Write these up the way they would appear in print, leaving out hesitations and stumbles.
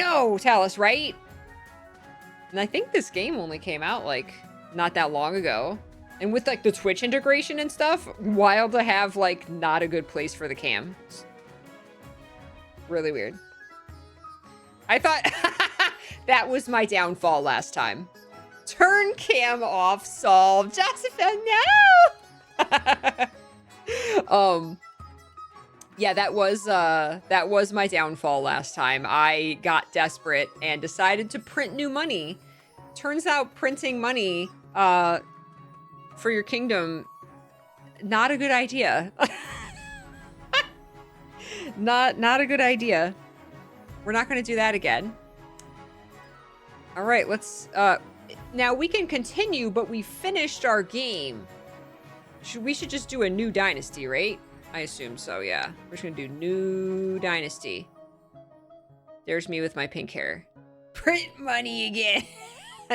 know, Talus, right? And I think this game only came out, like, not that long ago. And with, like, the Twitch integration and stuff, wild to have, like, not a good place for the cam. It's really weird. I thought that was my downfall last time. Turn cam off, solved. Josephine, no! Yeah, that was my downfall last time. I got desperate and decided to print new money. Turns out printing money for your kingdom, not a good idea. not a good idea. We're not going to do that again. All right, let's now we can continue, but we finished our game. We should just do a new dynasty, right? I assume so, yeah. We're just gonna do new dynasty. There's me with my pink hair. Print money again.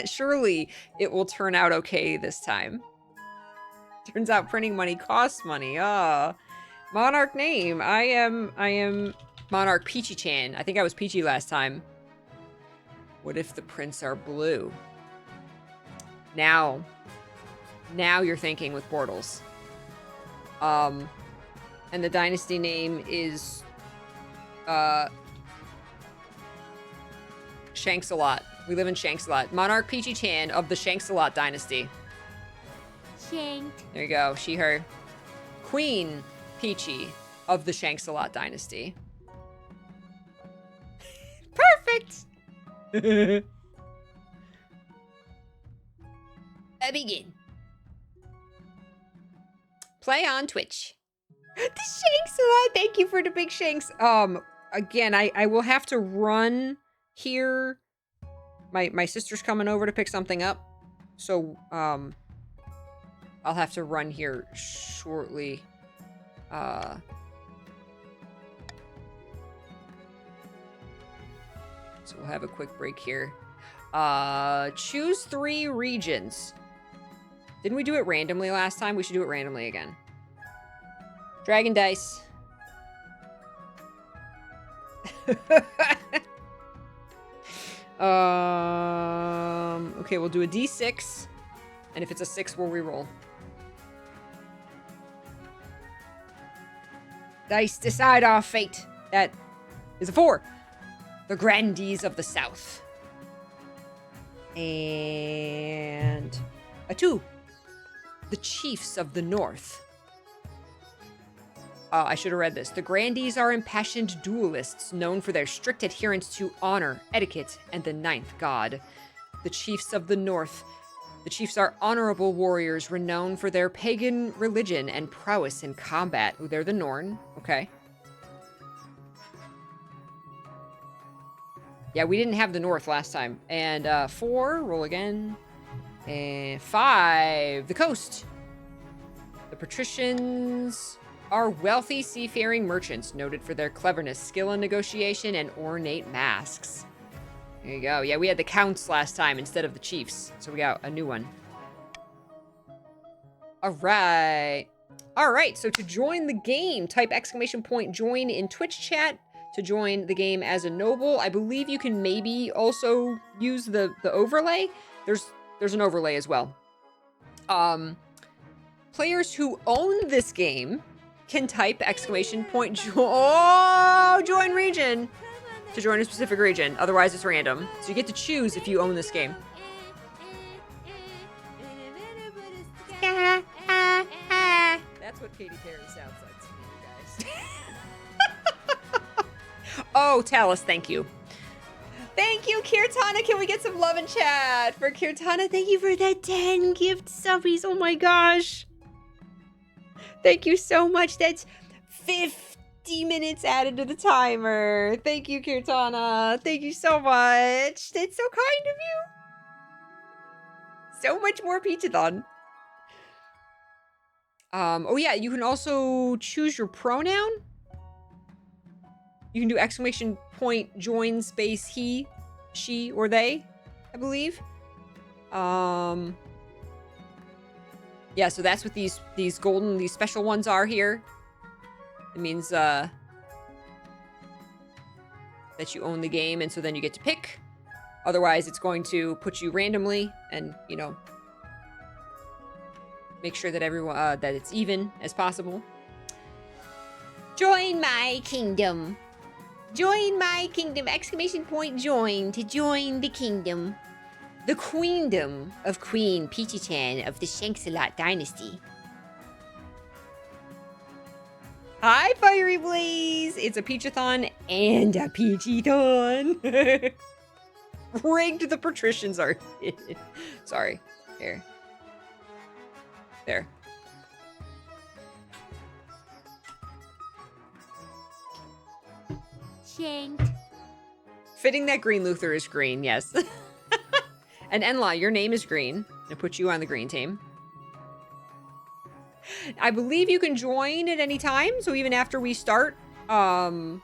Surely it will turn out okay this time. Turns out printing money costs money. Monarch name. I am Monarch PeachyChan. I think I was Peachy last time. What if the prints are blue? Now you're thinking with portals. And the dynasty name is Shanks-a-Lot. We live in Shanks-a-Lot. Monarch PeachyChan of the Shanks-a-Lot dynasty. Shanked. There you go. She, her. Queen Peachy of the Shanks-a-Lot dynasty. Perfect! Begin. Play on Twitch. The Shanks-a-Lot. Thank you for the big Shanks. Again, I will have to run here. My sister's coming over to pick something up. So, I'll have to run here shortly. So we'll have a quick break here. Choose 3 regions. Didn't we do it randomly last time? We should do it randomly again. Dragon dice. Okay, we'll do a D6. And if it's a 6, we'll reroll. Dice decide our fate. That is a 4. The Grandees of the South. And a 2. The Chiefs of the North. I should have read this. The Grandees are impassioned duelists known for their strict adherence to honor, etiquette, and the 9th god. The Chiefs of the North. The Chiefs are honorable warriors renowned for their pagan religion and prowess in combat. Ooh, they're the Norn. Okay. Yeah, we didn't have the North last time. And 4, roll again. And 5, the coast. The patricians are wealthy seafaring merchants noted for their cleverness, skill in negotiation, and ornate masks. There you go. Yeah, we had the counts last time instead of the chiefs, so we got a new one. All right. All right, so to join the game, type !join in Twitch chat to join the game as a noble. I believe you can maybe also use the overlay. There's an overlay as well. Players who own this game can type join region to join a specific region. Otherwise, it's random. So you get to choose if you own this game. That's what Katy Perry sounds like to me, you guys. Oh, Talus, thank you. Thank you, Kirtana. Can we get some love in chat for Kirtana? Thank you for that 10 gift subbies. Oh my gosh. Thank you so much. That's 50 minutes added to the timer. Thank you, Kirtana. Thank you so much. That's so kind of you. So much more Peachathon. Oh yeah, you can also choose your pronoun. You can do !join space he, she, or they, I believe. Yeah, so that's what these special ones are here. It means, that you own the game, and so then you get to pick. Otherwise, it's going to put you randomly and, you know, make sure that everyone, that it's even as possible. Join my kingdom. Join my kingdom! Exclamation point join to join the kingdom. The queendom of Queen PeachyChan of the Shanks-a-Lot dynasty. Hi, Fiery Blaze! It's a Peachathon and a Peachython. Rigged, the patricians are... Sorry. Here. There. Shanked. Fitting that Green Luther is green, yes. And Enla, your name is green. I put you on the green team. I believe you can join at any time, so even after we start, I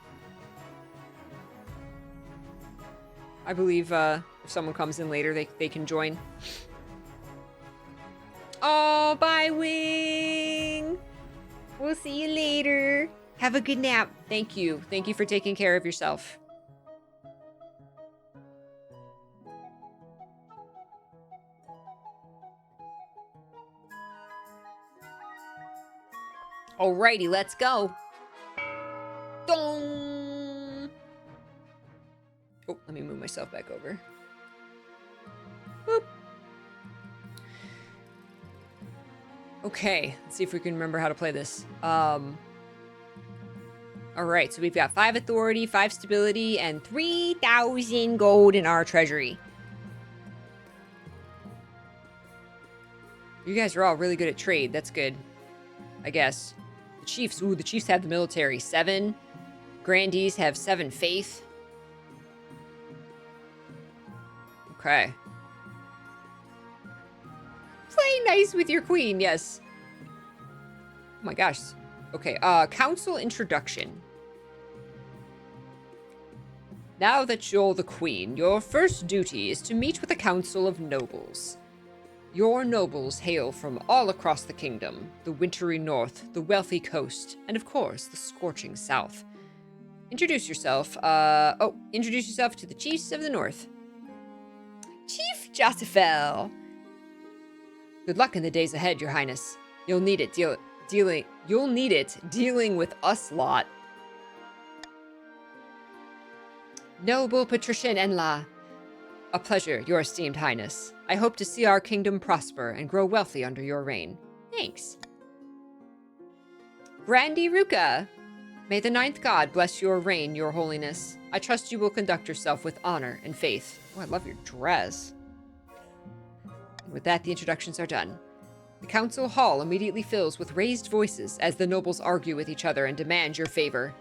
believe if someone comes in later, they can join. Oh, bye, Wing! We'll see you later. Have a good nap. Thank you. Thank you for taking care of yourself. Alrighty, let's go. Dong! Oh, let me move myself back over. Boop. Okay, let's see if we can remember how to play this. Alright, so we've got 5 authority, 5 stability, and 3,000 gold in our treasury. You guys are all really good at trade. That's good, I guess. The Chiefs, ooh, the Chiefs have the military. 7. Grandees have 7 faith. Okay. Play nice with your queen, yes. Oh my gosh. Okay, council introduction. Now that you're the queen, your first duty is to meet with a council of nobles. Your nobles hail from all across the kingdom, the wintry north, the wealthy coast, and of course, the scorching south. Introduce yourself, introduce yourself to the chiefs of the north. Chief Josephel. Good luck in the days ahead, your highness. You'll need it dealing with us lot. Noble patrician Enla. A pleasure, your esteemed highness. I hope to see our kingdom prosper and grow wealthy under your reign. Thanks. Grandi Ruka. May the 9th god bless your reign, your holiness. I trust you will conduct yourself with honor and faith. Oh, I love your dress. And with that, the introductions are done. The council hall immediately fills with raised voices as the nobles argue with each other and demand your favor.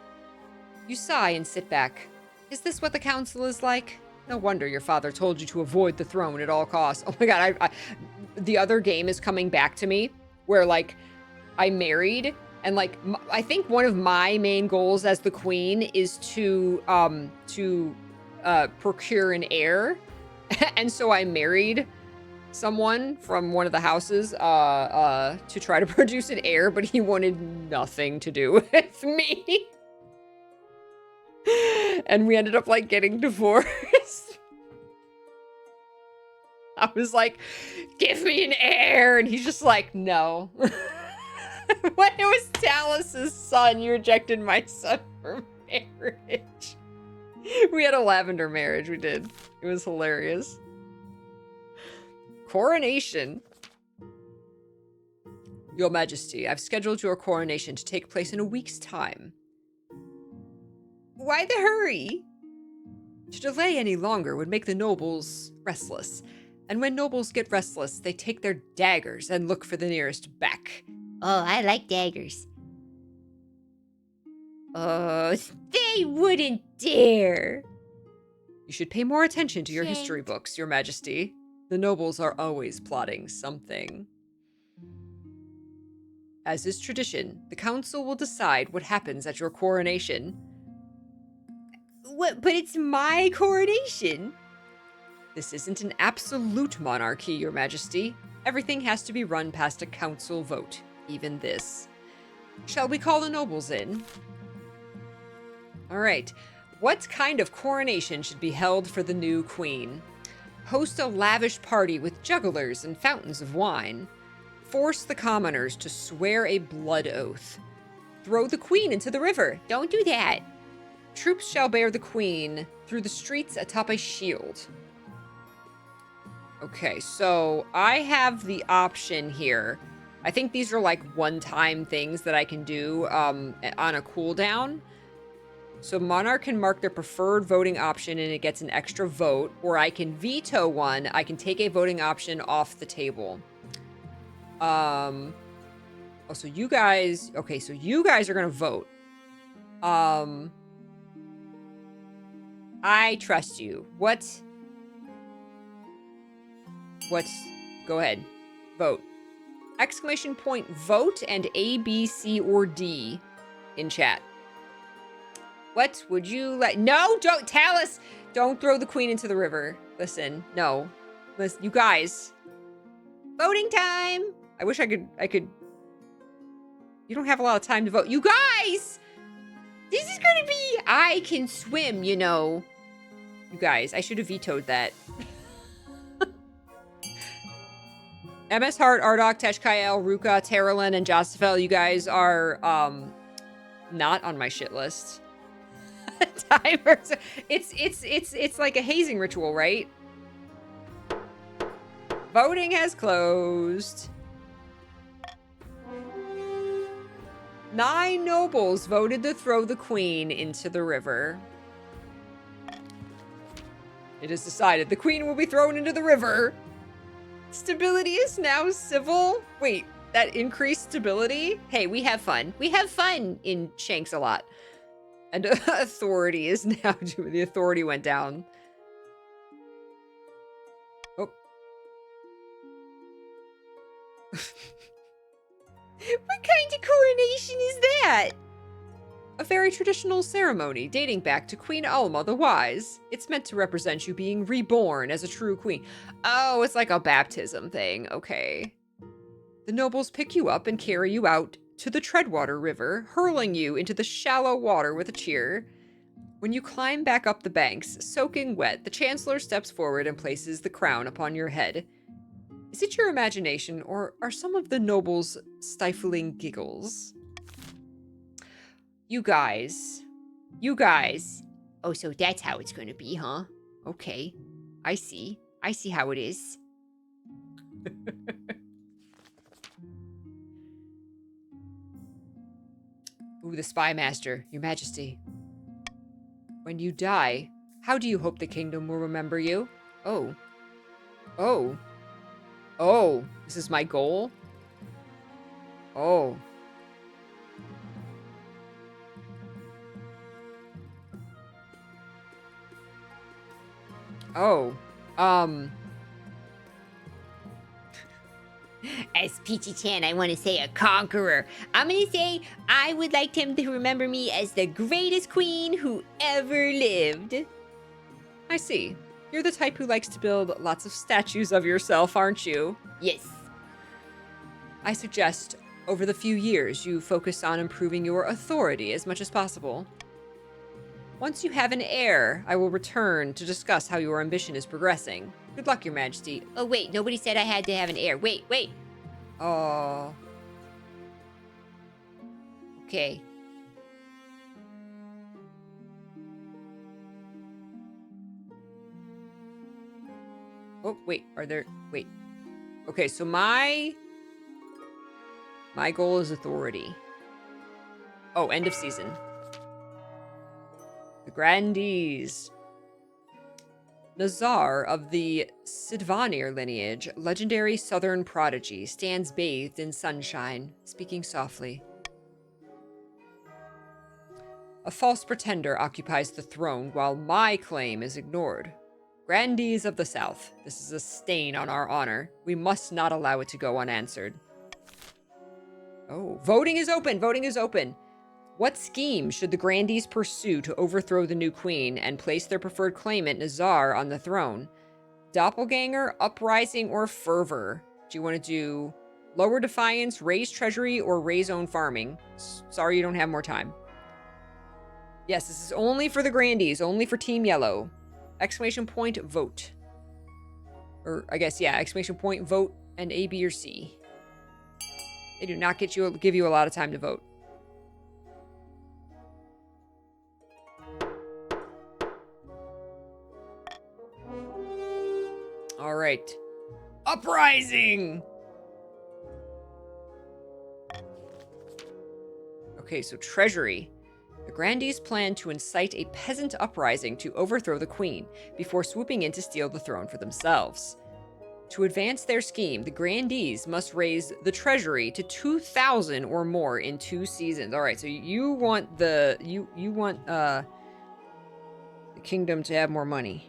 You sigh and sit back. Is this what the council is like? No wonder your father told you to avoid the throne at all costs. Oh my god, the other game is coming back to me where, like, I married and, like, I think one of my main goals as the queen is to procure an heir. And so I married someone from one of the houses to try to produce an heir, but he wanted nothing to do with me. And we ended up, like, getting divorced. I was like, give me an heir, and he's just like, no. When it was Talus's son, you rejected my son for marriage. We had a lavender marriage, we did. It was hilarious. Coronation. Your Majesty, I've scheduled your coronation to take place in a week's time. Why the hurry? To delay any longer would make the nobles restless. And when nobles get restless, they take their daggers and look for the nearest beck. Oh, I like daggers. Oh, they wouldn't dare. You should pay more attention to your history books, Your Majesty. The nobles are always plotting something. As is tradition, the council will decide what happens at your coronation. What? But it's my coronation. This isn't an absolute monarchy, Your Majesty. Everything has to be run past a council vote, even this. Shall we call the nobles in? All right. What kind of coronation should be held for the new queen? Host a lavish party with jugglers and fountains of wine. Force the commoners to swear a blood oath. Throw the queen into the river. Don't do that. Troops shall bear the queen through the streets atop a shield. Okay, so I have the option here. I think these are like one-time things that I can do on a cooldown. So Monarch can mark their preferred voting option and it gets an extra vote. Or I can veto one. I can take a voting option off the table. Oh, so you guys... Okay, so you guys are going to vote. I trust you. What's... Go ahead. Vote. Exclamation point vote and A, B, C, or D in chat. What would you like? No, don't tell us. Don't throw the queen into the river. Listen, no. Listen, you guys. Voting time. I wish I could. You don't have a lot of time to vote. You guys! This is gonna be... I can swim, you know. You guys, I should have vetoed that. MS Hart, Ardok, Teshkael, Ruka, Terralyn, and Josafel, you guys are not on my shit list. Timers. It's like a hazing ritual, right? Voting has closed. 9 nobles voted to throw the queen into the river. It is decided the queen will be thrown into the river. Stability is now civil. Wait, that increased stability? Hey, we have fun. We have fun in Shanks a lot. And authority is now doing... The authority went down. Oh. What kind of coronation is that? A very traditional ceremony dating back to Queen Alma the Wise. It's meant to represent you being reborn as a true queen. Oh, it's like a baptism thing. Okay. The nobles pick you up and carry you out to the Treadwater River, hurling you into the shallow water with a cheer. When you climb back up the banks, soaking wet, the Chancellor steps forward and places the crown upon your head. Is it your imagination, or are some of the nobles stifling giggles? You guys. Oh, so that's how it's gonna be, huh? Okay. I see how it is. Ooh, the Spy Master, Your Majesty. When you die, how do you hope the kingdom will remember you? Oh. Oh. Oh, this is my goal? Oh. Oh. As PeachyChan, I want to say a conqueror. I'm going to say I would like him to remember me as the greatest queen who ever lived. I see. You're the type who likes to build lots of statues of yourself, aren't you? Yes. I suggest over the few years you focus on improving your authority as much as possible. Once you have an heir, I will return to discuss how your ambition is progressing. Good luck, Your Majesty. Oh, wait. Nobody said I had to have an heir. Wait. Oh. Okay. Oh, wait. Wait. Okay, so my goal is authority. Oh, end of season. The Grandees. Nazar of the Sidvanir lineage, legendary southern prodigy, stands bathed in sunshine, speaking softly. A false pretender occupies the throne while my claim is ignored. Grandees of the South, this is a stain on our honor. We must not allow it to go unanswered. Oh, voting is open! Voting is open! What scheme should the Grandees pursue to overthrow the new queen and place their preferred claimant, Nazar, on the throne? Doppelganger, uprising, or fervor? Do you want to do lower defiance, raise treasury, or raise own farming? Sorry you don't have more time. Yes, this is only for the Grandies, only for Team Yellow. Exclamation point, vote. Or, I guess, yeah, exclamation point, vote, and A, B, or C. They do not give you a lot of time to vote. All right. Uprising! Okay, so Treasury. The Grandees plan to incite a peasant uprising to overthrow the queen before swooping in to steal the throne for themselves. To advance their scheme, the Grandees must raise the treasury to 2,000 or more in 2 seasons. All right, so you want the kingdom to have more money.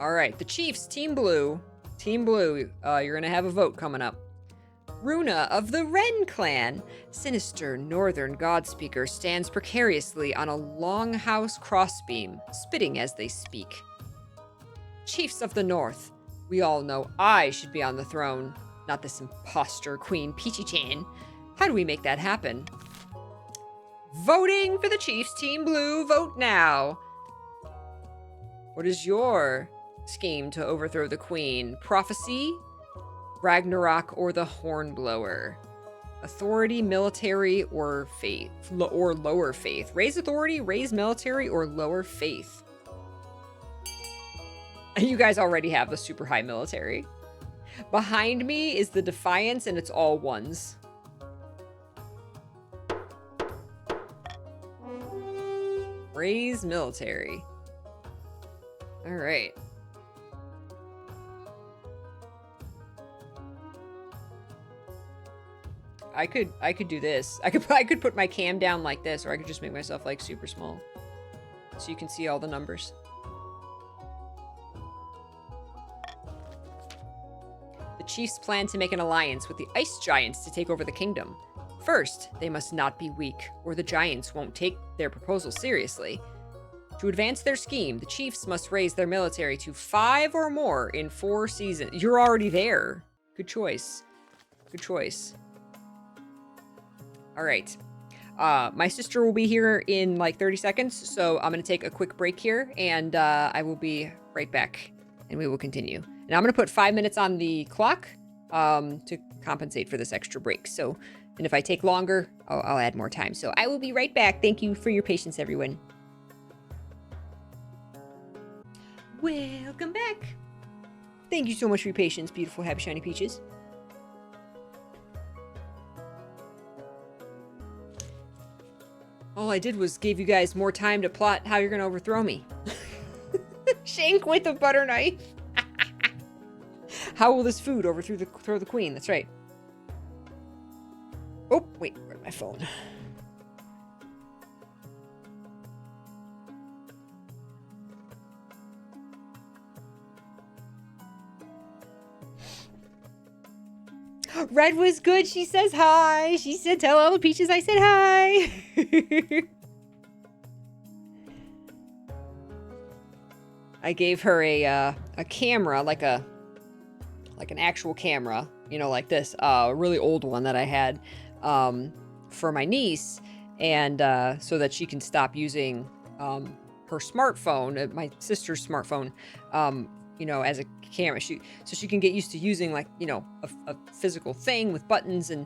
All right, the Chiefs, Team Blue. Team Blue, you're gonna have a vote coming up. Runa of the Wren clan, sinister northern godspeaker, stands precariously on a longhouse crossbeam, spitting as they speak. Chiefs of the North, we all know I should be on the throne, not this imposter Queen PeachyChan. How do we make that happen? Voting for the Chiefs, Team Blue, vote now. What is your scheme to overthrow the queen? Prophecy, Ragnarok, or the Hornblower? Authority, military, or faith, or lower faith. Raise authority, raise military, or lower faith. You guys already have the super high military. Behind me is the Defiance, and it's all ones. Raise military. All right. I could do this. I could put my cam down like this, or I could just make myself like super small, so you can see all the numbers. The Chiefs plan to make an alliance with the Ice Giants to take over the kingdom. First, they must not be weak, or the Giants won't take their proposal seriously. To advance their scheme, the Chiefs must raise their military to 5 or more in 4 seasons. You're already there. Good choice. Good choice. All right. My sister will be here in like 30 seconds, so I'm going to take a quick break here, and I will be right back, and we will continue. And I'm going to put 5 minutes on the clock to compensate for this extra break. So, and if I take longer, I'll add more time. So I will be right back. Thank you for your patience, everyone. Welcome back. Thank you so much for your patience, beautiful, happy, shiny peaches. All I did was gave you guys more time to plot how you're going to overthrow me. Shank with a butter knife. How will this food overthrow the queen? That's right. Oh, wait, where's my phone? Red was good. She says hi. She said, tell all the peaches I said hi. I gave her a camera, like an actual camera, you know, like this, a really old one that I had for my niece, and so that she can stop using her smartphone, my sister's smartphone, you know, as a camera, so she can get used to using, like, you know, a physical thing with buttons and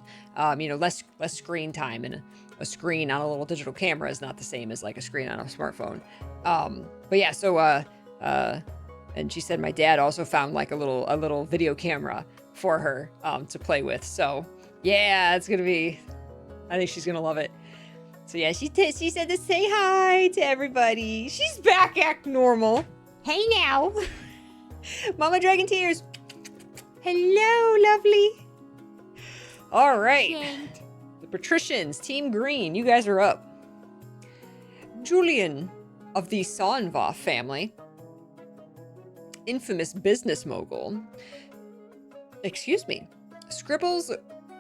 you know, less screen time. And a screen on a little digital camera is not the same as like a screen on a smartphone. But yeah, so and she said my dad also found like a little video camera for her to play with. So yeah, it's gonna be, I think she's gonna love it. So yeah, she said to say hi to everybody. She's back, act normal. Hey now. Mama Dragon Tears. Hello, lovely. All right. Shanked. The Patricians, Team Green, you guys are up. Julian of the Sonva family, infamous business mogul, scribbles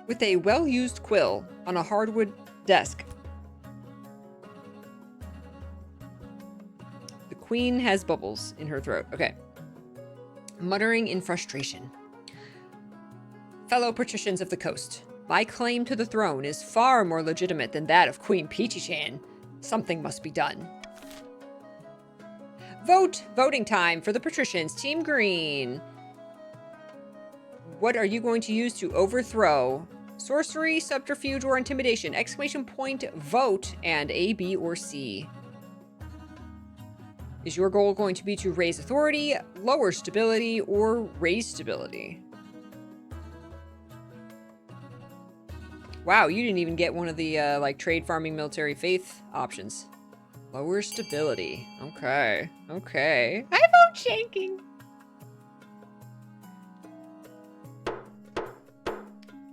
with a well-used quill on a hardwood desk. The queen has bubbles in her throat. Okay. Muttering in frustration. Fellow patricians of the coast, My claim to the throne is far more legitimate than that of Queen PeachyChan. Something must be done. Vote! Voting time for the patricians. Team Green. What are you going to use to overthrow? Sorcery, subterfuge, or intimidation? Exclamation point, vote, and A, B, or C. Is your goal going to be to raise authority, lower stability, or raise stability? Wow, you didn't even get one of the, like, trade, farming, military, faith options. Lower stability. Okay. Okay. I vote shanking.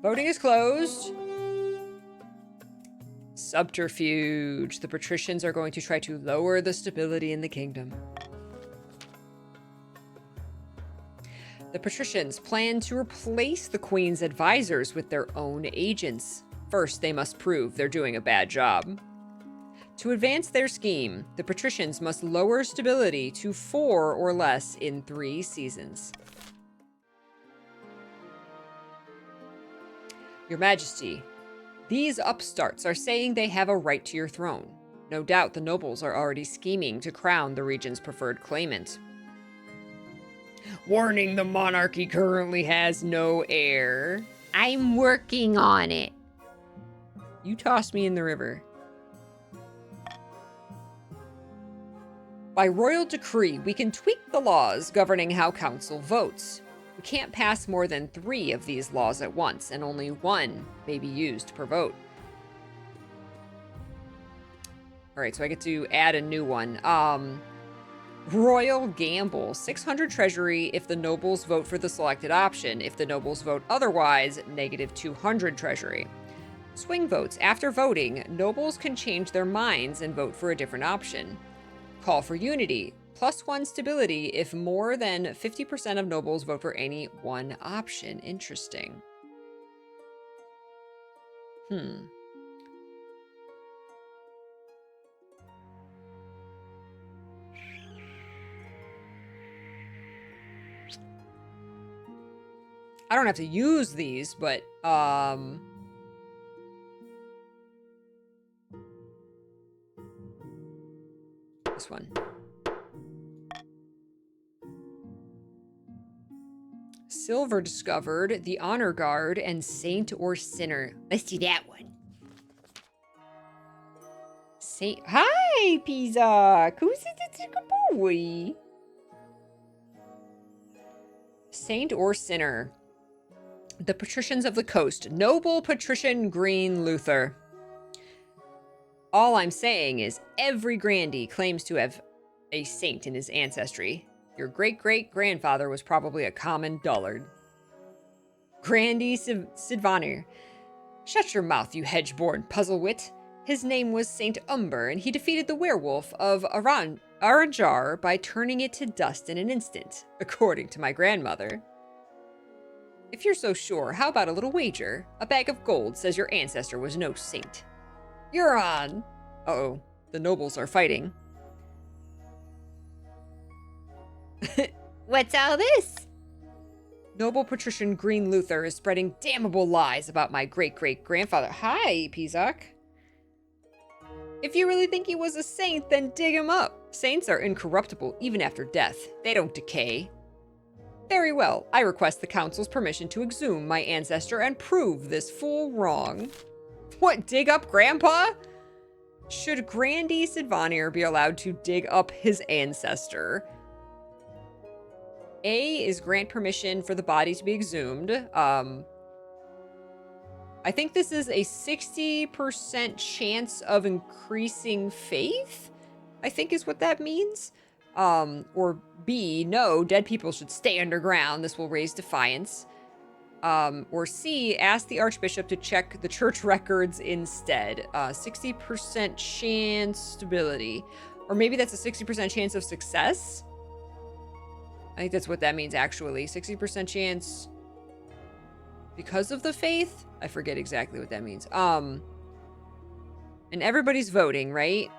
Voting is closed. Subterfuge. The patricians are going to try to lower the stability in the kingdom. The patricians plan to replace the queen's advisors with their own agents. First, they must prove they're doing a bad job. To advance their scheme, the patricians must lower stability to 4 or less in 3 seasons. Your Majesty, these upstarts are saying they have a right to your throne. No doubt the nobles are already scheming to crown the region's preferred claimant. Warning, the monarchy currently has no heir. I'm working on it. You tossed me in the river. By royal decree, we can tweak the laws governing how council votes. We can't pass more than 3 of these laws at once, and only 1 may be used per vote. Alright, so I get to add a new one. Royal gamble. 600 treasury if the nobles vote for the selected option. If the nobles vote otherwise, negative 200 treasury. Swing votes. After voting, nobles can change their minds and vote for a different option. Call for unity. +1 stability if more than 50% of nobles vote for any one option. Interesting. I don't have to use these, but, this one. Silver discovered, the honor guard, and saint or sinner. Let's do that one. Saint. Hi, Pizza. Who's it? Boy. Saint or sinner. The patricians of the coast. Noble patrician Green Luther. All I'm saying is every grandee claims to have a saint in his ancestry. Your great-great-grandfather was probably a common dullard. Grandee Sidvanir. Shut your mouth, you hedge-born puzzle-wit. His name was Saint Umber, and he defeated the werewolf of Aranjar by turning it to dust in an instant, according to my grandmother. If you're so sure, how about a little wager? A bag of gold says your ancestor was no saint. You're on! Uh-oh, the nobles are fighting. What's all this? Noble patrician Green Luther is spreading damnable lies about my great-great-grandfather. Hi, Pizak. If you really think he was a saint, then dig him up. Saints are incorruptible even after death. They don't decay. Very well, I request the council's permission to exhume my ancestor and prove this fool wrong. What, dig up Grandpa? Should Grandee Sidvanir be allowed to dig up his ancestor? A is grant permission for the body to be exhumed. I think this is a 60% chance of increasing faith, I think is what that means. Or B, no, dead people should stay underground. This will raise defiance. Or C, ask the Archbishop to check the church records instead. 60% chance stability. Or maybe that's a 60% chance of success? I think that's what that means, actually. 60% chance because of the faith? I forget exactly what that means. And everybody's voting, right?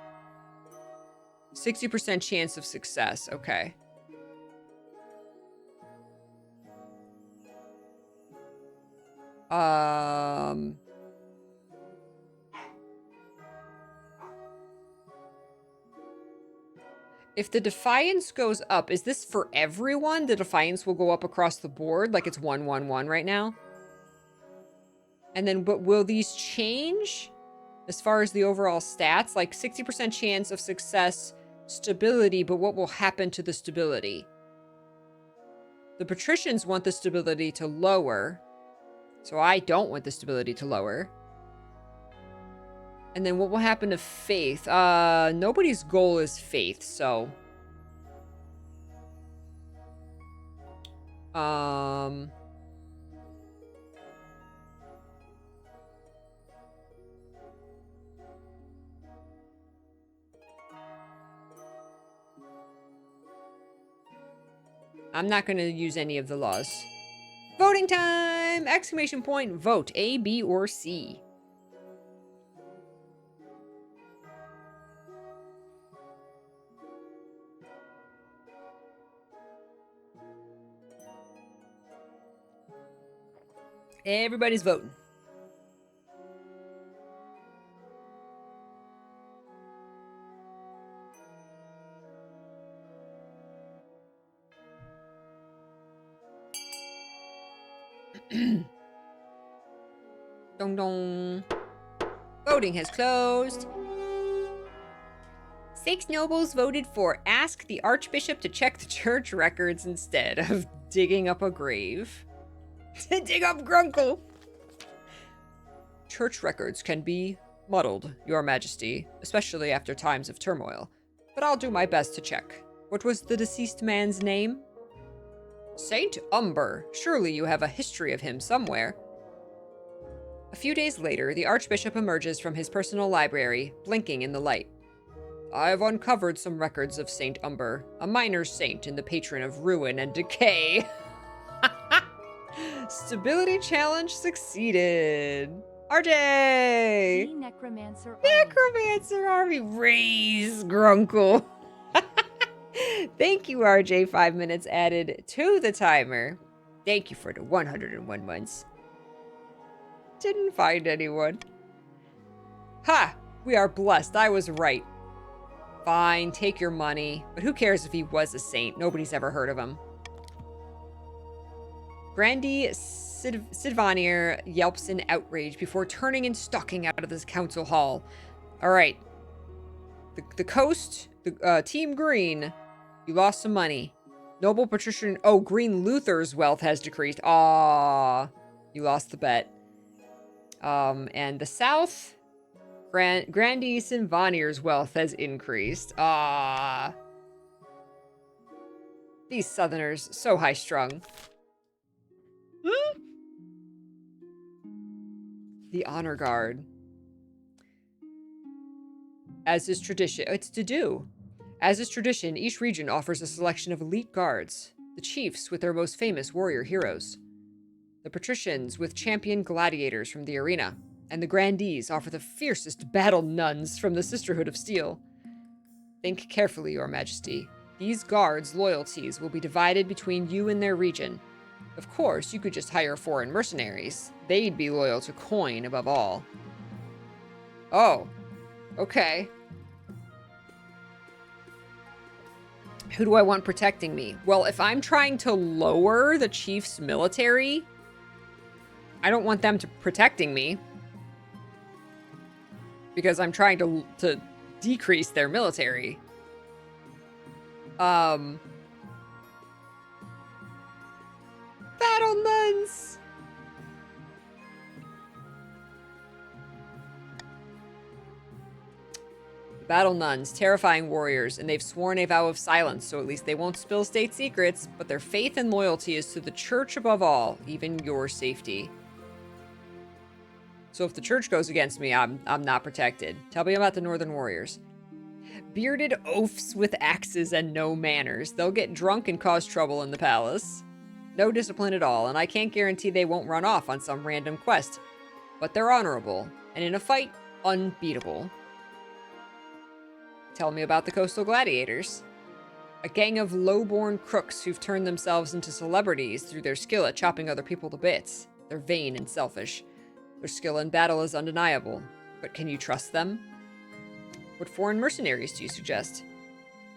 60% chance of success. Okay. If the defiance goes up, is this for everyone? The defiance will go up across the board, like it's 1-1-1 right now. And then, but will these change as far as the overall stats? Like 60% chance of success, stability, but what will happen to the stability? The patricians want the stability to lower, so I don't want the stability to lower. And then what will happen to faith? Nobody's goal is faith, so... I'm not going to use any of the laws. Voting time! Exclamation point, vote. A, B, or C. Everybody's voting. Dong dong. Voting has closed. 6 nobles voted for ask the archbishop to check the church records instead of digging up a grave. Dig up Grunkle! Church records can be muddled, Your Majesty, especially after times of turmoil. But I'll do my best to check. What was the deceased man's name? Saint Umber. Surely you have a history of him somewhere. A few days later, the Archbishop emerges from his personal library, blinking in the light. I've uncovered some records of Saint Umber, a minor saint and the patron of ruin and decay. Stability challenge succeeded. RJ! Necromancer Army. Raise Grunkle. Thank you, RJ. 5 minutes added to the timer. Thank you for the 101 months. Didn't find anyone. Ha! We are blessed. I was right. Fine, take your money. But who cares if he was a saint? Nobody's ever heard of him. Brandy Sidvanir yelps in outrage before turning and stalking out of this council hall. All right. The coast, Team Green, you lost some money. Noble patrician, oh, Green Luther's wealth has decreased. Ah, you lost the bet. And the south, Grandy Sidvanir's wealth has increased. Ah. These southerners, so high-strung. The honor guard. As is tradition, it's to do. As is tradition, each region offers a selection of elite guards. The chiefs with their most famous warrior heroes. The patricians with champion gladiators from the arena. And the grandees offer the fiercest battle nuns from the Sisterhood of Steel. Think carefully, Your Majesty. These guards' loyalties will be divided between you and their region. Of course, you could just hire foreign mercenaries. They'd be loyal to coin above all. Oh. Okay. Who do I want protecting me? Well, if I'm trying to lower the chief's military, I don't want them to protecting me. Because I'm trying to decrease their military. Battle nuns! Battle nuns, terrifying warriors, and they've sworn a vow of silence, so at least they won't spill state secrets, but their faith and loyalty is to the church above all, even your safety. So if the church goes against me, I'm not protected. Tell me about the Northern Warriors. Bearded oafs with axes and no manners. They'll get drunk and cause trouble in the palace. No discipline at all, and I can't guarantee they won't run off on some random quest. But they're honorable, and in a fight, unbeatable. Tell me about the Coastal Gladiators. A gang of low-born crooks who've turned themselves into celebrities through their skill at chopping other people to bits. They're vain and selfish. Their skill in battle is undeniable, but can you trust them? What foreign mercenaries do you suggest?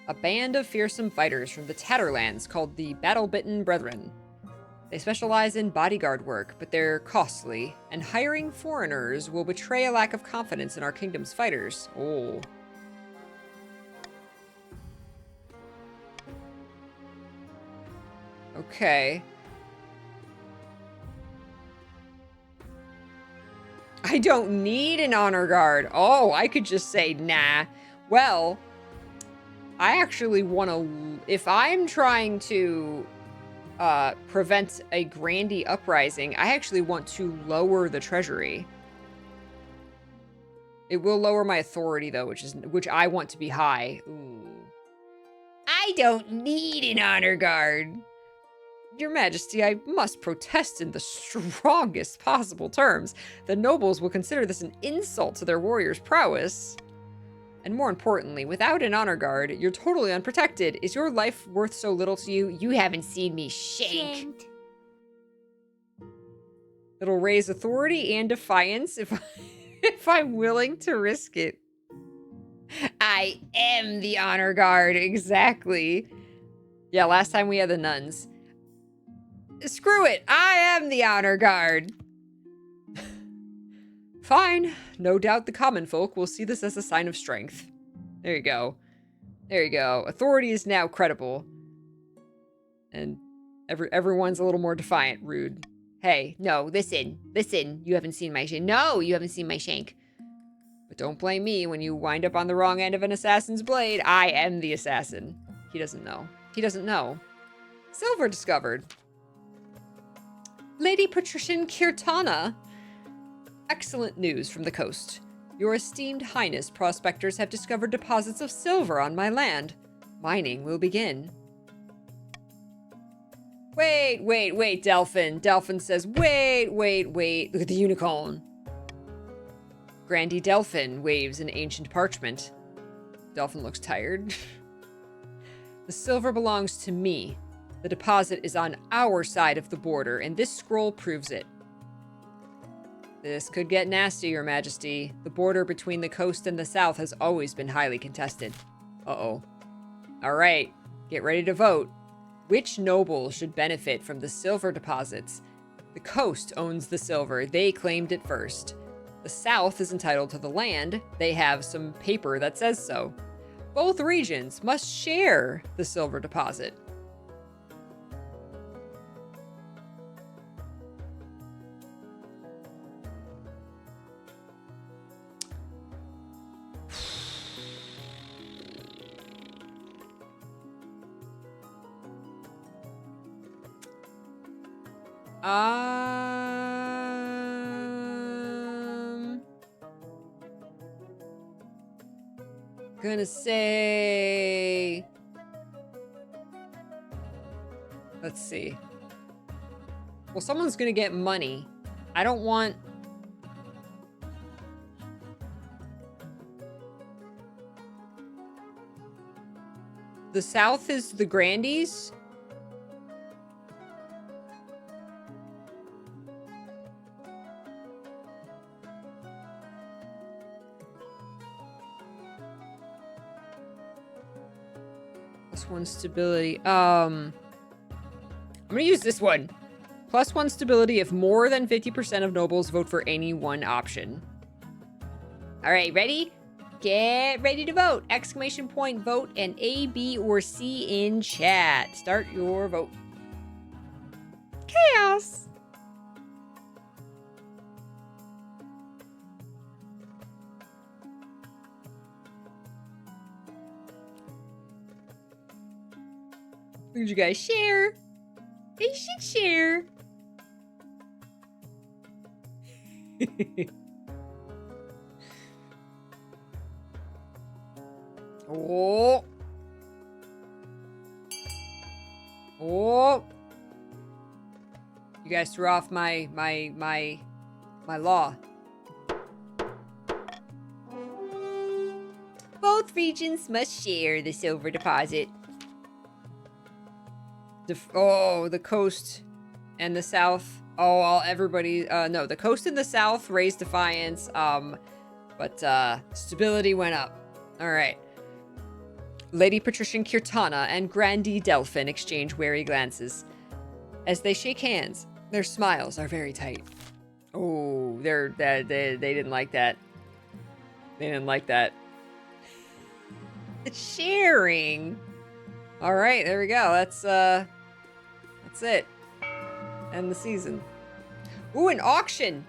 A band of fearsome fighters from the Tatterlands called the Battle-Bitten Brethren. They specialize in bodyguard work, but they're costly, and hiring foreigners will betray a lack of confidence in our kingdom's fighters. Oh. Okay. I don't need an honor guard. Oh, I could just say, nah. Well, I actually want to... If I'm trying to prevent a Grandy uprising, I actually want to lower the treasury. It will lower my authority, though, which I want to be high. Ooh. I don't need an honor guard. Your Majesty, I must protest in the strongest possible terms. The nobles will consider this an insult to their warriors' prowess. And more importantly, without an honor guard, you're totally unprotected. Is your life worth so little to you? You haven't seen me shanked. It'll raise authority and defiance if I'm willing to risk it. I am the honor guard. Exactly. Yeah, last time we had the nuns. Screw it. I am the honor guard. Fine. No doubt the common folk will see this as a sign of strength. There you go. There you go. Authority is now credible. And everyone's a little more defiant. Rude. Hey, no, listen. You haven't seen my shank. No, you haven't seen my shank. But don't blame me when you wind up on the wrong end of an assassin's blade. I am the assassin. He doesn't know. He doesn't know. Silver discovered. Lady Patrician Kirtana. Excellent news from the coast. Your esteemed highness, prospectors have discovered deposits of silver on my land. Mining will begin. Wait, Delphin. Delphin says, wait. Look at the unicorn. Grandy Delphin waves an ancient parchment. Delphin looks tired. The silver belongs to me. The deposit is on our side of the border, and this scroll proves it. This could get nasty, Your Majesty. The border between the coast and the south has always been highly contested. Uh-oh. All right, get ready to vote. Which noble should benefit from the silver deposits? The coast owns the silver. They claimed it first. The south is entitled to the land. They have some paper that says so. Both regions must share the silver deposit. Gonna say... Let's see. Well, someone's gonna get money. I don't want... The south is the Grandies. +1 stability. I'm gonna use this one. +1 stability if more than 50% of nobles vote for any one option. All right, ready? Get ready to vote! Exclamation point vote and A, B, or C in chat. Start your vote. Chaos! Did you guys share? They should share. Oh. Oh. You guys threw off my law. Both regions must share the silver deposit. Oh, the coast and the south Oh, everybody, no, the coast in the south raised defiance, but stability went up. All right. Lady Patrician Kirtana and Grandee Delphin exchange wary glances. As they shake hands, their smiles are very tight. Oh, they didn't like that. They didn't like that. Sharing. All right, there we go. That's it. End the season. Ooh, an auction.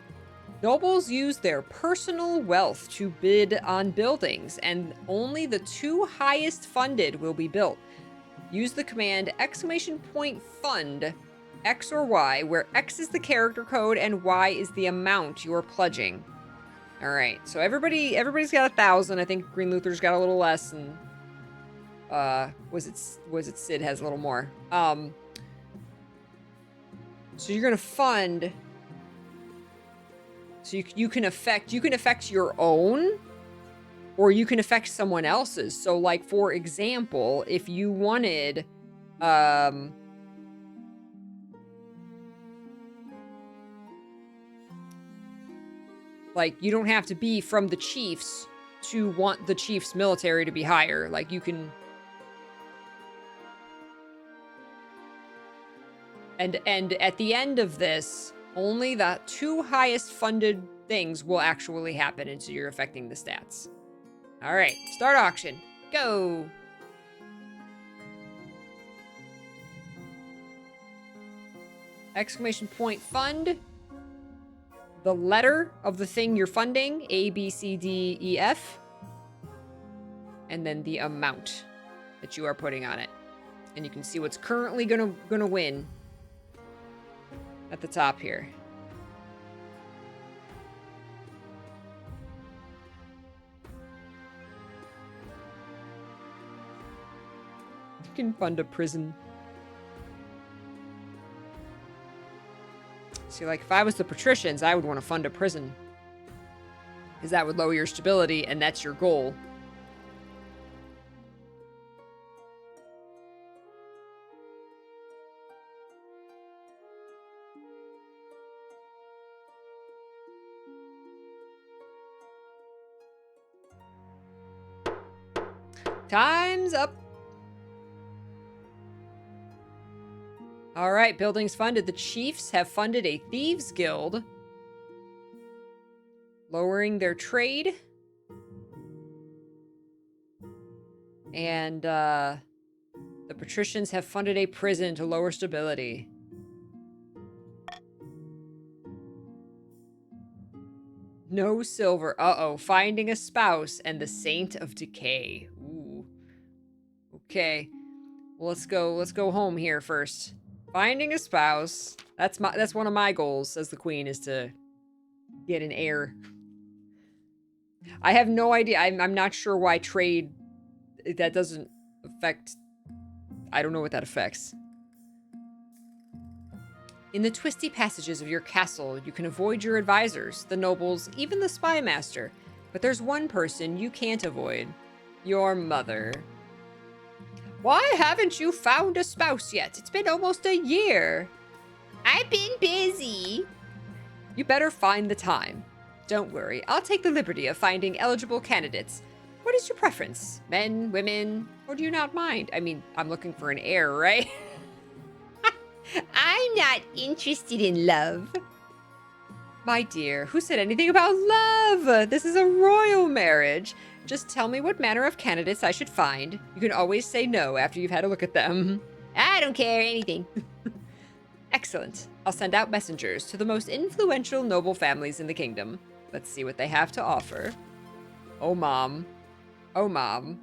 Nobles use their personal wealth to bid on buildings, and only the 2 highest funded will be built. Use the command !fund X or Y, where X is the character code and Y is the amount you're pledging. All right, so everybody's got 1,000. I think Green Luther's got a little less, and was it Sid has a little more. So you're gonna fund. So you can affect your own, or you can affect someone else's. So like, for example, if you wanted, like, you don't have to be from the chiefs to want the chief's military to be higher. Like, you can, and at the end of this, only the 2 highest funded things will actually happen, and so you're affecting the stats. All right, start auction. Go. !fund. The letter of the thing you're funding, A, B, C, D, E, F. And then the amount that you are putting on it. And you can see what's currently gonna win at the top here. You can fund a prison. See, like, if I was the patricians, I would want to fund a prison, because that would lower your stability, and that's your goal. Time's up. All right, buildings funded. The chiefs have funded a thieves guild, lowering their trade. And the patricians have funded a prison to lower stability. No silver. Uh-oh. Finding a spouse and the Saint of Decay. Ooh. Okay. Well, let's go home here first. Finding a spouse. That's one of my goals, says the queen, is to get an heir. I have no idea. I'm not sure why trade, that doesn't affect. I don't know what that affects. In the twisty passages of your castle, you can avoid your advisors, the nobles, even the spy master. But there's one person you can't avoid. Your mother. Why haven't you found a spouse yet? It's been almost a year. I've been busy. You better find the time. Don't worry, I'll take the liberty of finding eligible candidates. What is your preference? Men, women, or do you not mind? I mean, I'm looking for an heir, right? I'm not interested in love. My dear, who said anything about love? This is a royal marriage. Just tell me what manner of candidates I should find. You can always say no after you've had a look at them. I don't care anything. Excellent. I'll send out messengers to the most influential noble families in the kingdom. Let's see what they have to offer. Oh, Mom. Oh, Mom.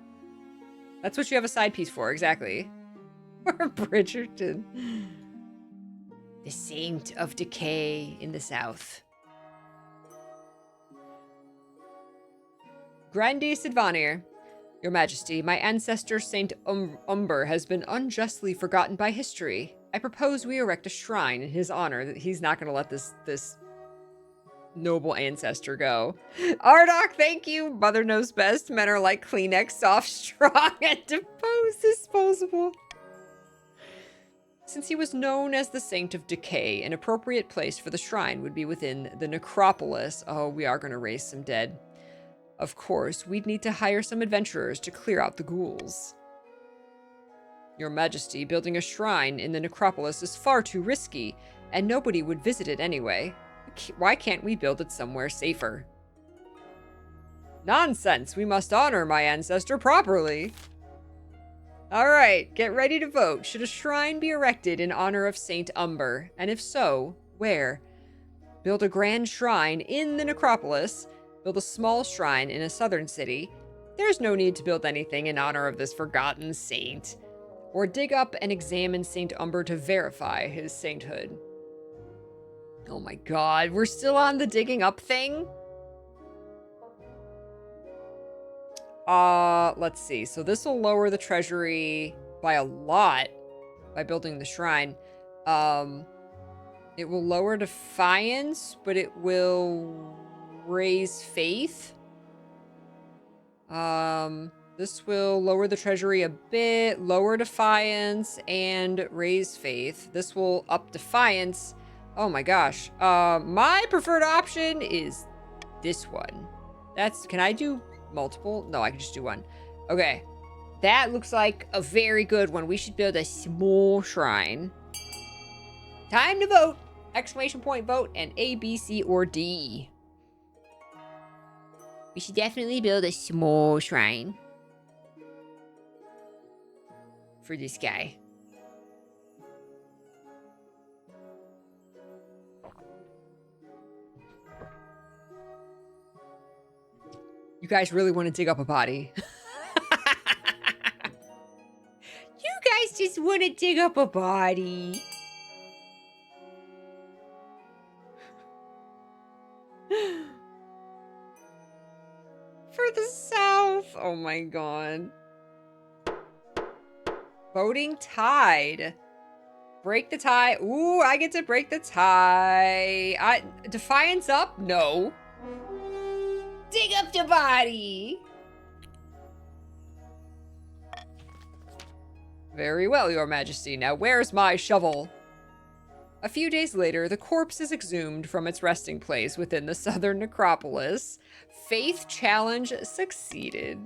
That's what you have a side piece for, exactly. Or Bridgerton. The Saint of Decay in the south. Grandee Sidvanir. Your Majesty, my ancestor Saint Umber has been unjustly forgotten by history. I propose we erect a shrine in his honor. He's not going to let this noble ancestor go. Ardok, thank you. Mother knows best. Men are like Kleenex, soft, strong, and disposable. Since he was known as the Saint of Decay, an appropriate place for the shrine would be within the necropolis. Oh, we are going to raise some dead. Of course, we'd need to hire some adventurers to clear out the ghouls. Your Majesty, building a shrine in the necropolis is far too risky, and nobody would visit it anyway. Why can't we build it somewhere safer? Nonsense! We must honor my ancestor properly! Alright, get ready to vote. Should a shrine be erected in honor of Saint Umber? And if so, where? Build a grand shrine in the necropolis. Build a small shrine in a southern city. There's no need to build anything in honor of this forgotten saint. Or dig up and examine Saint Umber to verify his sainthood. Oh my god, we're still on the digging up thing? Let's see. So this will lower the treasury by a lot by building the shrine. It will lower defiance, but it will raise faith. This will lower the treasury a bit, lower defiance, and raise faith. This will up defiance. Oh my gosh. My preferred option is this one. Can I do multiple? No, I can just do one. Okay. That looks like a very good one. We should build a small shrine. Time to vote! Exclamation point vote and A, B, C, or D. We should definitely build a small shrine For this guy. You guys really want to dig up a body? You guys just want to dig up a body. For the South. Oh my god. Voting tied. Break the tie. Ooh, I get to break the tie. Defiance up? No. Dig up the body. Very well, Your Majesty. Now where's my shovel? A few days later, the corpse is exhumed from its resting place within the southern necropolis. Faith challenge succeeded.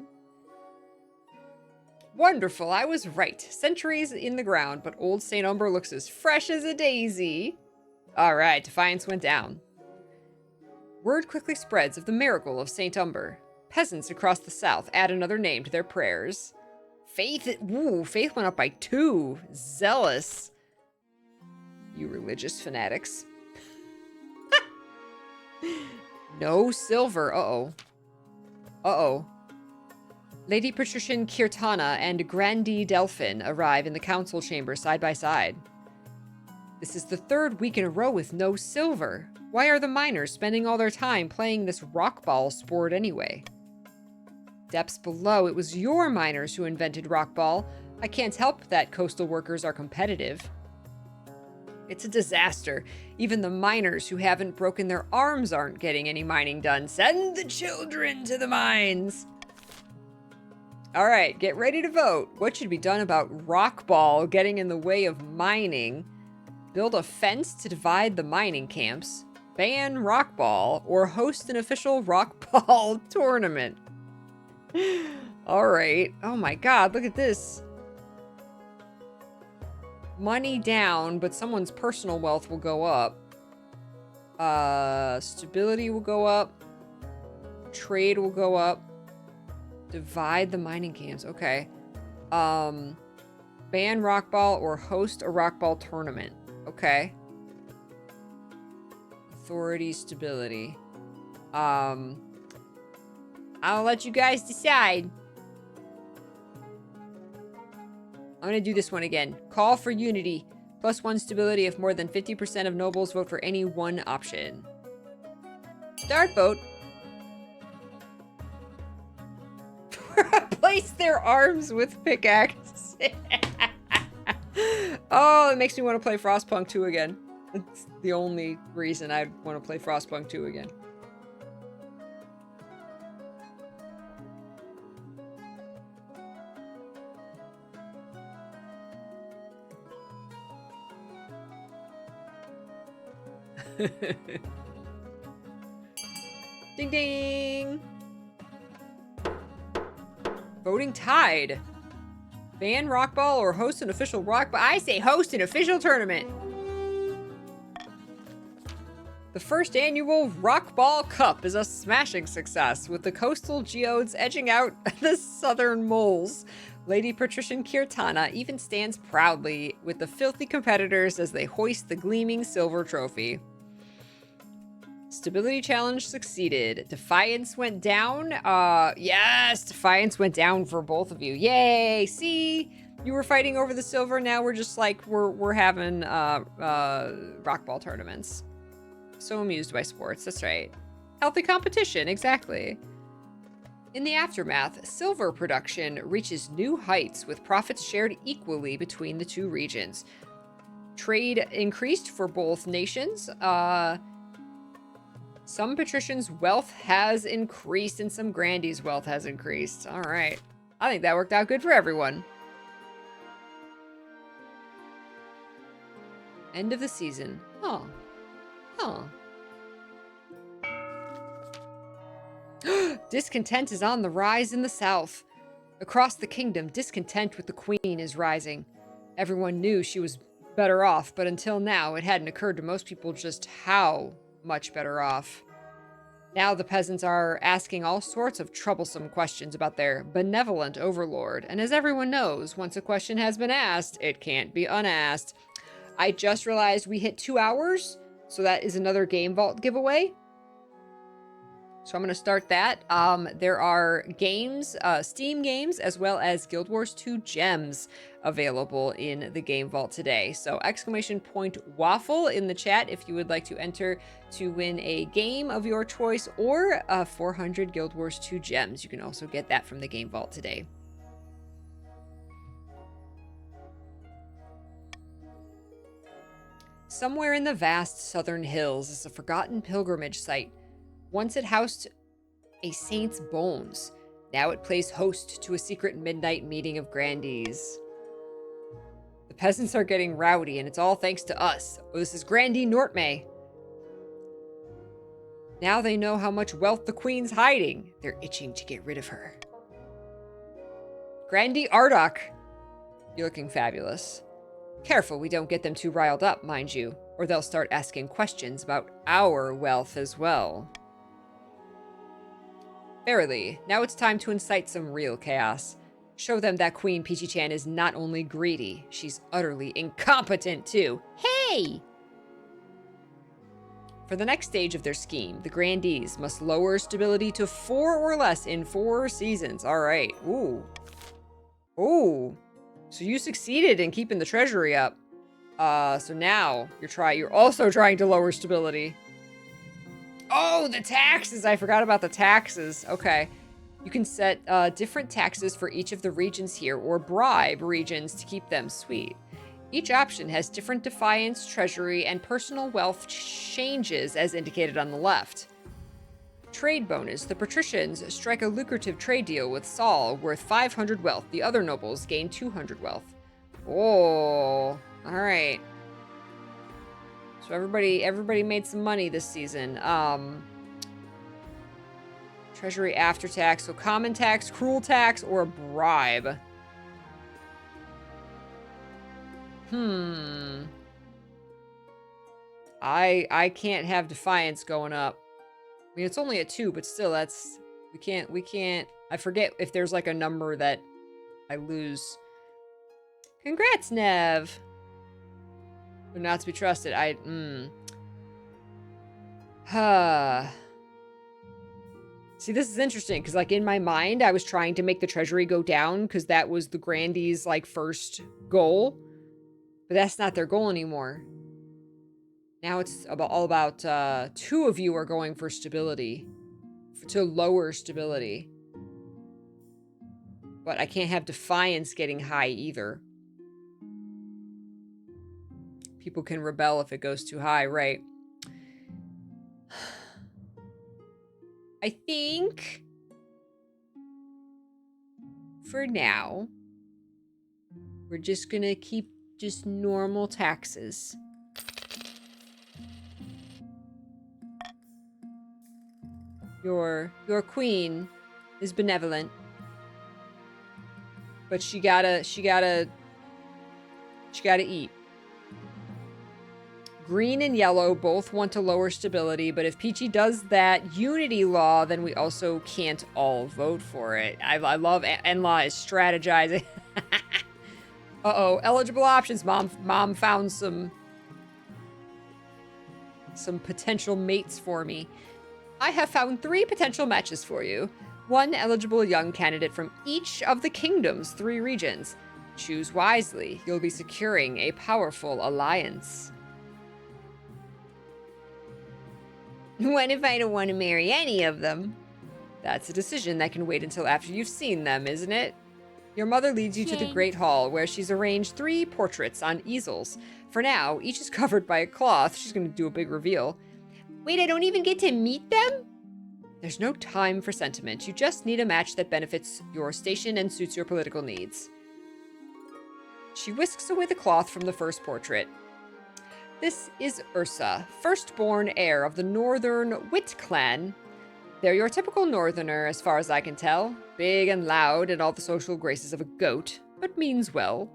Wonderful, I was right. Centuries in the ground, but old St. Umber looks as fresh as a daisy. Alright, defiance went down. Word quickly spreads of the miracle of St. Umber. Peasants across the south add another name to their prayers. Faith went up by 2. Zealous. You religious fanatics. No silver. Uh-oh. Lady Patrician Kirtana and Grandee Delphin arrive in the council chamber side by side. This is the 3rd week in a row with no silver. Why are the miners spending all their time playing this rockball sport anyway? Depths below, it was your miners who invented rockball. I can't help that coastal workers are competitive. It's a disaster. Even the miners who haven't broken their arms aren't getting any mining done. Send the children to the mines. All right, get ready to vote. What should be done about rockball getting in the way of mining? Build a fence to divide the mining camps. Ban rockball or host an official rockball tournament. All right. Oh my god, look at this. Money down, but someone's personal wealth will go up. Stability will go up. Trade will go up. Divide the mining camps. Okay. Ban rockball or host a rockball tournament. Okay. Authority, stability. I'll let you guys decide. I'm gonna do this one again. Call for unity. +1 stability if more than 50% of nobles vote for any one option. Start vote. Replace their arms with pickaxes. Oh, it makes me want to play Frostpunk 2 again. That's the only reason I'd want to play Frostpunk 2 again. Ding ding! Voting tied. Ban Rockball or host an official Rockball? I say host an official tournament. The first annual Rockball Cup is a smashing success, with the coastal geodes edging out the southern moles. Lady Patrician Kirtana even stands proudly with the filthy competitors as they hoist the gleaming silver trophy. Stability challenge succeeded. Defiance went down. Yes, Defiance went down for both of you. Yay! See, you were fighting over the silver. Now we're just like we're having rockball tournaments. So amused by sports. That's right. Healthy competition. Exactly. In the aftermath, silver production reaches new heights with profits shared equally between the two regions. Trade increased for both nations. Some patricians' wealth has increased and some grandees' wealth has increased. All right. I think that worked out good for everyone. End of the season. Oh. Huh. Discontent is on the rise in the south. Across the kingdom, discontent with the queen is rising. Everyone knew she was better off, but until now, it hadn't occurred to most people just how much better off. Now the peasants are asking all sorts of troublesome questions about their benevolent overlord, and as everyone knows, once a question has been asked, it can't be unasked. I just realized we hit 2 hours, so that is another Game Vault giveaway. So I'm going to start that. There are games, Steam games, as well as Guild Wars 2 gems available in the Game Vault today. So !waffle in the chat if you would like to enter to win a game of your choice or 400 Guild Wars 2 gems. You can also get that from the Game Vault today. Somewhere in the vast southern hills is a forgotten pilgrimage site. Once it housed a saint's bones. Now it plays host to a secret midnight meeting of grandees. The peasants are getting rowdy, and it's all thanks to us. Oh, this is Grandee Nortmay. Now they know how much wealth the queen's hiding. They're itching to get rid of her. Grandee Ardok. You're looking fabulous. Careful we don't get them too riled up, mind you, or they'll start asking questions about our wealth as well. Verily, now it's time to incite some real chaos. Show them that Queen PeachyChan is not only greedy, she's utterly incompetent too. Hey! For the next stage of their scheme, the grandees must lower stability to 4 or less in 4 seasons. All right. Ooh. Ooh. So you succeeded in keeping the treasury up. So now you're also trying to lower stability. Oh, the taxes! I forgot about the taxes. Okay. You can set different taxes for each of the regions here, or bribe regions to keep them sweet. Each option has different defiance, treasury, and personal wealth changes as indicated on the left. Trade bonus. The patricians strike a lucrative trade deal with Saul worth 500 wealth. The other nobles gain 200 wealth. Oh, all right. So everybody made some money this season. Treasury after tax. So common tax, cruel tax, or a bribe. I can't have defiance going up. I mean, it's only at 2, but still, we can't. I forget if there's like a number that I lose. Congrats, Nev. But not to be trusted. See, this is interesting because, like, in my mind, I was trying to make the treasury go down because that was the Grandee's, like, first goal. But that's not their goal anymore. Now it's all about 2 of you are going for stability. To lower stability. But I can't have defiance getting high either. People can rebel if it goes too high, right? I think for now, we're just gonna keep just normal taxes. Your queen is benevolent. But she gotta eat. Green and yellow both want to lower stability, but if Peachy does that unity law, then we also can't all vote for it. I love Enlaw is strategizing. Uh-oh, eligible options. Mom found some potential mates for me. I have found 3 potential matches for you. 1 eligible young candidate from each of the kingdom's 3 regions. Choose wisely. You'll be securing a powerful alliance. What if I don't want to marry any of them? That's a decision that can wait until after you've seen them, isn't it? Your mother leads you to the Great Hall, where she's arranged 3 portraits on easels. For now, each is covered by a cloth. She's going to do a big reveal. Wait, I don't even get to meet them? There's no time for sentiment. You just need a match that benefits your station and suits your political needs. She whisks away the cloth from the first portrait. This is Ursa, firstborn heir of the Northern Wit clan. They're your typical northerner, as far as I can tell. Big and loud and all the social graces of a goat, but means well.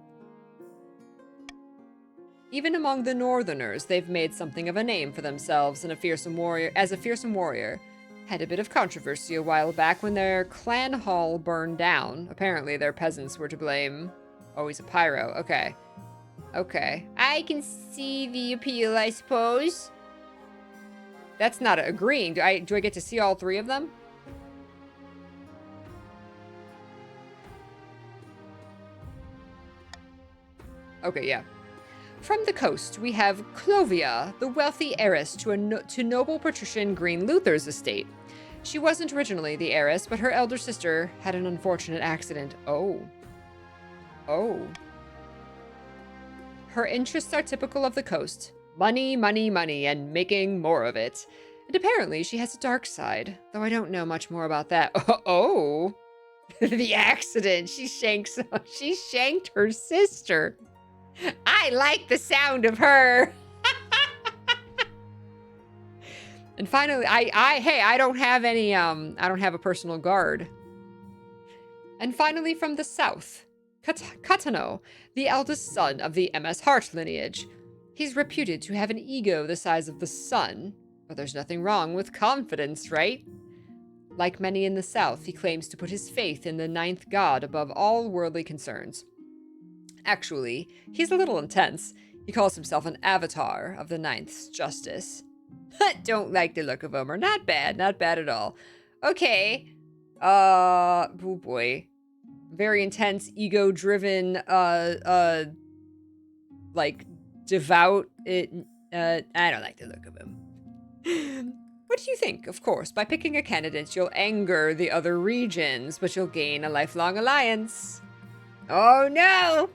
Even among the northerners, they've made something of a name for themselves as a fearsome warrior. Had a bit of controversy a while back when their clan hall burned down. Apparently their peasants were to blame. Oh, he's a pyro. Okay. Okay. I can see the appeal, I suppose. That's not agreeing. Do I get to see all 3 of them? Okay, yeah. From the coast, we have Clovia, the wealthy heiress to noble patrician Green Luther's estate. She wasn't originally the heiress, but her elder sister had an unfortunate accident. Oh. Her interests are typical of the coast. Money, money, money, and making more of it. And apparently she has a dark side, though I don't know much more about that. Oh. The accident. She shanked her sister. I like the sound of her. And finally, I don't have any, I don't have a personal guard. And finally, from the south, Katano, the eldest son of the MS Hart lineage. He's reputed to have an ego the size of the sun, but there's nothing wrong with confidence, right? Like many in the south, he claims to put his faith in the 9th god above all worldly concerns. Actually, he's a little intense. He calls himself an avatar of the 9th's justice. Don't like the look of him, or not bad at all. Okay. Oh boy. Very intense, ego-driven, like, devout. I don't like the look of him. What do you think? Of course, by picking a candidate, you'll anger the other regions, but you'll gain a lifelong alliance. Oh, no!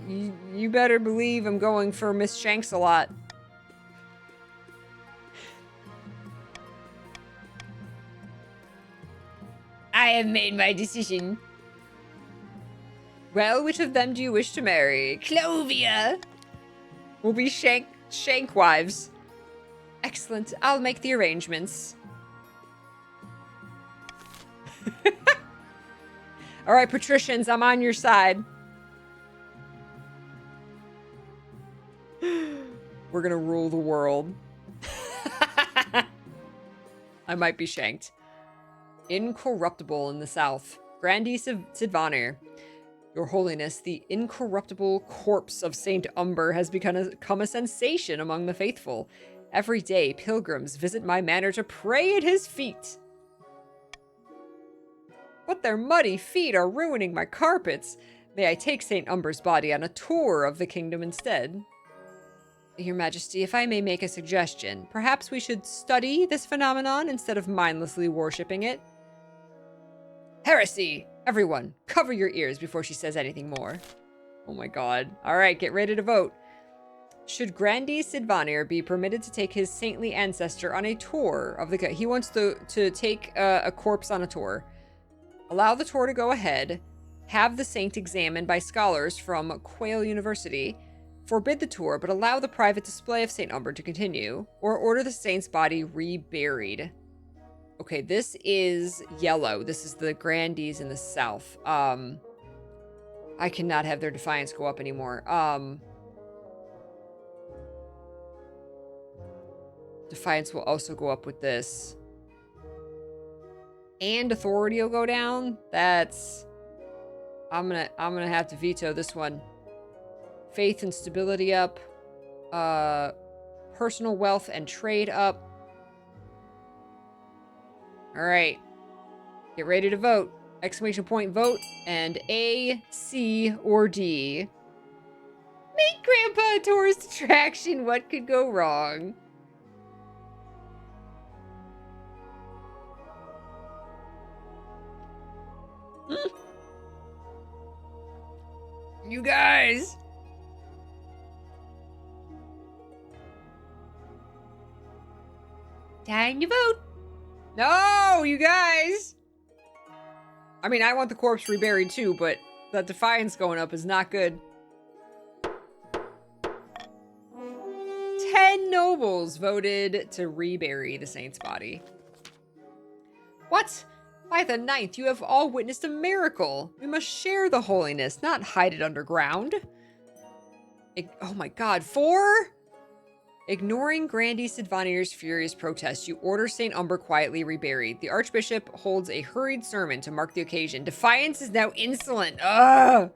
You better believe I'm going for Miss Shanks a lot. I have made my decision. Well, which of them do you wish to marry? Clovia! We'll be shank wives. Excellent. I'll make the arrangements. All right, patricians, I'm on your side. We're gonna rule the world. I might be shanked. Incorruptible in the south. Grandee Sidvanir. Your Holiness, the incorruptible corpse of Saint Umber has become a sensation among the faithful. Every day, pilgrims visit my manor to pray at his feet. But their muddy feet are ruining my carpets. May I take Saint Umber's body on a tour of the kingdom instead? Your Majesty, if I may make a suggestion, perhaps we should study this phenomenon instead of mindlessly worshipping it. Heresy! Everyone, cover your ears before she says anything more. Oh my god. Alright, get ready to vote. Should Grandee Sidvanir be permitted to take his saintly ancestor on a tour of the... He wants to take a corpse on a tour. Allow the tour to go ahead. Have the saint examined by scholars from Quail University. Forbid the tour, but allow the private display of St. Umber to continue, or order the saint's body reburied. Okay, this is yellow. This is the Grandees in the south. I cannot have their defiance go up anymore. Defiance will also go up with this. And authority will go down. That's... I'm gonna have to veto this one. Faith and stability up. Personal wealth and trade up. Alright. Get ready to vote. Exclamation point vote. And A, C, or D. Make Grandpa a tourist attraction. What could go wrong? You guys. Time to vote. No, you guys. I mean, I want the corpse reburied too, but that defiance going up is not good. 10 nobles voted to rebury the saint's body. What? By the 9th, you have all witnessed a miracle. We must share the holiness, not hide it underground. Oh my god, 4? Ignoring Grandee Sidvanir's furious protest, you order St. Umber quietly reburied. The Archbishop holds a hurried sermon to mark the occasion. Defiance is now insolent. Ugh!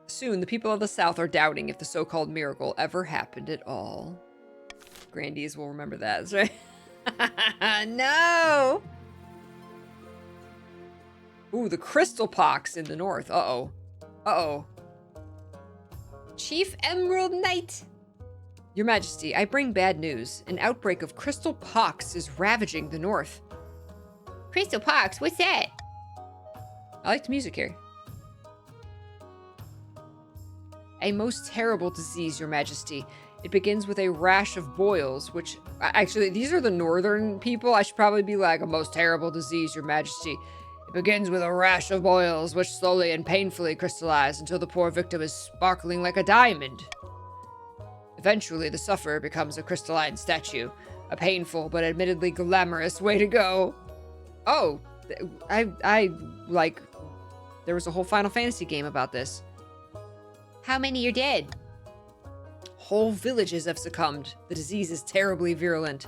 Soon, the people of the South are doubting if the so-called miracle ever happened at all. Grandees will remember that, right? No! Ooh, the crystal pox in the north. Uh-oh. Uh-oh. Chief Emerald Knight! Your Majesty, I bring bad news. An outbreak of crystal pox is ravaging the north. Crystal pox? What's that? I like the music here. A most terrible disease, Your Majesty. It begins with a rash of boils, which... Actually, these are the northern people. I should probably be like, a most terrible disease, Your Majesty. It begins with a rash of boils, which slowly and painfully crystallize until the poor victim is sparkling like a diamond. Eventually, the sufferer becomes a crystalline statue. A painful but admittedly glamorous way to go. Oh, like... There was a whole Final Fantasy game about this. How many are dead? Whole villages have succumbed. The disease is terribly virulent.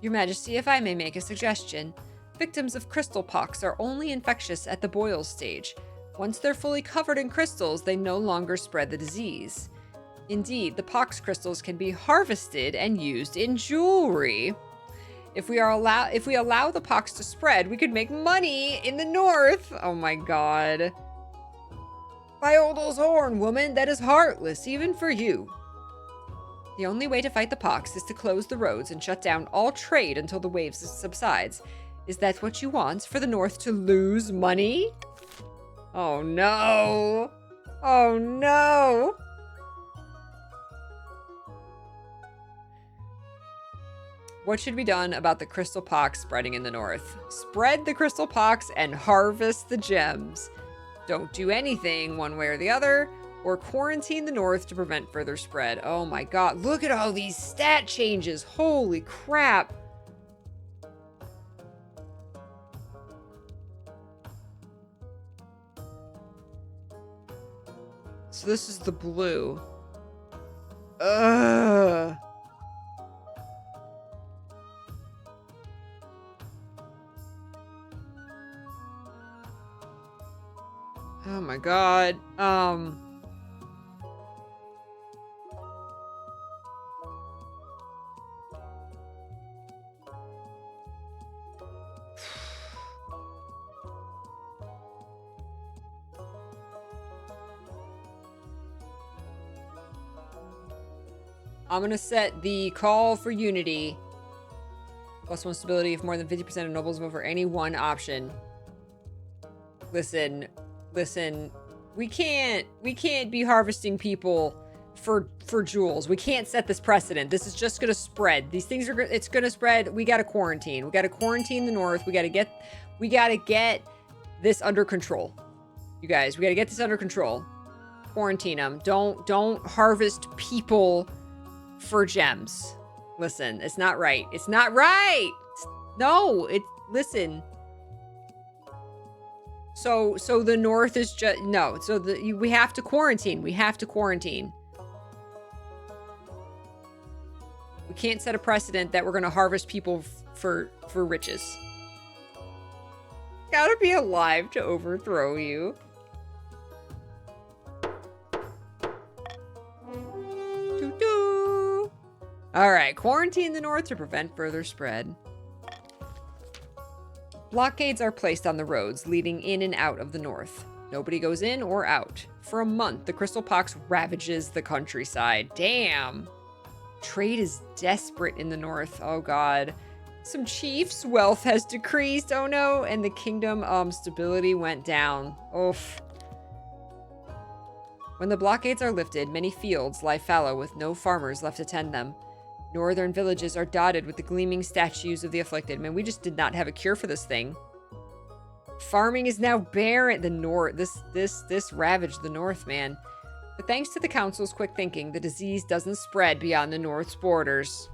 Your Majesty, if I may make a suggestion, victims of crystal pox are only infectious at the boils stage. Once they're fully covered in crystals, they no longer spread the disease. Indeed, the pox crystals can be harvested and used in jewelry. If we allow the pox to spread, we could make money in the north. Oh my god. By Oldal's horn, woman, that is heartless, even for you. The only way to fight the pox is to close the roads and shut down all trade until the waves subsides. Is that what you want, for the north to lose money? Oh no. Oh no. What should be done about the crystal pox spreading in the north? Spread the crystal pox and harvest the gems. Don't do anything one way or the other, or quarantine the north to prevent further spread. Oh my god, look at all these stat changes. Holy crap. So this is the blue. Ugh. Oh my god. I'm gonna set the call for unity. +1 stability if more than 50% of nobles vote for any one option. Listen, we can't be harvesting people for jewels. We can't set this precedent. This is just gonna spread. These things are it's gonna spread. We gotta quarantine. We gotta quarantine the north. We gotta get this under control. You guys, we gotta get this under control. quarantine them. Don't harvest people for gems. Listen, it's not right. It's not right. No, listen. So the north is just no. So we have to quarantine. We have to quarantine. We can't set a precedent that we're going to harvest people for riches. Gotta be alive to overthrow you. Doo-doo. All right, quarantine the north to prevent further spread. Blockades are placed on the roads leading in and out of the north. Nobody goes in or out. For a month, the crystal pox ravages the countryside. Damn. Trade is desperate in the north. Oh god. Some chiefs' wealth has decreased. Oh no. And the kingdom stability went down. Oof. When the blockades are lifted, many fields lie fallow with no farmers left to tend them. Northern villages are dotted with the gleaming statues of the afflicted. Man, we just did not have a cure for this thing. Farming is now barren. The north, this ravaged the north, man. But thanks to the council's quick thinking, the disease doesn't spread beyond the north's borders.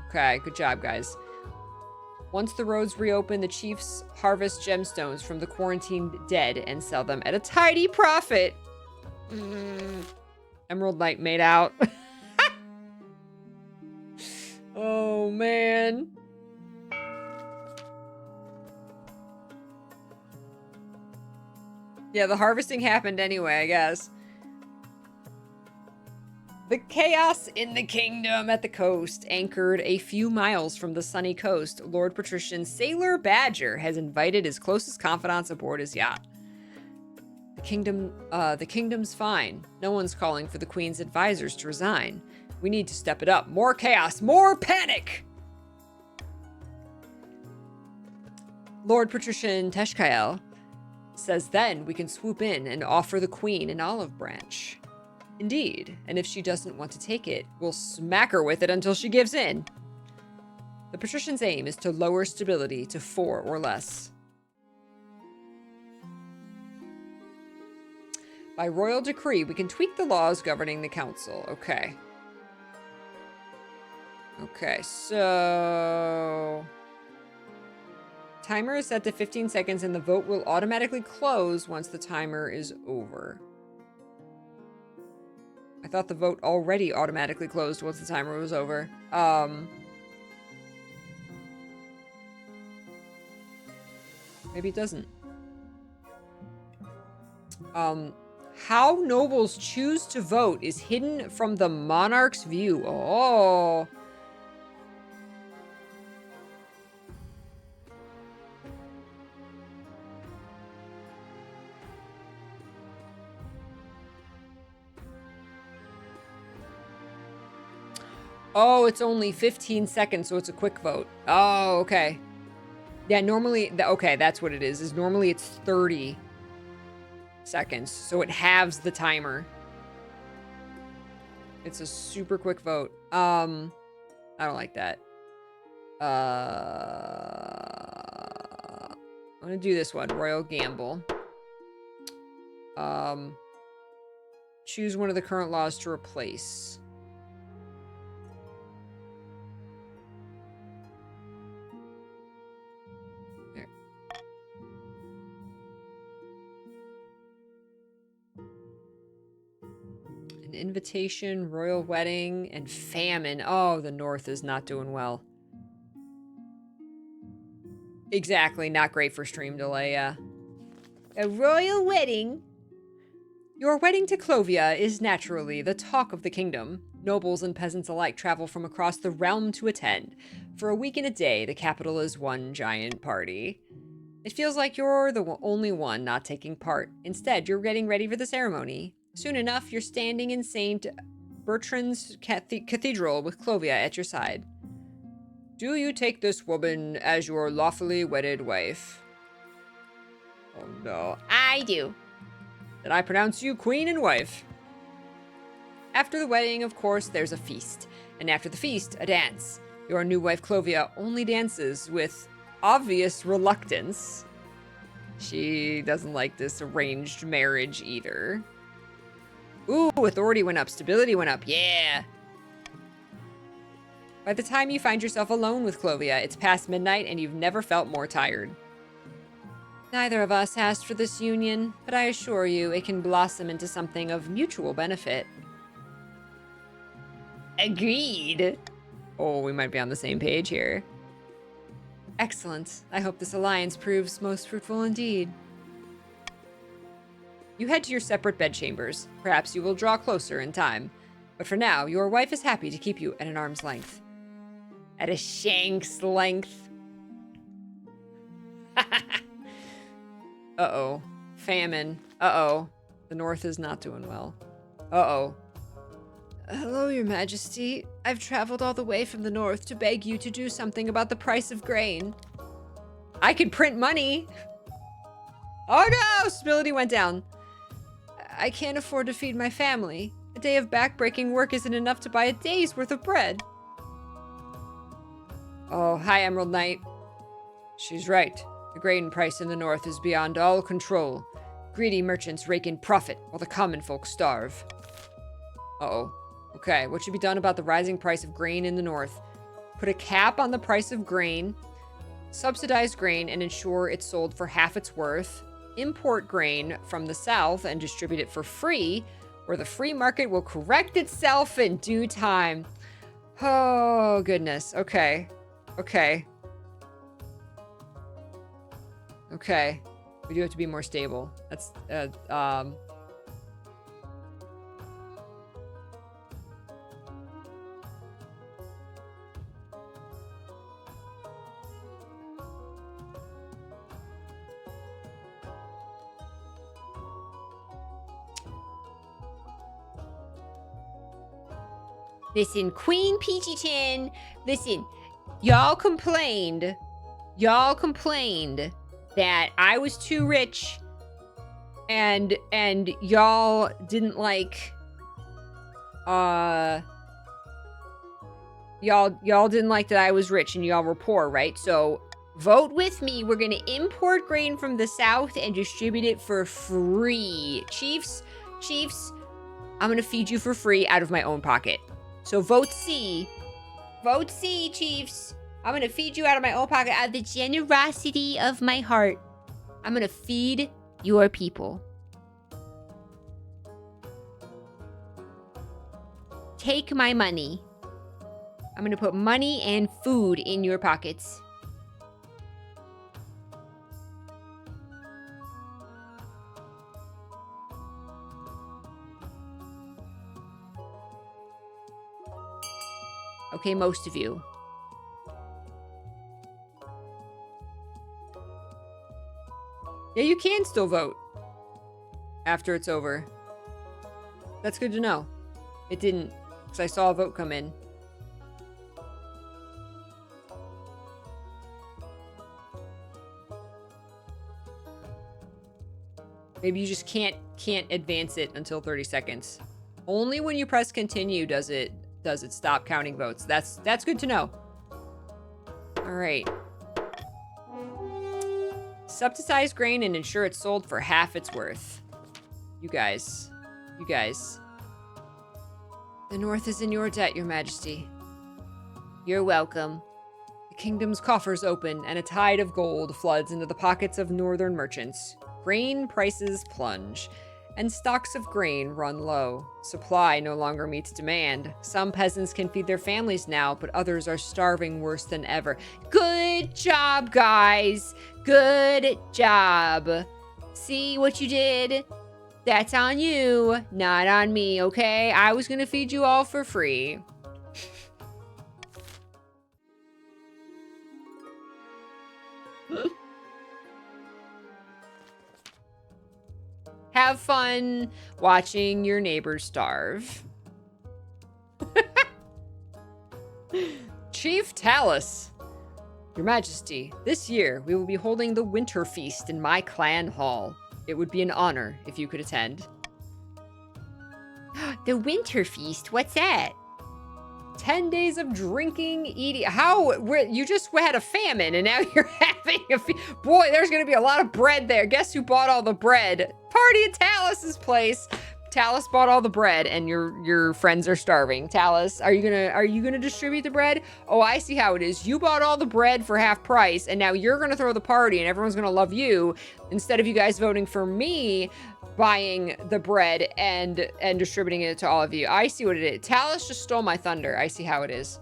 Okay, good job, guys. Once the roads reopen, the chiefs harvest gemstones from the quarantined dead and sell them at a tidy profit. Emerald Knight made out. Oh, man. Yeah, the harvesting happened anyway, I guess. The chaos in the kingdom at the coast. Anchored a few miles from the sunny coast, Lord Patrician Sailor Badger has invited his closest confidants aboard his yacht. The kingdom's fine. No one's calling for the queen's advisors to resign. We need to step it up. More chaos, more panic! Lord Patrician Teshkael says then we can swoop in and offer the queen an olive branch. Indeed, and if she doesn't want to take it, we'll smack her with it until she gives in. The patrician's aim is to lower stability to 4 or less. By royal decree, we can tweak the laws governing the council. Okay. Okay, so... Timer is set to 15 seconds and the vote will automatically close once the timer is over. I thought the vote already automatically closed once the timer was over. Maybe it doesn't. How nobles choose to vote is hidden from the monarch's view. Oh. Oh, it's only 15 seconds, so it's a quick vote. Oh, okay. Yeah, normally, okay, that's what it is normally it's 30 seconds, so it halves the timer. It's a super quick vote. I don't like that. I'm gonna do this one, Royal Gamble. Choose one of the current laws to replace. Invitation, royal wedding, and famine. Oh, the north is not doing well. Exactly, not great for stream delay, yeah. A royal wedding? Your wedding to Clovia is naturally the talk of the kingdom. Nobles and peasants alike travel from across the realm to attend. For a week and a day, the capital is one giant party. It feels like you're the only one not taking part. Instead, you're getting ready for the ceremony. Soon enough, you're standing in St. Bertrand's Cathedral with Clovia at your side. Do you take this woman as your lawfully wedded wife? Oh no. I do. Then I pronounce you queen and wife. After the wedding, of course, there's a feast. And after the feast, a dance. Your new wife Clovia only dances with obvious reluctance. She doesn't like this arranged marriage either. Ooh, authority went up. Stability went up. Yeah. By the time you find yourself alone with Clovia, it's past midnight and you've never felt more tired. Neither of us asked for this union, but I assure you it can blossom into something of mutual benefit. Agreed. Oh, we might be on the same page here. Excellent. I hope this alliance proves most fruitful indeed. You head to your separate bedchambers. Perhaps you will draw closer in time. But for now, your wife is happy to keep you at an arm's length. At a shank's length. Uh-oh. Famine. Uh-oh. The North is not doing well. Uh-oh. Hello, Your Majesty. I've traveled all the way from the North to beg you to do something about the price of grain. I can print money. Oh no! Stability went down. I can't afford to feed my family. A day of backbreaking work isn't enough to buy a day's worth of bread. Oh, hi, Emerald Knight. She's right. The grain price in the North is beyond all control. Greedy merchants rake in profit while the common folk starve. Uh-oh. Okay, what should be done about the rising price of grain in the North? Put a cap on the price of grain, subsidize grain and ensure it's sold for half its worth, import grain from the South and distribute it for free, where the free market will correct itself in due time. Oh, goodness. Okay. Okay. Okay. We do have to be more stable. That's, Listen, Queen PeachyChan, listen, y'all complained that I was too rich and y'all didn't like y'all didn't like that I was rich and y'all were poor, right? So vote with me. We're gonna import grain from the South and distribute it for free. Chiefs, I'm gonna feed you for free out of my own pocket. So vote C. Vote C, Chiefs. I'm gonna feed you out of my own pocket, out of the generosity of my heart. I'm gonna feed your people. Take my money. I'm gonna put money and food in your pockets. Okay, most of you. Yeah, you can still vote after it's over. That's good to know. It didn't, because I saw a vote come in. Maybe you just can't advance it until 30 seconds. Only when you press continue does it stop counting votes. That's good to know. All right. Subsidize grain and ensure it's sold for half its worth. You guys. The North is in your debt, Your Majesty. You're welcome. The kingdom's coffers open and a tide of gold floods into the pockets of northern merchants. Grain prices plunge, and stocks of grain run low. Supply no longer meets demand. Some peasants can feed their families now, but others are starving worse than ever. Good job, guys. Good job. See what you did? That's on you, not on me, okay? I was gonna feed you all for free. Have fun watching your neighbors starve. Chief Talus. Your Majesty, this year we will be holding the Winter Feast in my clan hall. It would be an honor if you could attend. The Winter Feast, what's that? 10 days of drinking, eating. You just had a famine and now you're having a Boy, there's going to be a lot of bread there. Guess who bought all the bread? Party at Talus's place. Talus bought all the bread and your friends are starving. Talus, are you gonna distribute the bread? Oh, I see how it is. You bought all the bread for half price and now you're gonna throw the party and everyone's gonna love you instead of you guys voting for me buying the bread and distributing it to all of you. I see what it is. Talus just stole my thunder. I see how it is.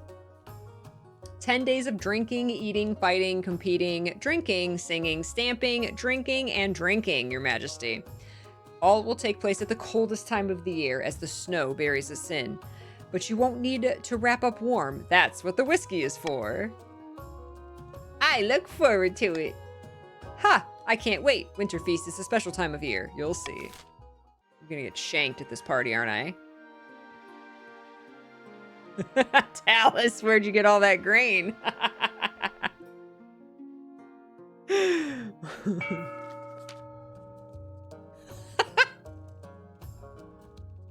10 days of drinking, eating, fighting, competing, drinking, singing, stamping, drinking, and drinking, Your Majesty. All will take place at the coldest time of the year as the snow buries the sin. But you won't need to wrap up warm. That's what the whiskey is for. I look forward to it. Ha! I can't wait. Winter Feast is a special time of year. You'll see. I'm gonna get shanked at this party, aren't I? Talus, where'd you get all that grain?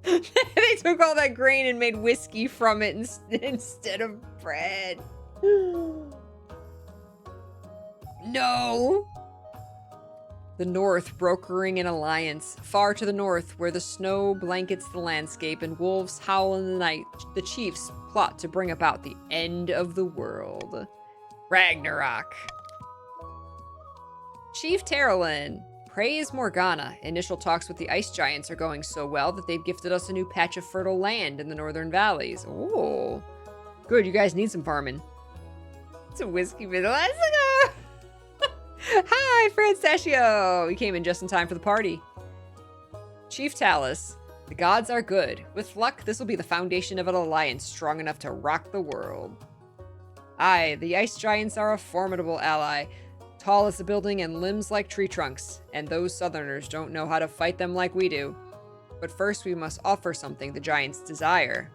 They took all that grain and made whiskey from it instead of bread. No! The North brokering an alliance. Far to the north, where the snow blankets the landscape and wolves howl in the night, the chiefs plot to bring about the end of the world. Ragnarok. Chief Terrelin. Praise Morgana. Initial talks with the ice giants are going so well that they've gifted us a new patch of fertile land in the northern valleys. Oh, good. You guys need some farming. It's a whiskey middle. Let's go. Hi, Francesio. You came in just in time for the party. Chief Talus. The gods are good. With luck, this will be the foundation of an alliance strong enough to rock the world. Aye, the ice giants are a formidable ally. Tall as a building and limbs like tree trunks, and those southerners don't know how to fight them like we do. But first we must offer something the giants desire.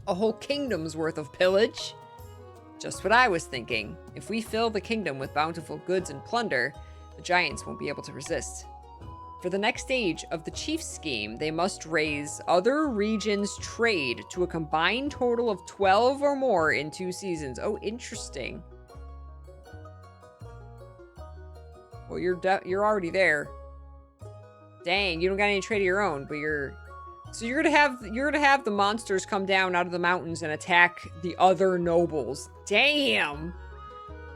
A whole kingdom's worth of pillage? Just what I was thinking. If we fill the kingdom with bountiful goods and plunder, the giants won't be able to resist. For the next stage of the chief's scheme, they must raise other regions' trade to a combined total of 12 or more in 2 seasons. Oh, interesting. Well, you're already there. Dang, you don't got any trade of your own, but you're gonna have the monsters come down out of the mountains and attack the other nobles. Damn.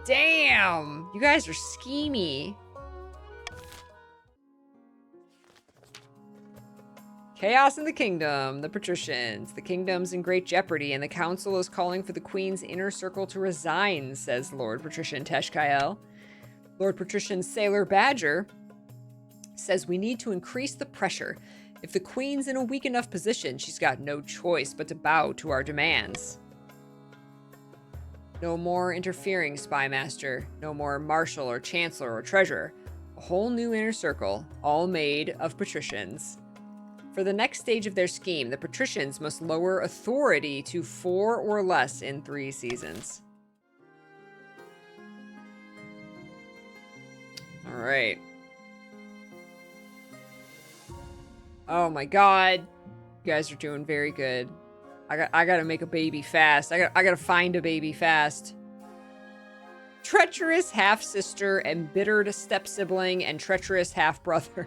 Damn. You guys are schemy. Chaos in the kingdom. The patricians. The kingdom's in great jeopardy, and the council is calling for the queen's inner circle to resign, says Lord Patrician Teshkael. Lord Patrician Sailor Badger says we need to increase the pressure. If the queen's in a weak enough position, she's got no choice but to bow to our demands. No more interfering, Spy Master. No more marshal or chancellor or treasurer. A whole new inner circle, all made of patricians. For the next stage of their scheme, the patricians must lower authority to 4 or less in 3 seasons. All right. Oh my god. You guys are doing very good. I gotta make a baby fast. I gotta find a baby fast. Treacherous half-sister, embittered step-sibling, and treacherous half-brother.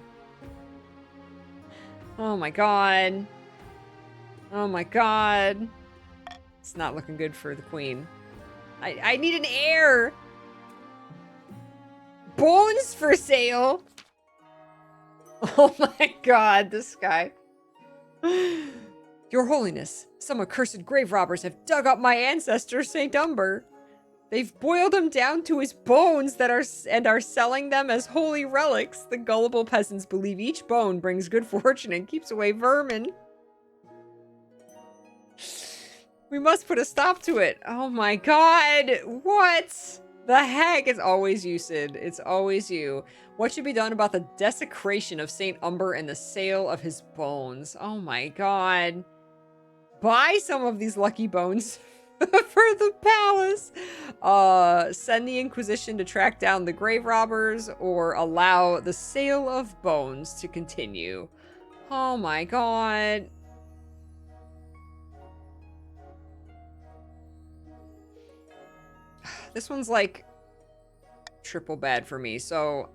Oh my god. Oh my god. It's not looking good for the queen. I need an heir. Bones for sale. Oh my god, this guy. Your Holiness, some accursed grave robbers have dug up my ancestor, Saint Umber. They've boiled him down to his bones and are selling them as holy relics. The gullible peasants believe each bone brings good fortune and keeps away vermin. We must put a stop to it. Oh my god, what? The heck? It's always you, Sid. It's always you. What should be done about the desecration of Saint Umber and the sale of his bones? Oh my god. Buy some of these lucky bones for the palace. Send the Inquisition to track down the grave robbers or allow the sale of bones to continue. Oh my god. This one's like triple bad for me, so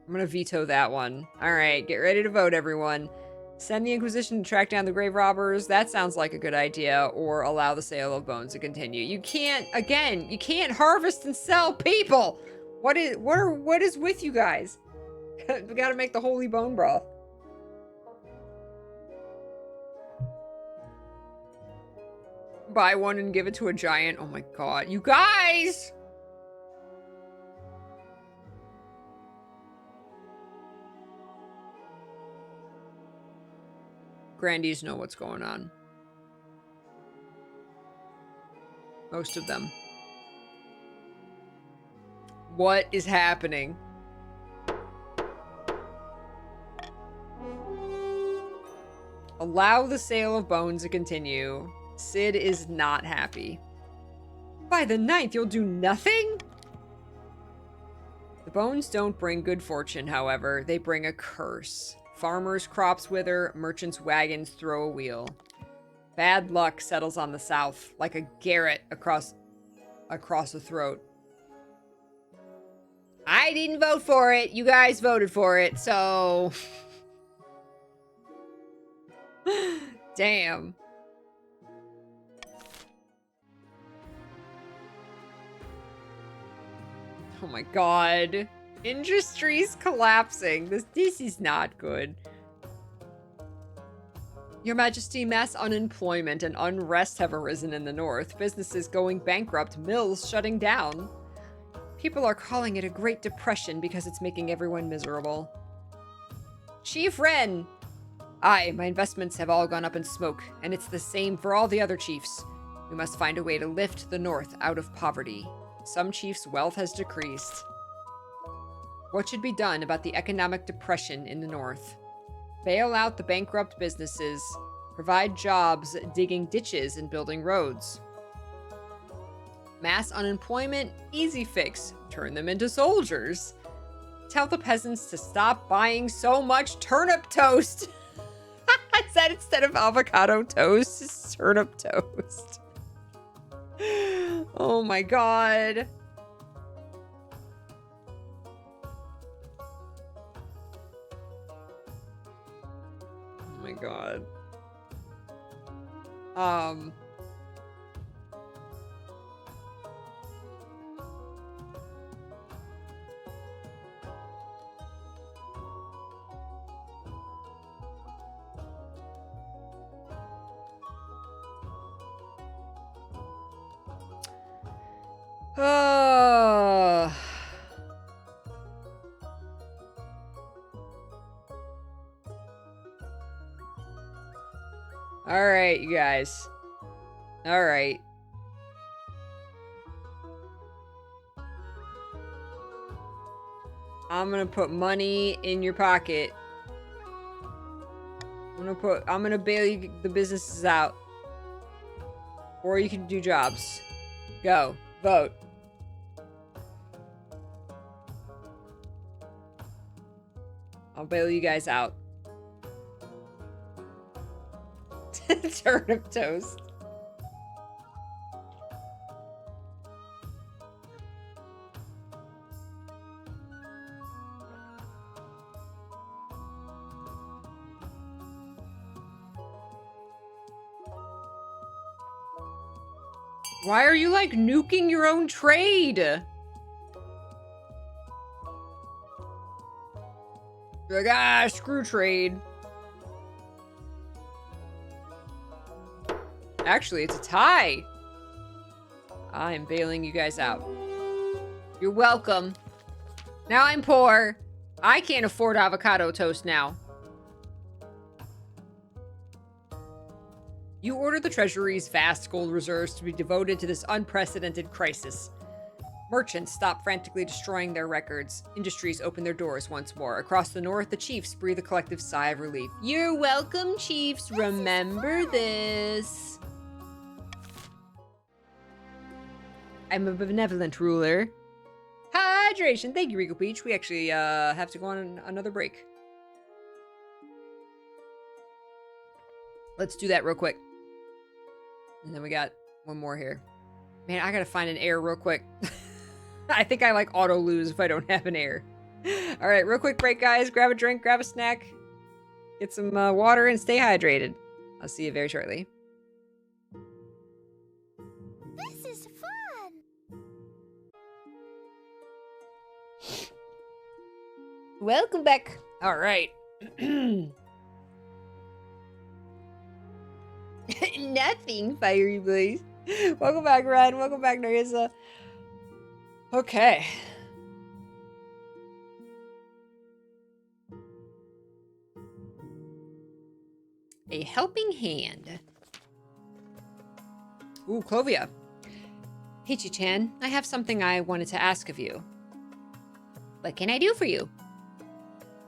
I'm gonna veto that one. All right, get ready to vote, everyone. Send the Inquisition to track down the grave robbers. That sounds like a good idea. Or allow the sale of bones to continue. You can't, again, you can't harvest and sell people. What is with you guys? We gotta make the holy bone broth. Buy one and give it to a giant. Oh my god. You guys! Grandies know what's going on. Most of them. What is happening? Allow the sale of bones to continue. Sid is not happy. By the 9th, you'll do nothing? The bones don't bring good fortune, however. They bring a curse. Farmers' crops wither, merchants' wagons throw a wheel. Bad luck settles on the south, like a garrote across the throat. I didn't vote for it. You guys voted for it, so... Damn. Oh my god. Industry's collapsing. This is not good. Your Majesty, mass unemployment and unrest have arisen in the north. Businesses going bankrupt, mills shutting down. People are calling it a Great Depression because it's making everyone miserable. Chief Wren! Aye, my investments have all gone up in smoke, and it's the same for all the other chiefs. We must find a way to lift the north out of poverty. Some chiefs' wealth has decreased. What should be done about the economic depression in the north? Bail out the bankrupt businesses. Provide jobs digging ditches and building roads. Mass unemployment? Easy fix. Turn them into soldiers. Tell the peasants to stop buying so much turnip toast. I said instead of avocado toast, it's turnip toast. Oh my god. Oh my god. Alright, you guys. Alright. I'm gonna put money in your pocket. I'm gonna bail you the businesses out. Or you can do jobs. Go. Vote. I'll bail you guys out. Turnip toast. Why are you like nuking your own trade? You're like, screw trade. Actually, it's a tie. I'm bailing you guys out. You're welcome. Now I'm poor. I can't afford avocado toast now. You order the Treasury's vast gold reserves to be devoted to this unprecedented crisis. Merchants stop frantically destroying their records. Industries open their doors once more. Across the north, the chiefs breathe a collective sigh of relief. You're welcome, chiefs. Remember this. I'm a benevolent ruler. Hydration. Thank you, Regal Peach. We actually have to go on another break. Let's do that real quick. And then we got one more here. Man, I gotta find an heir real quick. I think I like auto lose if I don't have an heir. All right, real quick break, guys. Grab a drink, grab a snack. Get Get some water and stay hydrated. I'll see you very shortly. This is fun. Welcome back. All right. Nothing, fiery blaze. Welcome back, Ren. Welcome back, Narissa. Okay. A helping hand. Ooh, Clovia. PeachyChan, I have something I wanted to ask of you. What can I do for you?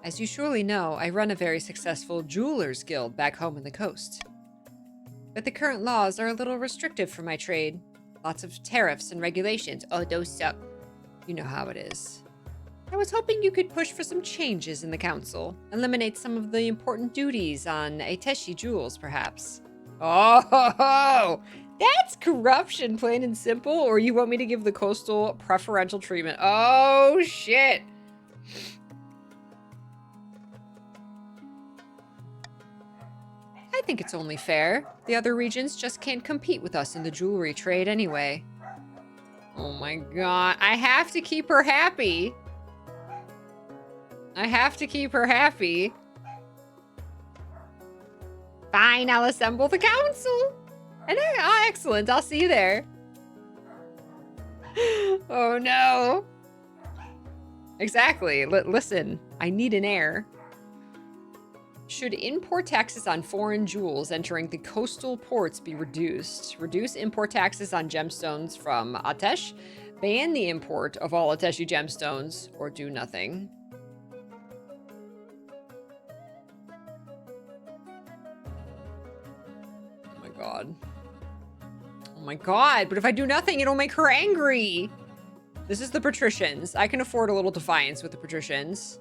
As you surely know, I run a very successful jewelers guild back home on the coast. But the current laws are a little restrictive for my trade. Lots of tariffs and regulations. Oh, those suck. You know how it is. I was hoping you could push for some changes in the council. Eliminate some of the important duties on Ateshi jewels, perhaps. Oh, that's corruption, plain and simple. Or you want me to give the coastal preferential treatment? Oh, shit. I think it's only fair. The other regions just can't compete with us in the jewelry trade anyway. Oh my god. I have to keep her happy. I have to keep her happy. Fine, I'll assemble the council. And excellent, I'll see you there. Oh no. Exactly. Listen, I need an heir. Should import taxes on foreign jewels entering the coastal ports be reduced? Reduce import taxes on gemstones from Atesh. Ban the import of all Ateshi gemstones, or do nothing. Oh my god. Oh my god, but if I do nothing, it'll make her angry. This is the patricians. I can afford a little defiance with the patricians.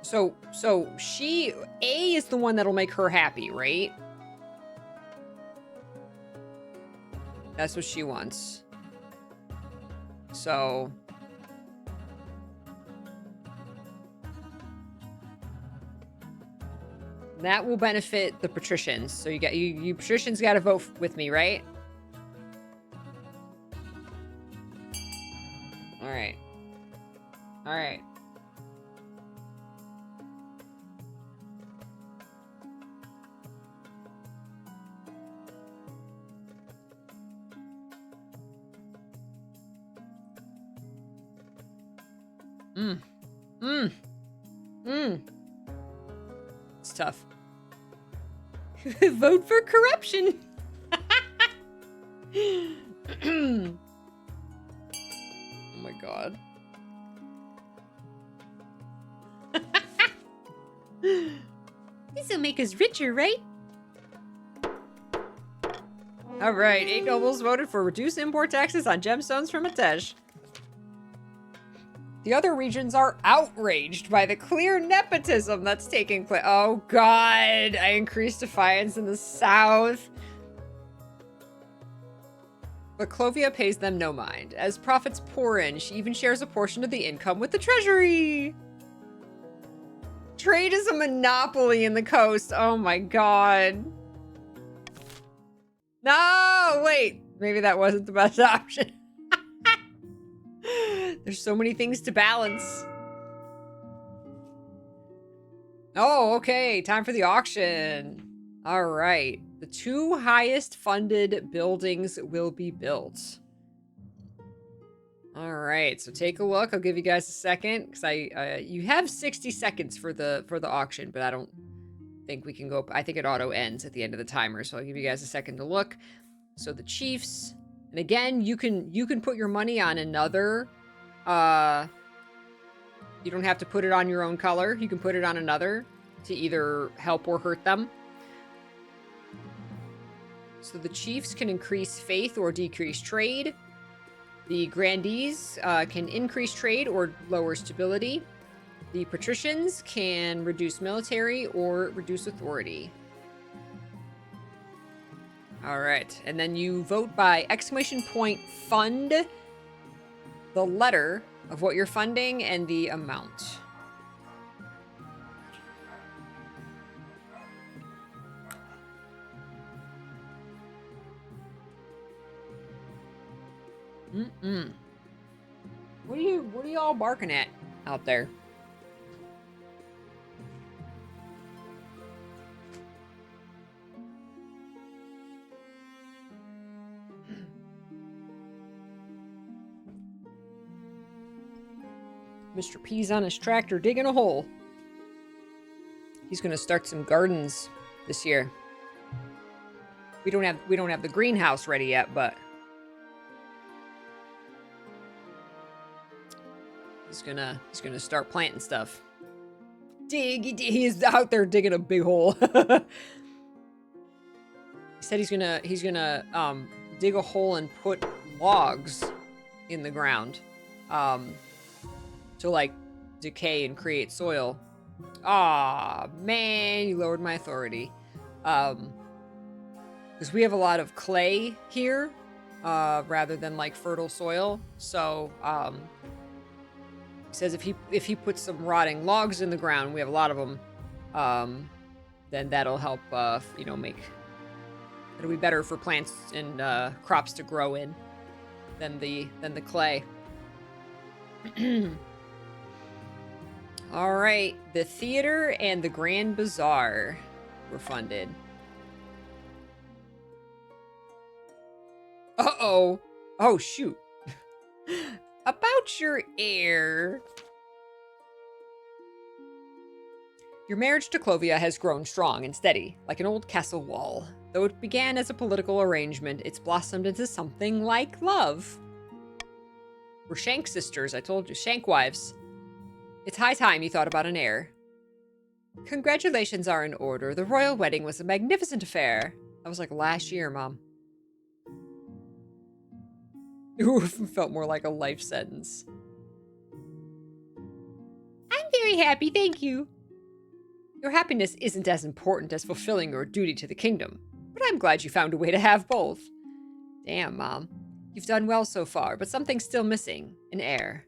So A is the one that'll make her happy, right? That's what she wants. So that will benefit the patricians. So you patricians got to vote with me, right? All right. All right. It's tough. Vote for corruption. Oh my god. This will make us richer, right? All right, 8 nobles voted for reduced import taxes on gemstones from Atesh. The other regions are outraged by the clear nepotism that's taking place. Oh god, I increased defiance in the south. But Clovia pays them no mind. As profits pour in, she even shares a portion of the income with the treasury. Trade is a monopoly in the coast. Oh my god. No, wait. Maybe that wasn't the best option. There's so many things to balance. Oh, okay. Time for the auction. All right. The 2 highest funded buildings will be built. All right. So take a look. I'll give you guys a second because you have 60 seconds for the auction, but I don't think we can go. I think it auto ends at the end of the timer. So I'll give you guys a second to look. So the Chiefs, and again, you can put your money on another. You don't have to put it on your own color. You can put it on another to either help or hurt them. So the Chiefs can increase faith or decrease trade. The Grandees can increase trade or lower stability. The Patricians can reduce military or reduce authority. All right. And then you vote by exclamation point fund, the letter of what you're funding, and the amount. What are you all barking at out there? Mr. P's on his tractor digging a hole. He's gonna start some gardens this year. We don't have the greenhouse ready yet, but he's gonna start planting stuff. He's out there digging a big hole. He said he's gonna dig a hole and put logs in the ground to like decay and create soil. Aw, man, you lowered my authority. Because we have a lot of clay here rather than like fertile soil. So he says if he puts some rotting logs in the ground, we have a lot of them, then that'll help make it'll be better for plants and crops to grow in than the clay. All right, the theater and the Grand Bazaar were funded. Uh-oh. Oh, shoot. About your heir. Your marriage to Clovia has grown strong and steady, like an old castle wall. Though it began as a political arrangement, it's blossomed into something like love. We're Shank sisters, I told you. Shank wives. It's high time you thought about an heir. Congratulations are in order. The royal wedding was a magnificent affair. That was like last year, Mom. It felt more like a life sentence. I'm very happy, thank you. Your happiness isn't as important as fulfilling your duty to the kingdom, but I'm glad you found a way to have both. Damn, Mom. You've done well so far, but something's still missing. An heir.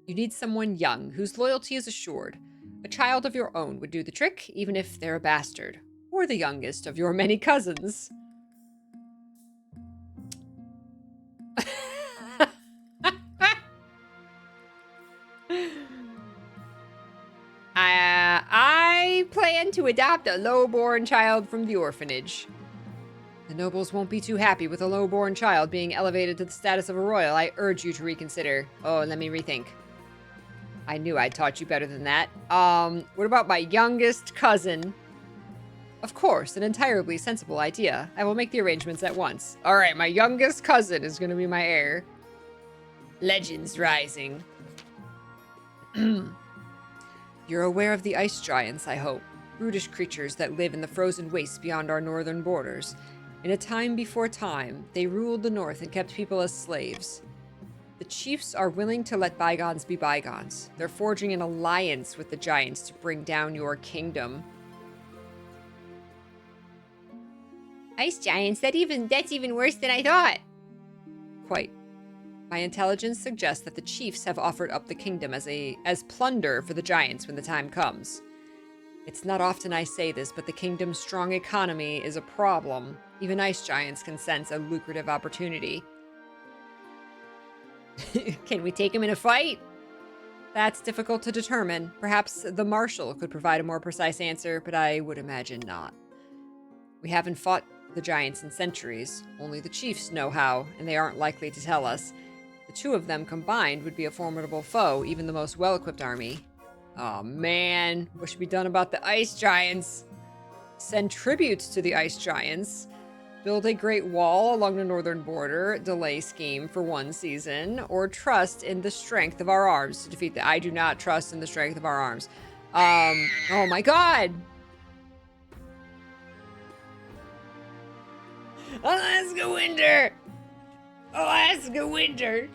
You need someone young, whose loyalty is assured. A child of your own would do the trick, even if they're a bastard. Or the youngest of your many cousins. I plan to adopt a low-born child from the orphanage. The nobles won't be too happy with a low-born child being elevated to the status of a royal. I urge you to reconsider. Oh, let me rethink. I knew I'd taught you better than that. What about my youngest cousin? Of course, an entirely sensible idea. I will make the arrangements at once. All right, my youngest cousin is going to be my heir. Legends rising. You're aware of the ice giants, I hope. Brutish creatures that live in the frozen wastes beyond our northern borders. In a time before time, they ruled the north and kept people as slaves. The chiefs are willing to let bygones be bygones. They're forging an alliance with the giants to bring down your kingdom. Ice giants? That's even worse than I thought. Quite. My intelligence suggests that the chiefs have offered up the kingdom as plunder for the giants when the time comes. It's not often I say this, but the kingdom's strong economy is a problem. Even ice giants can sense a lucrative opportunity. Can we take him in a fight? That's difficult to determine. Perhaps the marshal could provide a more precise answer, but I would imagine not. We haven't fought the giants in centuries. Only the chiefs know how, and they aren't likely to tell us. The two of them combined would be a formidable foe, even the most well-equipped army. Aw, man. What should be done about the ice giants? Send tributes to the ice giants. Build a great wall along the northern border. Delay scheme for one season. Or trust in the strength of our arms to defeat the... I do not trust in the strength of our arms. Oh my god! Alaska winter! Alaska winter!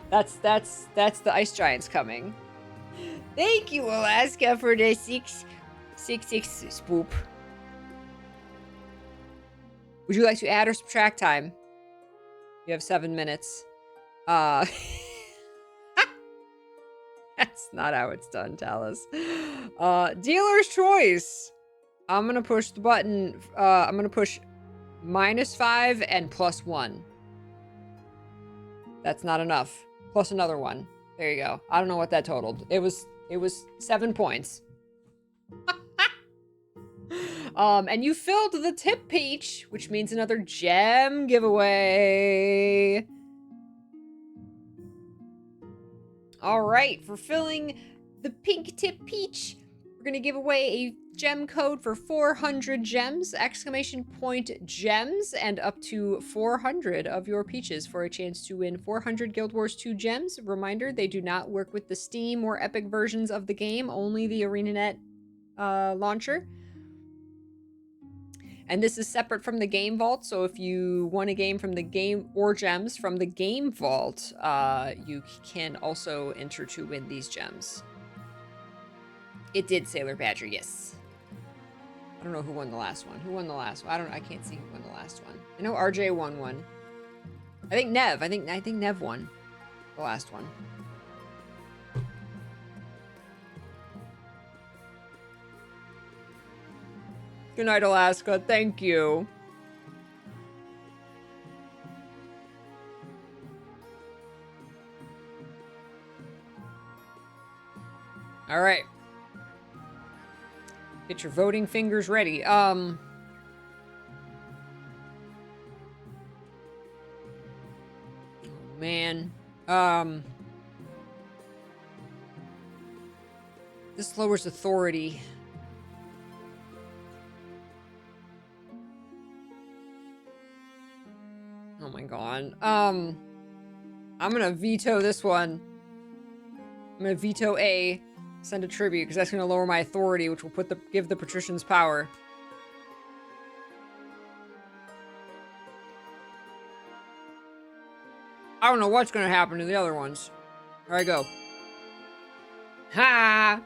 That's the ice giants coming. Thank you, Alaska, for the 666 spoop. Would you like to add or subtract time? You have 7 minutes. That's not how it's done, Talus. Dealer's choice. I'm gonna push the button. I'm gonna push -5 and +1. That's not enough. Plus another one. There you go. I don't know what that totaled. It was 7 points. And you filled the tip, Peach, which means another gem giveaway. All right, for filling the pink tip, Peach, we're gonna give away a gem code for 400 gems, exclamation point gems, and up to 400 of your peaches for a chance to win 400 Guild Wars 2 gems. Reminder, they do not work with the Steam or Epic versions of the game, only the ArenaNet launcher. And this is separate from the game vault, so if you won a game from the game or gems from the game vault, you can also enter to win these gems. It did, Sailor Badger, yes. I don't know who won the last one. Who won the last one? I can't see who won the last one. I know RJ won one. I think Nev. I think Nev won the last one. Good night, Alaska. Thank you. All right. Get your voting fingers ready. Oh, man. This lowers authority. Oh my god. I'm gonna veto this one. I'm gonna veto A. Send a tribute, because that's gonna lower my authority, which will give the patricians power. I don't know what's gonna happen to the other ones. Here I go. Ha!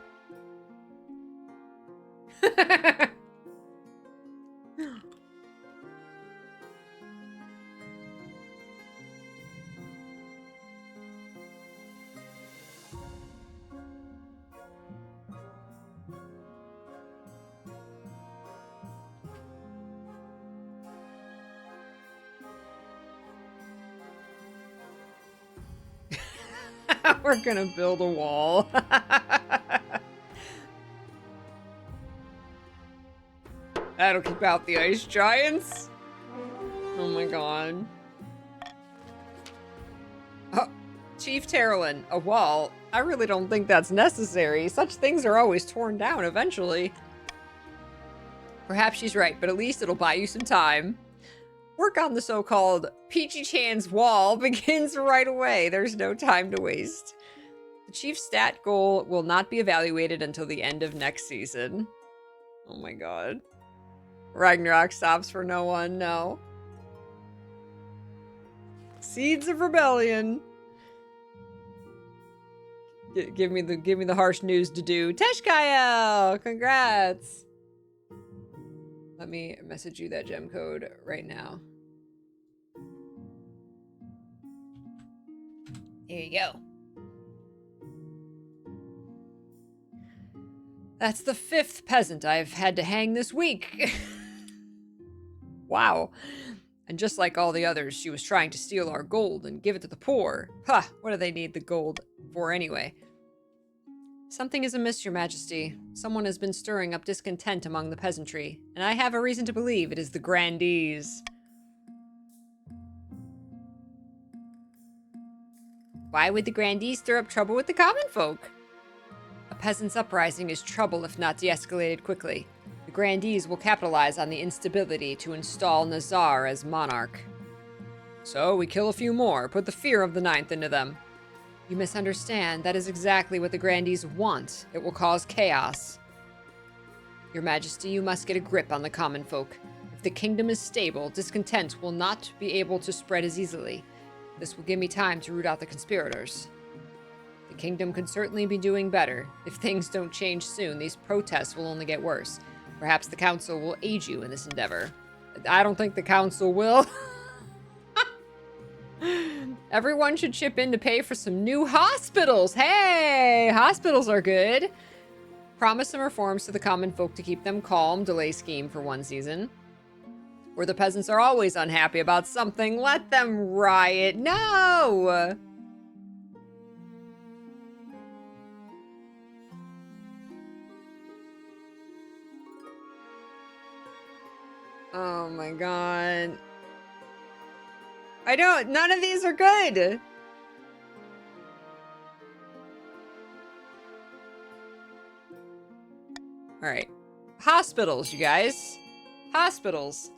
We're gonna build a wall. That'll keep out the ice giants. Oh my god. Oh, Chief Terrelin, a wall? I really don't think that's necessary. Such things are always torn down eventually. Perhaps she's right, but at least it'll buy you some time. Work on the so-called PeachyChan's wall begins right away. There's no time to waste. The chief's stat goal will not be evaluated until the end of next season. Oh my god. Ragnarok stops for no one, no. Seeds of Rebellion. Give me the harsh news to do. Teshkael! Congrats! Let me message you that gem code right now. Here you go. That's the 5th peasant I've had to hang this week. Wow. And just like all the others, she was trying to steal our gold and give it to the poor. Ha! What do they need the gold for anyway? Something is amiss, Your Majesty. Someone has been stirring up discontent among the peasantry, and I have a reason to believe it is the grandees. Why would the grandees stir up trouble with the common folk? A peasants' uprising is trouble if not de-escalated quickly. The grandees will capitalize on the instability to install Nazar as monarch. So we kill a few more, put the fear of the 9th into them. You misunderstand. That is exactly what the grandees want. It will cause chaos. Your Majesty, you must get a grip on the common folk. If the kingdom is stable, discontent will not be able to spread as easily. This will give me time to root out the conspirators. The kingdom could certainly be doing better. If things don't change soon, these protests will only get worse. Perhaps the council will aid you in this endeavor. I don't think the council will. Everyone should chip in to pay for some new hospitals. Hey, hospitals are good. Promise some reforms to the common folk to keep them calm. Delay scheme for 1 season. Where the peasants are always unhappy about something, let them riot. No! Oh my god. I don't, none of these are good. All right. Hospitals, you guys. Hospitals.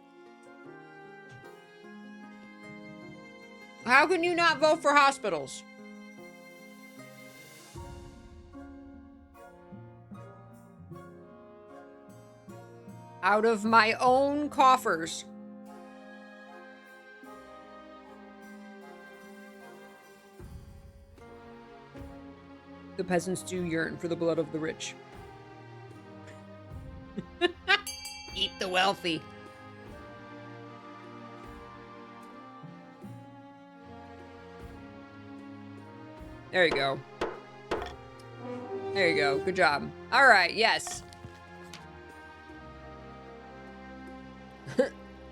How can you not vote for hospitals? Out of my own coffers. The peasants do yearn for the blood of the rich. Eat the wealthy. There you go. There you go. Good job. All right, yes.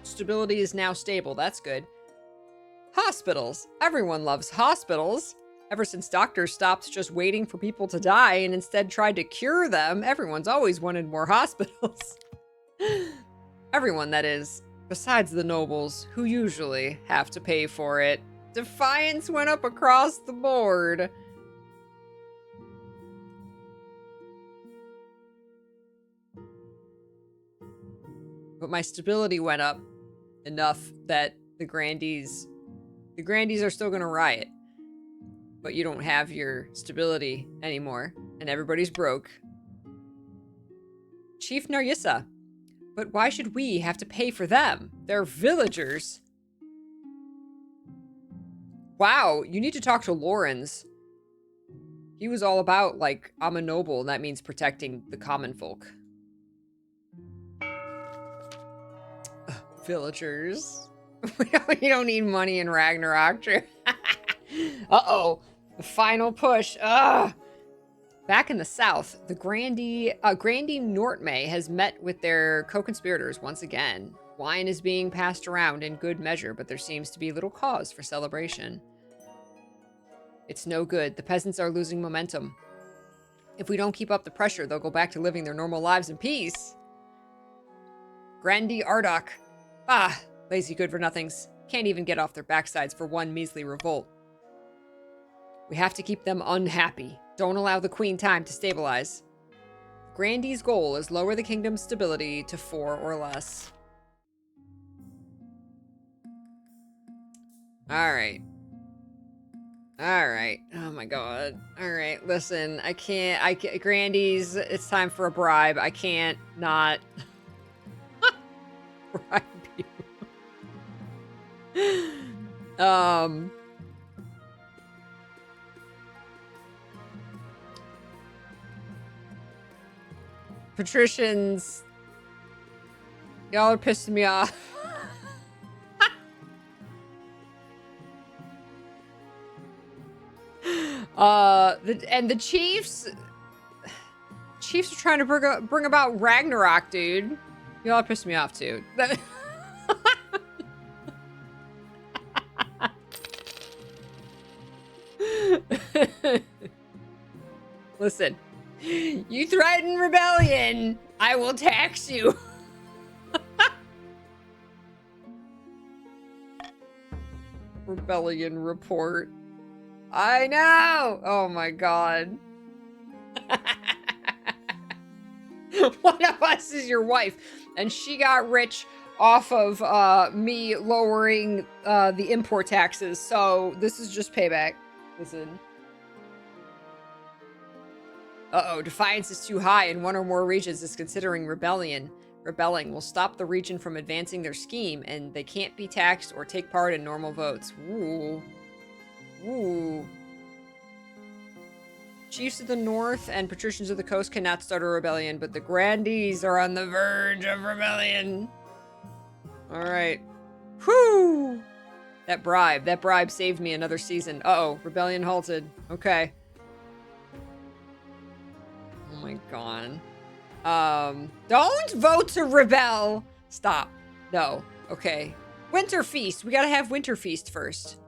Stability is now stable. That's good. Hospitals. Everyone loves hospitals. Ever since doctors stopped just waiting for people to die and instead tried to cure them, everyone's always wanted more hospitals. Everyone, that is. Besides the nobles, who usually have to pay for it. Defiance went up across the board. But my stability went up enough that the grandees are still gonna riot. But you don't have your stability anymore, and everybody's broke. Chief Narissa. But why should we have to pay for them? They're villagers. Wow, you need to talk to Lawrence. He was all about, like, I'm a noble, and that means protecting the common folk. Ugh, villagers. We don't need money in Ragnarok. Uh-oh. The final push. Ugh. Back in the south, the Grandee Nortmay has met with their co-conspirators once again. Wine is being passed around in good measure, but there seems to be little cause for celebration. It's no good. The peasants are losing momentum. If we don't keep up the pressure, they'll go back to living their normal lives in peace. Grandee Ardok. Ah, lazy good-for-nothings. Can't even get off their backsides for one measly revolt. We have to keep them unhappy. Don't allow the queen time to stabilize. Grandee's goal is lower the kingdom's stability to 4 or less. Alright. Alright. Oh my god. Alright, listen. I can't. Grandees, it's time for a bribe. I can't not bribe you. Patricians, y'all are pissing me off. The Chiefs are trying to bring about Ragnarok, dude. Y'all are pissing me off too. Listen. You threaten rebellion, I will tax you. Rebellion report. I know. Oh my god. One of us is your wife, and she got rich off of me lowering the import taxes. So this is just payback. Listen. Uh-oh, defiance is too high and one or more regions is considering rebelling will stop the region from advancing their scheme, and they can't be taxed or take part in normal votes. Ooh. Ooh. Chiefs of the north and patricians of the coast cannot start a rebellion, but the grandees are on the verge of rebellion. All right. Whew! That bribe saved me another season. Uh-oh, rebellion halted. Okay. Oh my god. Don't vote to rebel! Stop. No. Okay. Winter Feast. We gotta have Winter Feast first.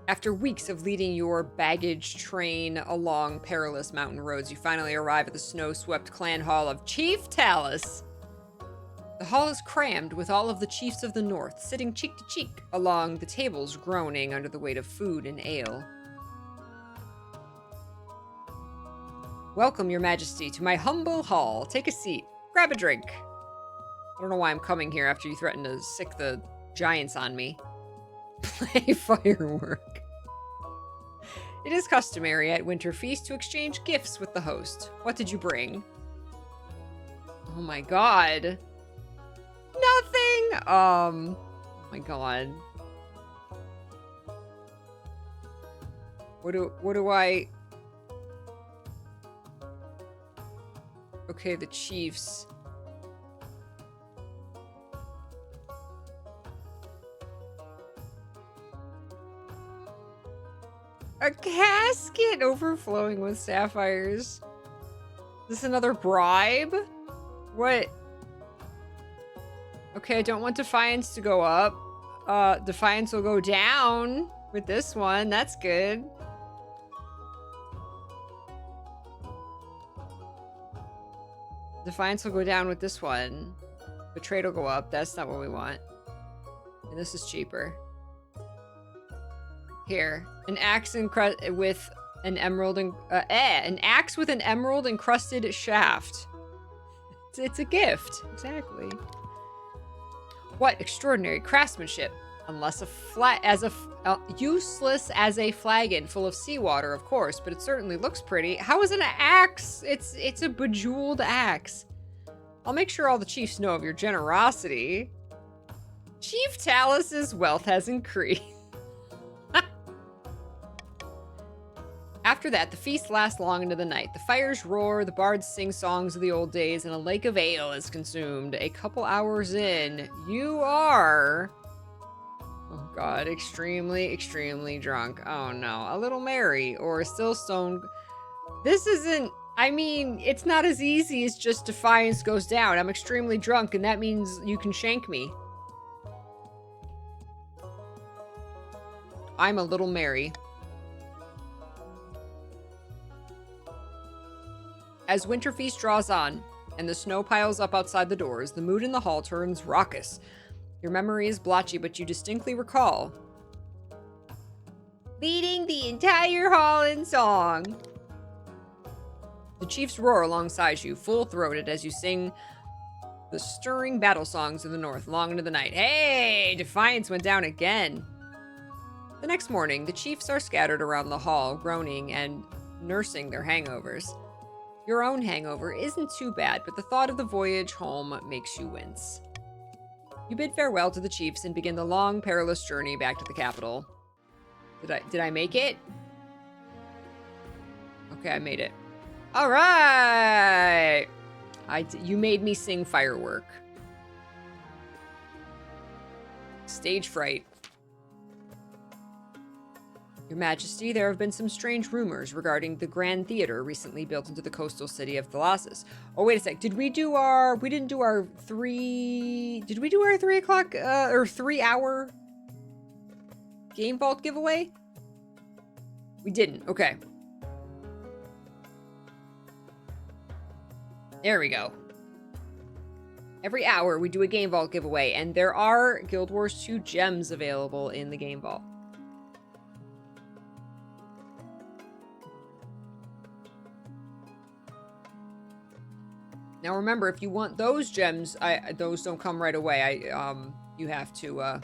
After weeks of leading your baggage train along perilous mountain roads, you finally arrive at the snow-swept clan hall of Chief Talus. The hall is crammed with all of the chiefs of the north, sitting cheek to cheek along the tables, groaning under the weight of food and ale. Welcome, your majesty, to my humble hall. Take a seat. Grab a drink. I don't know why I'm coming here after you threatened to sick the giants on me. Play firework. It is customary at Winter Feast to exchange gifts with the host. What did you bring? Oh my god. Nothing! Oh my god. What do I... Okay, the chiefs. A casket overflowing with sapphires. Is this another bribe? What? Okay, I don't want Defiance to go up. Defiance will go down with this one. That's good. Defiance will go down with this one. Betrayed will go up. That's not what we want. And this is cheaper. Here, an axe with an emerald and an axe with an emerald encrusted shaft. It's a gift, exactly. What extraordinary craftsmanship! Unless useless as a flagon full of seawater, of course, but it certainly looks pretty. How is it an axe? It's a bejeweled axe. I'll make sure all the chiefs know of your generosity. Chief Talus's wealth has increased. After that, the feast lasts long into the night. The fires roar, the bards sing songs of the old days, and a lake of ale is consumed. A couple hours in, you are... Oh god, extremely, extremely drunk. Oh no, a little merry, or still stoned. This isn't... I mean, it's not as easy as just Defiance goes down. I'm extremely drunk, and that means you can shank me. I'm a little merry. As Winter Feast draws on, and the snow piles up outside the doors, the mood in the hall turns raucous. Your memory is blotchy, but you distinctly recall leading the entire hall in song. The chiefs roar alongside you, full-throated, as you sing the stirring battle songs of the north long into the night. Hey, Defiance went down again. The next morning, the chiefs are scattered around the hall, groaning and nursing their hangovers. Your own hangover isn't too bad, but the thought of the voyage home makes you wince. You bid farewell to the chiefs and begin the long, perilous journey back to the capital. Did I make it? Okay, I made it. All right! You made me sing firework. Stage fright. Your Majesty, there have been some strange rumors regarding the Grand Theater recently built into the coastal city of Thalassus. Oh, wait a sec. Did we do our... We didn't do our 3... Did we do our 3 o'clock, or 3-hour Game Vault giveaway? We didn't. Okay. There we go. Every hour, we do a Game Vault giveaway, and there are Guild Wars 2 gems available in the Game Vault. Now remember, if you want those gems, those don't come right away. You have to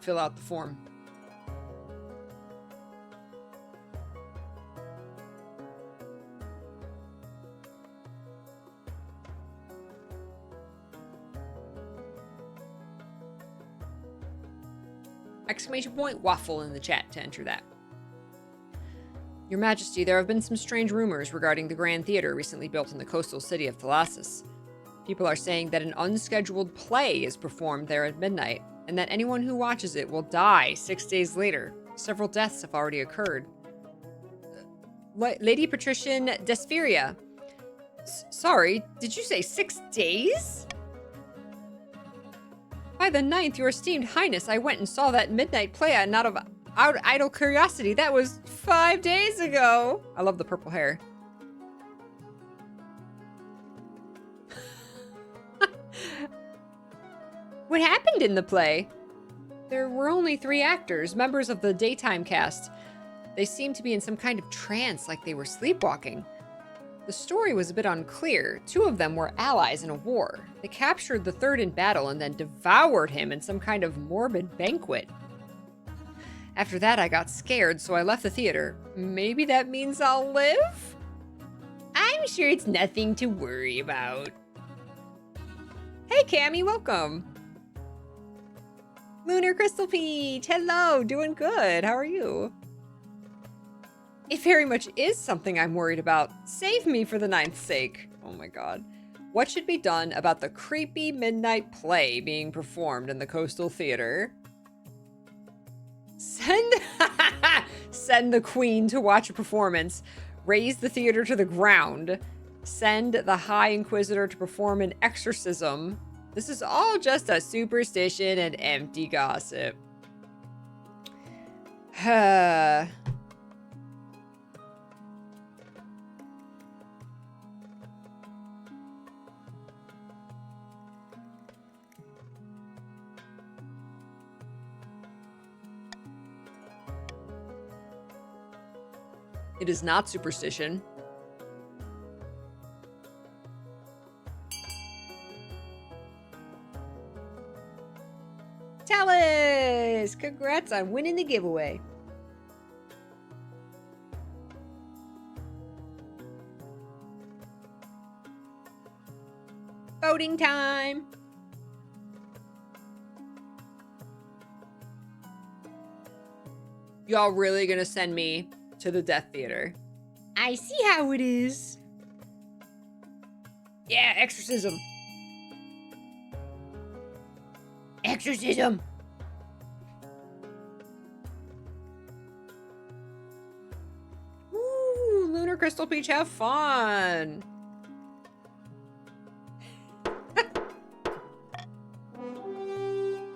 fill out the form. Exclamation point waffle in the chat to enter that. Your Majesty, there have been some strange rumors regarding the Grand Theater recently built in the coastal city of Thalassus. People are saying that an unscheduled play is performed there at midnight, and that anyone who watches it will die 6 days later. Several deaths have already occurred. Lady Patrician Desferia. Sorry, did you say 6 days? By the 9th, your esteemed highness, I went and saw that midnight play out of idle curiosity. That was 5 days ago. I love the purple hair. What happened in the play? There were only 3 actors, members of the daytime cast. They seemed to be in some kind of trance, like they were sleepwalking. The story was a bit unclear. 2 of them were allies in a war. They captured the 3rd in battle and then devoured him in some kind of morbid banquet. After that, I got scared, so I left the theater. Maybe that means I'll live? I'm sure it's nothing to worry about. Hey, Cammy, welcome. Lunar Crystal Peach, hello, doing good. How are you? It very much is something I'm worried about. Save me for the 9th's sake. Oh my god. What should be done about the creepy midnight play being performed in the Coastal Theater? Send the Queen to watch a performance. Raise the theater to the ground. Send the High Inquisitor to perform an exorcism. This is all just a superstition and empty gossip. It is not superstition. Talus! Congrats on winning the giveaway. Voting time! Y'all really gonna send me to the Death Theater? I see how it is. Yeah, exorcism. Exorcism. Woo, Lunar Crystal Peach, have fun.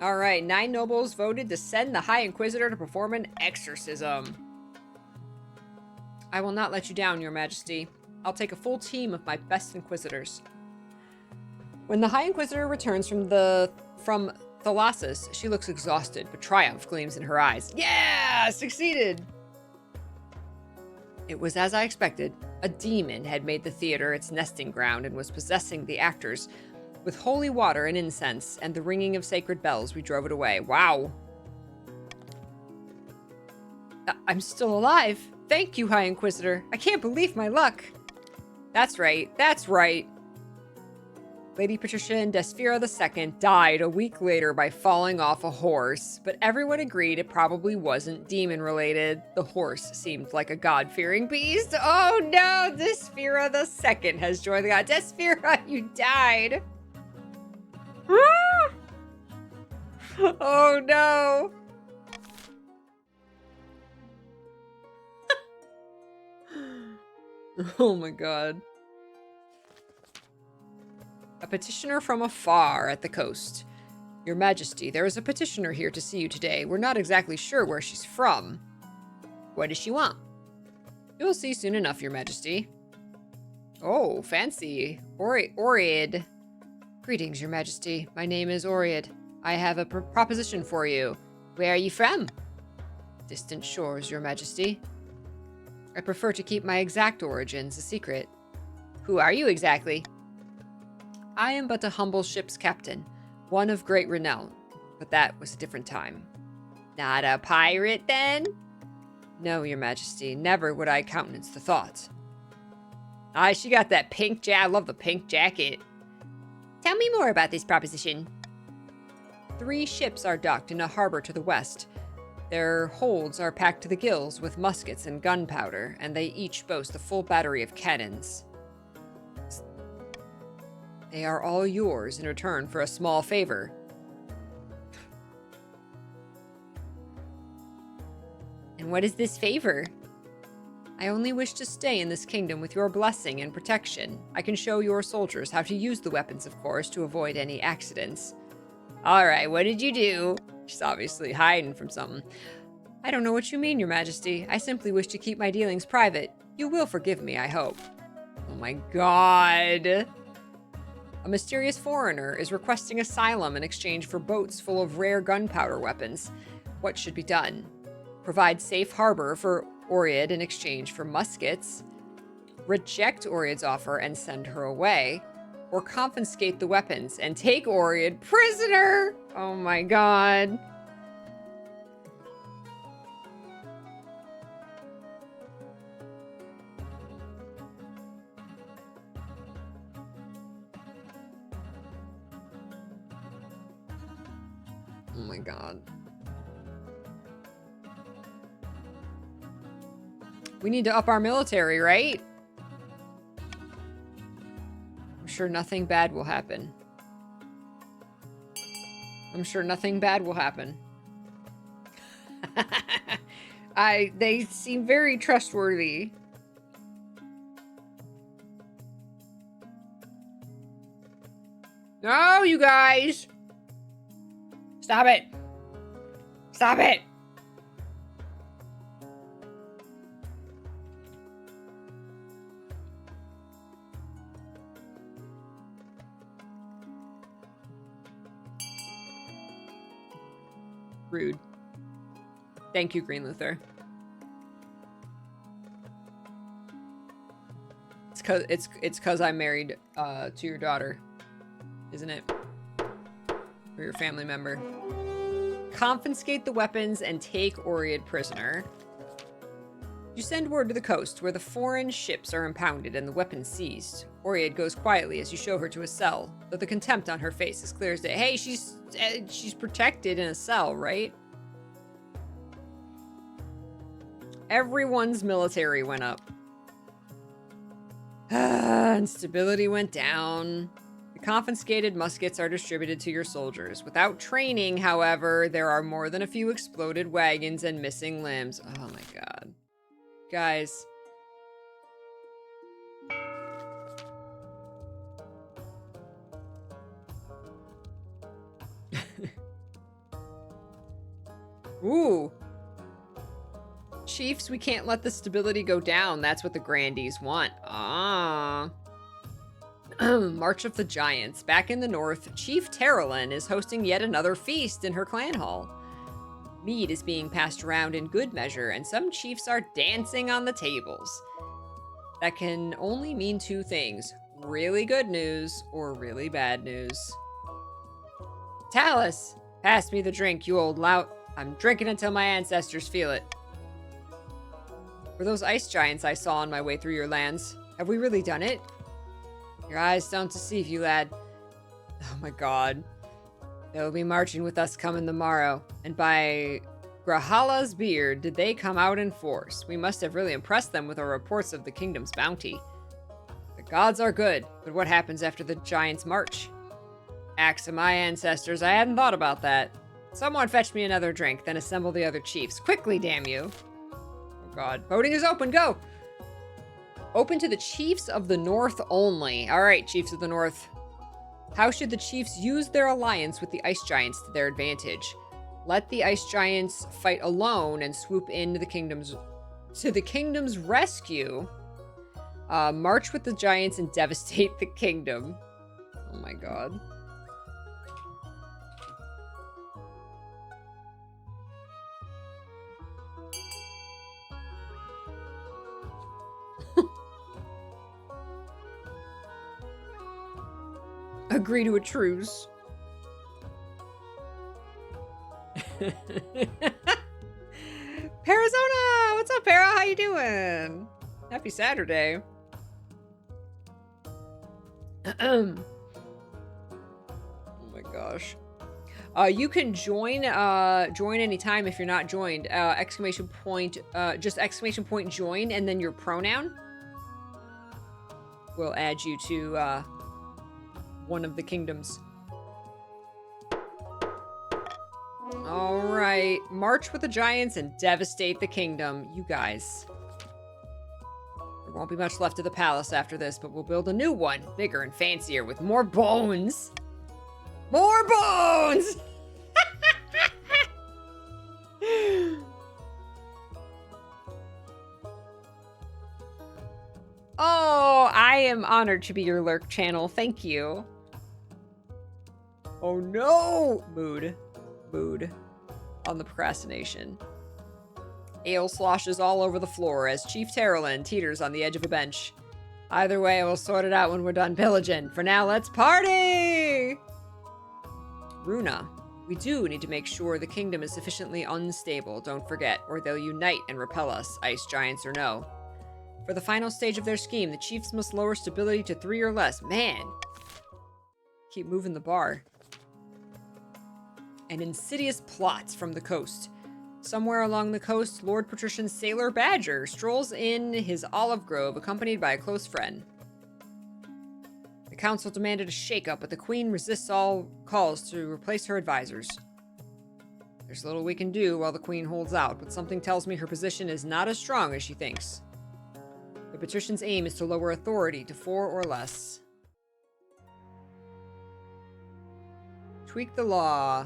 All right, 9 nobles voted to send the High Inquisitor to perform an exorcism. I will not let you down, Your Majesty. I'll take a full team of my best Inquisitors. When the High Inquisitor returns from Thalassus, she looks exhausted, but triumph gleams in her eyes. Yeah! Succeeded! It was as I expected. A demon had made the theater its nesting ground and was possessing the actors. With holy water and incense and the ringing of sacred bells, we drove it away. Wow. I'm still alive. Thank you, High Inquisitor. I can't believe my luck. That's right. That's right. Lady Patrician Desfira II died a week later by falling off a horse, but everyone agreed it probably wasn't demon-related. The horse seemed like a god-fearing beast. Oh no, Desfira II has joined the god. Desfira, you died. Oh no. Oh my god. A petitioner from afar at the coast. Your Majesty, there is a petitioner here to see you today. We're not exactly sure where she's from. What does she want? You'll see soon enough, Your Majesty. Oh, fancy. Oread. Greetings, Your Majesty. My name is Oread. I have a proposition for you. Where are you from? Distant shores, Your Majesty. I prefer to keep my exact origins a secret. Who are you exactly? I am but a humble ship's captain, one of great renown, but that was a different time. Not a pirate, then? No, Your Majesty, never would I countenance the thought. Ah, she got that pink jacket. I love the pink jacket. Tell me more about this proposition. 3 ships are docked in a harbor to the west. Their holds are packed to the gills with muskets and gunpowder, and they each boast a full battery of cannons. They are all yours in return for a small favor. And what is this favor? I only wish to stay in this kingdom with your blessing and protection. I can show your soldiers how to use the weapons, of course, to avoid any accidents. All right, what did you do? She's obviously hiding from something. I don't know what you mean, Your Majesty. I simply wish to keep my dealings private. You will forgive me, I hope. Oh my god. A mysterious foreigner is requesting asylum in exchange for boats full of rare gunpowder weapons. What should be done? Provide safe harbor for Oread in exchange for muskets, reject Oread's offer and send her away, or confiscate the weapons and take Oread prisoner. Oh my god. Oh my god. We need to up our military, right? I'm sure nothing bad will happen. I'm sure nothing bad will happen. They seem very trustworthy. No, you guys! Stop it! Stop it! Rude. Thank you, Green Luther. It's cause I'm married to your daughter, isn't it? Or your family member. Confiscate the weapons and take Oread prisoner. You send word to the coast where the foreign ships are impounded and the weapons seized. Oread goes quietly as you show her to a cell, though the contempt on her face is clear as day. Hey, she's protected in a cell, right? Everyone's military went up. And stability went down. The confiscated muskets are distributed to your soldiers. Without training, however, there are more than a few exploded wagons and missing limbs. Oh my god. Guys. Ooh. Chiefs, we can't let the stability go down. That's what the Grandees want. Ah. March of the Giants. Back in the north, Chief Terralyn is hosting yet another feast in her clan hall. Mead is being passed around in good measure, and some chiefs are dancing on the tables. That can only mean two things. Really good news or really bad news. Talus, pass me the drink, you old lout. I'm drinking until my ancestors feel it. Were those ice giants I saw on my way through your lands? Have we really done it? Your eyes don't deceive you, lad. Oh my god. They'll be marching with us coming the morrow, and by Grahala's beard did they come out in force. We must have really impressed them with our reports of the kingdom's bounty. The gods are good, but what happens after the giants march? Axe of my ancestors, I hadn't thought about that. Someone fetch me another drink, then assemble the other chiefs. Quickly, damn you. Oh god. Voting is open, go! Open to the chiefs of the north only. Alright, chiefs of the north. How should the chiefs use their alliance with the ice giants to their advantage? Let the ice giants fight alone and swoop into the kingdom's rescue. March with the giants and devastate the kingdom. Oh my god. Agree to a truce. Parazona! What's up, Para? How you doing? Happy Saturday. Oh my gosh. You can join anytime if you're not joined. Exclamation point, just exclamation point join and then your pronoun. We'll add you to, one of the kingdoms. All right, march with the giants and devastate the kingdom. You guys. There won't be much left of the palace after this, but we'll build a new one, bigger and fancier, with more bones. More bones! Oh, I am honored to be your lurk channel. Thank you. Oh no! Mood on the procrastination. Ale sloshes all over the floor as Chief Terrelin teeters on the edge of a bench. Either way, we'll sort it out when we're done pillaging. For now, let's party! Runa, we do need to make sure the kingdom is sufficiently unstable, don't forget, or they'll unite and repel us, ice giants or no. For the final stage of their scheme, the chiefs must lower stability to 3 or less. Man! Keep moving the bar. And insidious plots from the coast. Somewhere along the coast, Lord Patrician Sailor Badger strolls in his olive grove accompanied by a close friend. The council demanded a shakeup, but the queen resists all calls to replace her advisors. There's little we can do while the queen holds out, but something tells me her position is not as strong as she thinks. The patrician's aim is to lower authority to 4 or less. Tweak the law.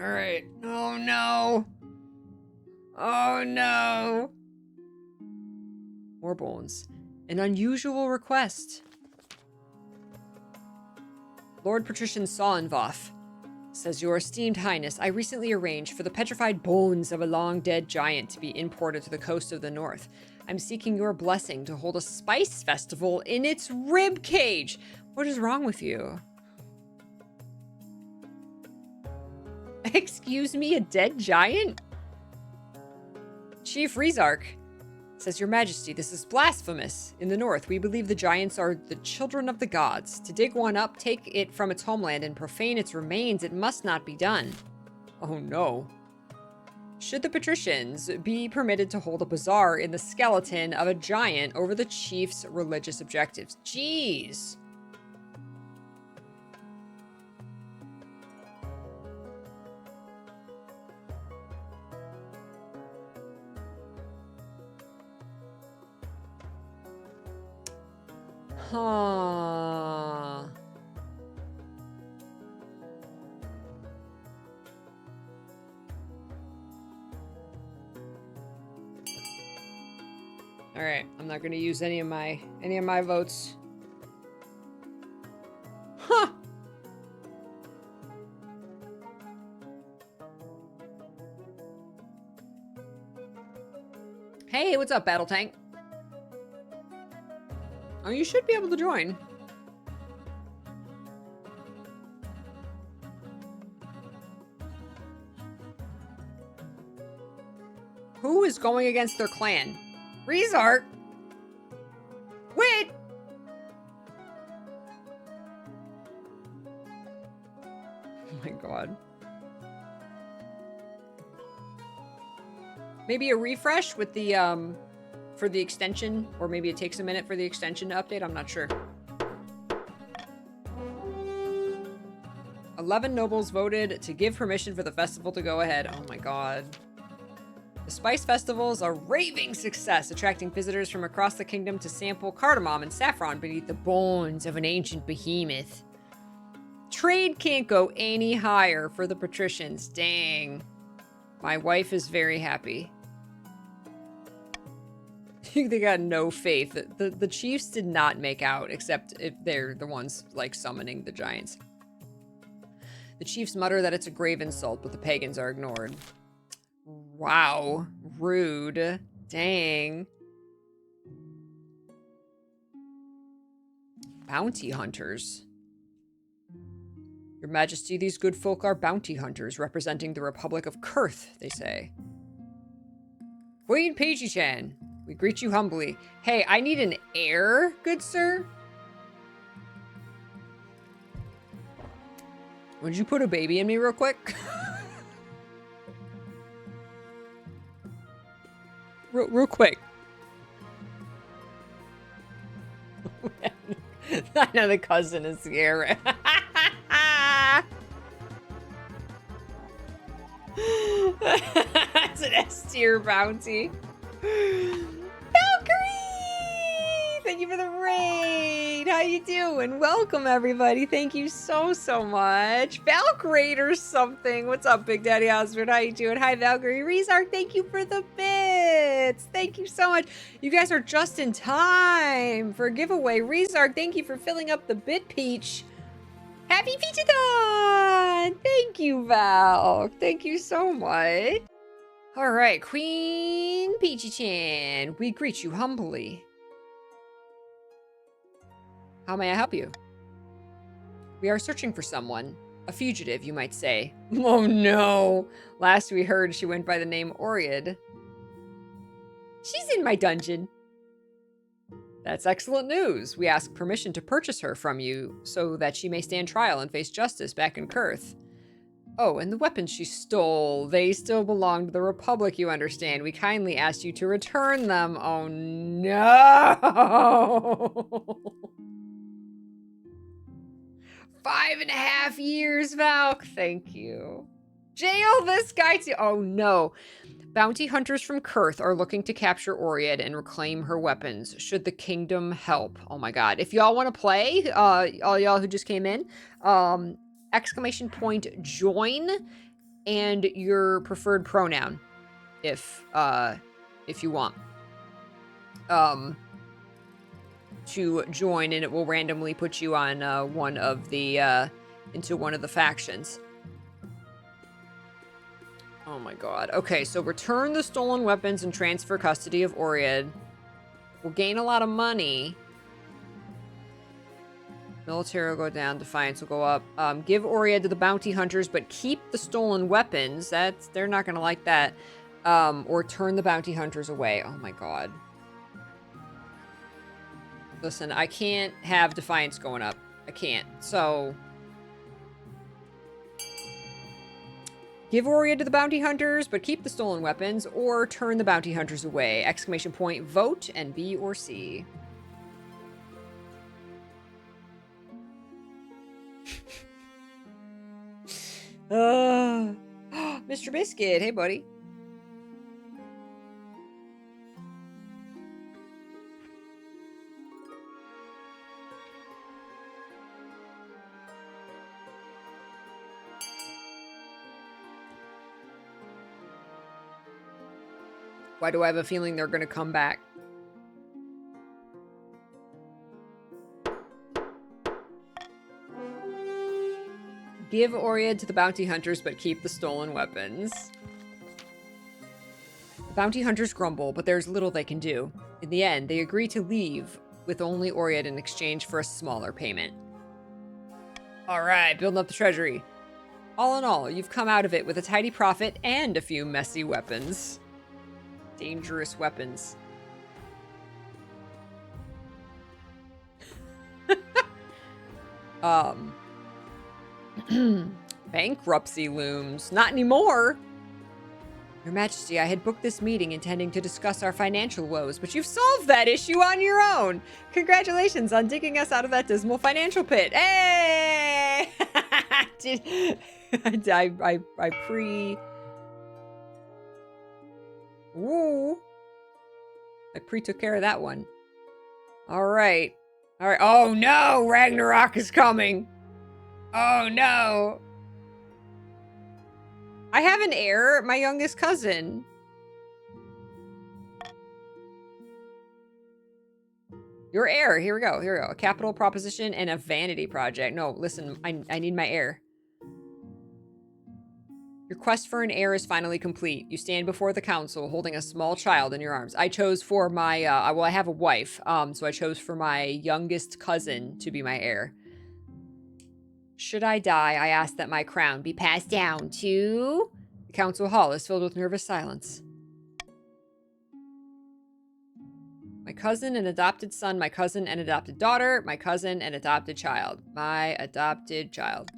All right. Oh no. Oh no. More bones. An unusual request. Lord Patrician Saunvoff says, Your esteemed highness, I recently arranged for the petrified bones of a long-dead giant to be imported to the coast of the north. I'm seeking your blessing to hold a spice festival in its rib cage. What is wrong with you? Excuse me, a dead giant? Chief Rizark says, Your Majesty, this is blasphemous. In the north, we believe the giants are the children of the gods. To dig one up, take it from its homeland, and profane its remains, it must not be done. Oh no. Should the patricians be permitted to hold a bazaar in the skeleton of a giant over the chief's religious objectives? Jeez. Huh. All right, I'm not going to use any of my votes. Huh. Hey, what's up, Battle Tank? Oh, you should be able to join. Who is going against their clan? Rizark? Wait! Oh my god. Maybe a refresh with the, for the extension, or maybe it takes a minute for the extension to update, I'm not sure. 11 nobles voted to give permission for the festival to go ahead. Oh my god. The Spice Festival is a raving success, attracting visitors from across the kingdom to sample cardamom and saffron beneath the bones of an ancient behemoth. Trade can't go any higher for the patricians. Dang. My wife is very happy. They got no faith. The chiefs did not make out, except if they're the ones, like, summoning the giants. The chiefs mutter that it's a grave insult, but the pagans are ignored. Wow. Rude. Dang. Bounty hunters. Your Majesty, these good folk are bounty hunters, representing the Republic of Kurth, they say. Queen PeachyChan. We greet you humbly. Hey, I need an heir, good sir. Would you put a baby in me real quick? real quick. I know the cousin is here. That's an S tier bounty. Valkyrie! Thank you for the raid. How you doing? Welcome, everybody. Thank you so much. Valkyrie or something. What's up, Big Daddy Osmond? How you doing? Hi, Valkyrie. Rezark, thank you for the bits. Thank you so much. You guys are just in time for a giveaway. Rezark, thank you for filling up the bit peach. Happy Peachathon! Thank you, Val. Thank you so much. All right, Queen PeachyChan, we greet you humbly. How may I help you? We are searching for someone. A fugitive, you might say. Oh no! Last we heard, she went by the name Oriad. She's in my dungeon. That's excellent news. We ask permission to purchase her from you so that she may stand trial and face justice back in Kurth. Oh, and the weapons she stole, they still belong to the Republic, you understand. We kindly ask you to return them. Oh no! 5.5 years, Valk. Thank you. Jail this guy too. Oh no. Bounty hunters from Kurth are looking to capture Oriad and reclaim her weapons. Should the kingdom help? Oh my god. If y'all want to play, all y'all who just came in, exclamation point join and your preferred pronoun if you want. To join, and it will randomly put you on one of the into one of the factions. Oh my god. Okay, so return the stolen weapons and transfer custody of Oriad. We'll gain a lot of money. Military will go down, Defiance will go up. Give Oriad to the bounty hunters, but keep the stolen weapons. They're not gonna like that. Or turn the bounty hunters away. Oh my god. Listen, I can't have Defiance going up. I can't. So give Oriad to the bounty hunters, but keep the stolen weapons, or turn the bounty hunters away. Exclamation point, vote, and B or C. Mr. Biscuit, hey buddy. Why do I have a feeling they're gonna come back? Give Oriad to the bounty hunters, but keep the stolen weapons. The bounty hunters grumble, but there's little they can do. In the end, they agree to leave with only Oriad in exchange for a smaller payment. Alright, building up the treasury. All in all, you've come out of it with a tidy profit and a few messy weapons. Dangerous weapons. Bankruptcy looms. Not anymore. Your Majesty, I had booked this meeting intending to discuss our financial woes, but you've solved that issue on your own. Congratulations on digging us out of that dismal financial pit. Hey! I pre-took care of that one. All right. All right. Oh no, Ragnarok is coming. Oh no. I have an heir, my youngest cousin. Your heir. Here we go. Here we go. A capital proposition and a vanity project. No, listen, I need my heir. Your quest for an heir is finally complete. You stand before the council holding a small child in your arms. I chose for my, well, I have a wife, so I chose for my youngest cousin to be my heir. Should I die, I ask that my crown be passed down to... The council hall is filled with nervous silence. My cousin and adopted son, my cousin and adopted daughter, my cousin and adopted child. My adopted child.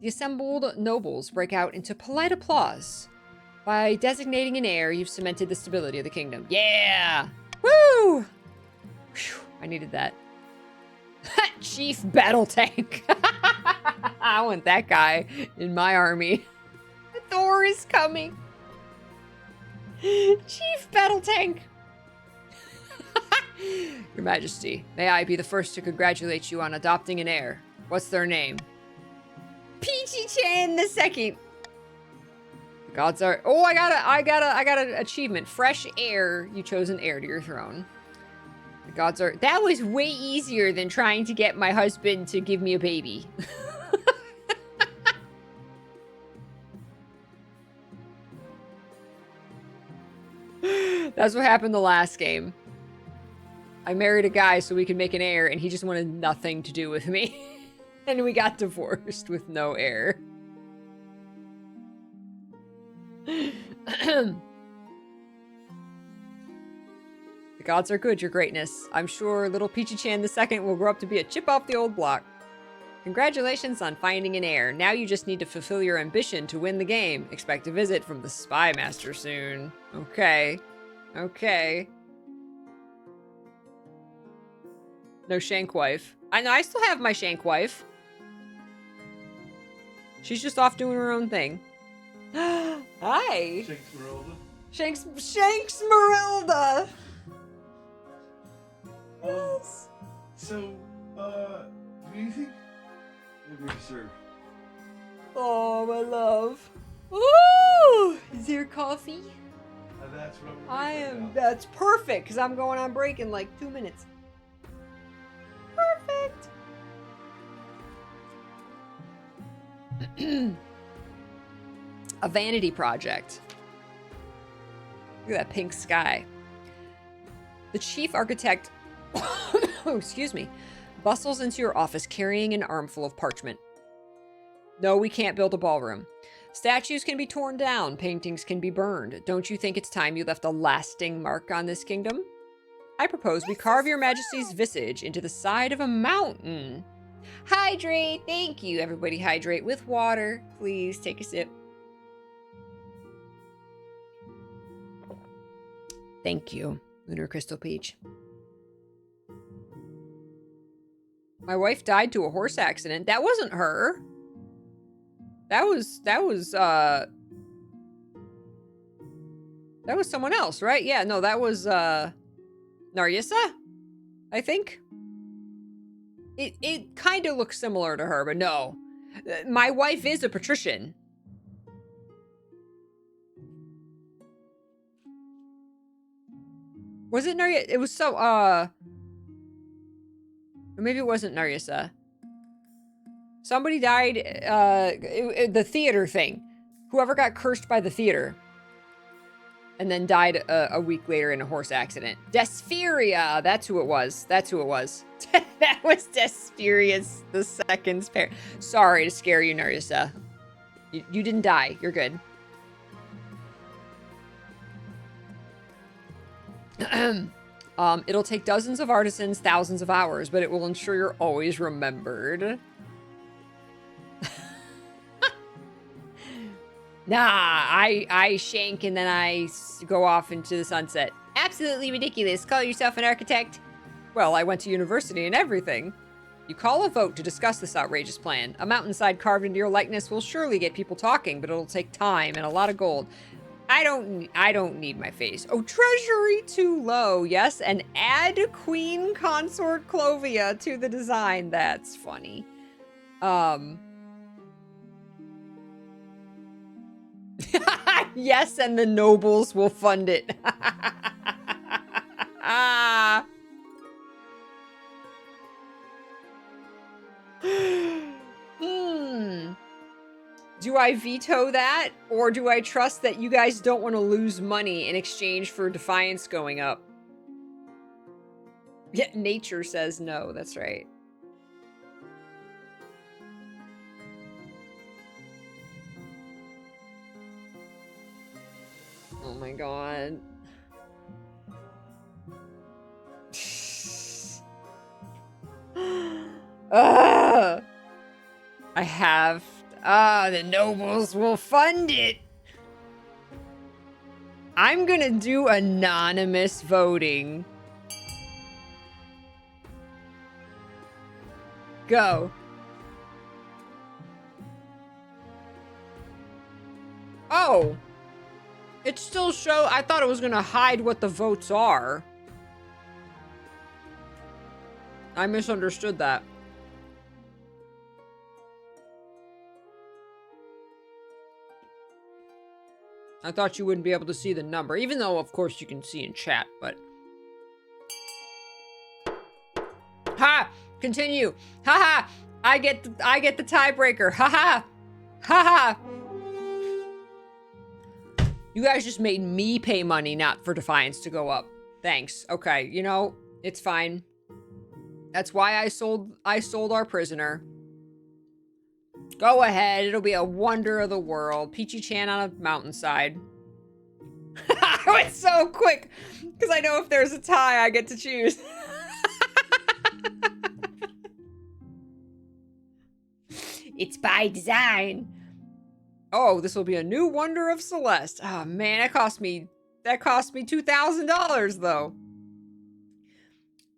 The assembled nobles break out into polite applause. By designating an heir, you've cemented the stability of the kingdom. Yeah! Woo! Whew, I needed that. Chief Battle Tank. I want that guy in my army. Thor is coming. Chief Battle Tank. Your Majesty, may I be the first to congratulate you on adopting an heir. What's their name? PeachyChan the second. The gods are. Oh, I got an achievement. Fresh heir. You chose an heir to your throne. The gods are. That was way easier than trying to get my husband to give me a baby. That's what happened the last game. I married a guy so we could make an heir, and he just wanted nothing to do with me. And we got divorced with no heir. The gods are good, your greatness. I'm sure little PeachyChan II will grow up to be a chip off the old block. Congratulations on finding an heir. Now you just need to fulfill your ambition to win the game. Expect a visit from the Spy Master soon. Okay. Okay. No Shank wife. I know, I still have my Shank wife. She's just off doing her own thing. Hi. Shanksmeralda. Yes. So, do you think maybe serve? Oh, my love. Ooh! Is there coffee? That's what I am. That's perfect, because I'm going on break in like 2 minutes. Perfect. A vanity project. Look at that pink sky. The chief architect, oh, excuse me, bustles into your office carrying an armful of parchment. No, we can't build a ballroom. Statues can be torn down, paintings can be burned. Don't you think it's time you left a lasting mark on this kingdom? I propose we carve your majesty's visage into the side of a mountain. Hydrate! Thank you, everybody. Hydrate with water. Please take a sip. Thank you, Lunar Crystal Peach. My wife died to a horse accident. That wasn't her. That was someone else, right? Yeah, no, that was Narissa, I think. It kind of looks similar to her, but no. My wife is a patrician. Was it Narissa? It was so, or maybe it wasn't Narissa. Somebody died, the theater thing. Whoever got cursed by the theater. And then died a week later in a horse accident. Desperia! That's who it was. That's who it was. That was Desperia's the second's parent. Sorry to scare you, Narissa. You didn't die. You're good. It'll take dozens of artisans, thousands of hours, but it will ensure you're always remembered. Nah, I shank and then I go off into the sunset. Absolutely ridiculous. Call yourself an architect? Well, I went to university and everything. You call a vote to discuss this outrageous plan. A mountainside carved into your likeness will surely get people talking, but it'll take time and a lot of gold. I don't need my face. Oh, treasury too low. Yes, and add Queen Consort Clovia to the design. That's funny. Yes, and the nobles will fund it. Do I veto that? Or do I trust that you guys don't want to lose money in exchange for Defiance going up? Yeah, nature says no. That's right. Oh my god. Ugh. I have... the nobles will fund it. I'm gonna do anonymous voting. Go. Oh. It still shows... I thought it was gonna hide what the votes are. I misunderstood that. I thought you wouldn't be able to see the number, even though, of course, you can see in chat, but... Ha! Continue! Ha ha! I get the tiebreaker! Ha ha! Ha ha! You guys just made me pay money, not for Defiance to go up. Thanks. Okay, you know, it's fine. That's why I sold our prisoner. Go ahead, it'll be a wonder of the world. PeachyChan on a mountainside. I went so quick, because I know if there's a tie, I get to choose. It's by design. Oh, this will be a new wonder of Celeste. Oh man, that cost me $2,000 though.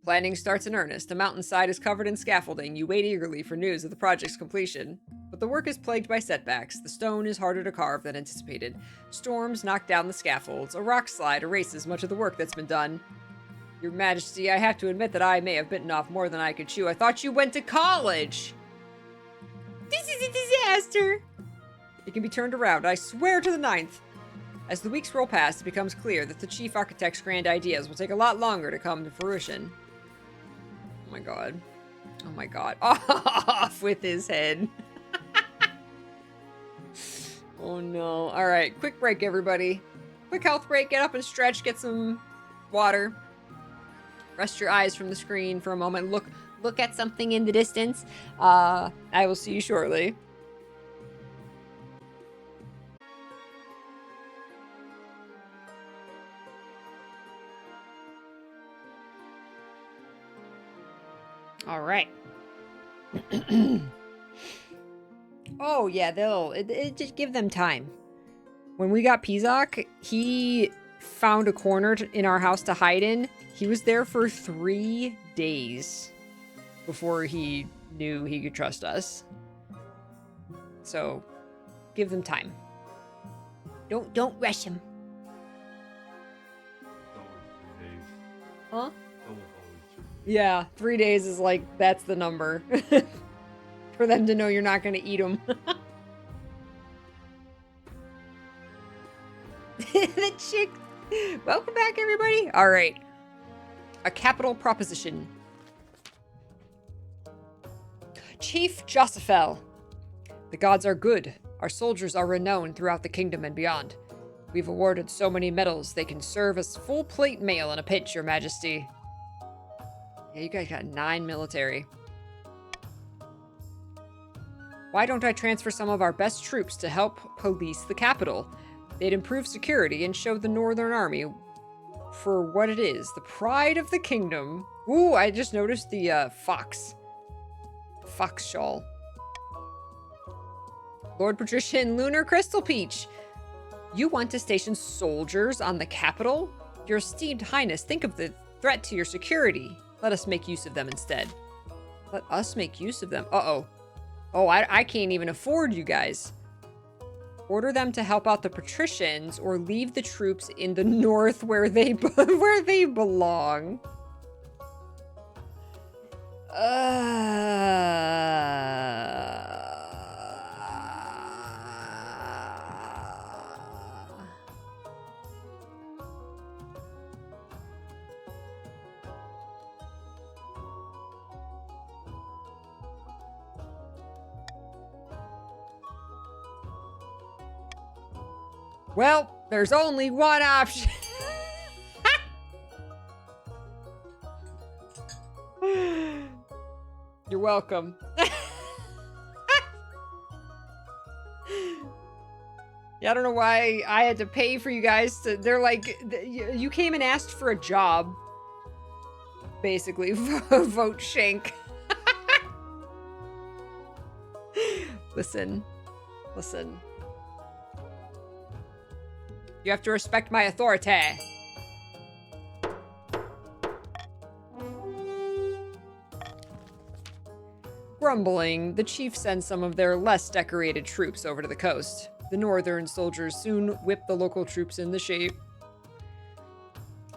Planning starts in earnest. The mountainside is covered in scaffolding. You wait eagerly for news of the project's completion. But the work is plagued by setbacks. The stone is harder to carve than anticipated. Storms knock down the scaffolds. A rock slide erases much of the work that's been done. Your Majesty, I have to admit that I may have bitten off more than I could chew. I thought you went to college! This is a disaster! It can be turned around, I swear to the 9th. As the weeks roll past, it becomes clear that the chief architect's grand ideas will take a lot longer to come to fruition. Oh my god. Oh my god. Off with his head. Oh no. Alright, quick break, everybody. Quick health break. Get up and stretch. Get some water. Rest your eyes from the screen for a moment. Look at something in the distance. I will see you shortly. All right. Oh, yeah, it just give them time. When we got Pizok, he found a corner in our house to hide in. He was there for 3 days before he knew he could trust us. So, give them time. Don't rush him. Huh? Yeah, 3 days is like, that's the number. For them to know you're not going to eat them. The chick. Welcome back, everybody. All right. A capital proposition. Chief Josephel. The gods are good. Our soldiers are renowned throughout the kingdom and beyond. We've awarded so many medals they can serve as full plate mail in a pinch, Your Majesty. Yeah, you guys got 9 military. Why don't I transfer some of our best troops to help police the capital? They'd improve security and show the Northern Army for what it is, the pride of the kingdom. Ooh, I just noticed the fox shawl. Lord Patrician Lunar Crystal Peach, you want to station soldiers on the capital? Your esteemed highness, think of the threat to your security. Let us make use of them instead. Let us make use of them. Uh-oh. Oh, I can't even afford you guys. Order them to help out the patricians or leave the troops in the north where they belong. Well, there's only one option. You're welcome. Yeah, I don't know why I had to pay for you guys to... They're like, you came and asked for a job. Basically, vote Shank. Listen. Listen. You have to respect my authority. Grumbling, the chief sends some of their less decorated troops over to the coast. The northern soldiers soon whip the local troops in the shape.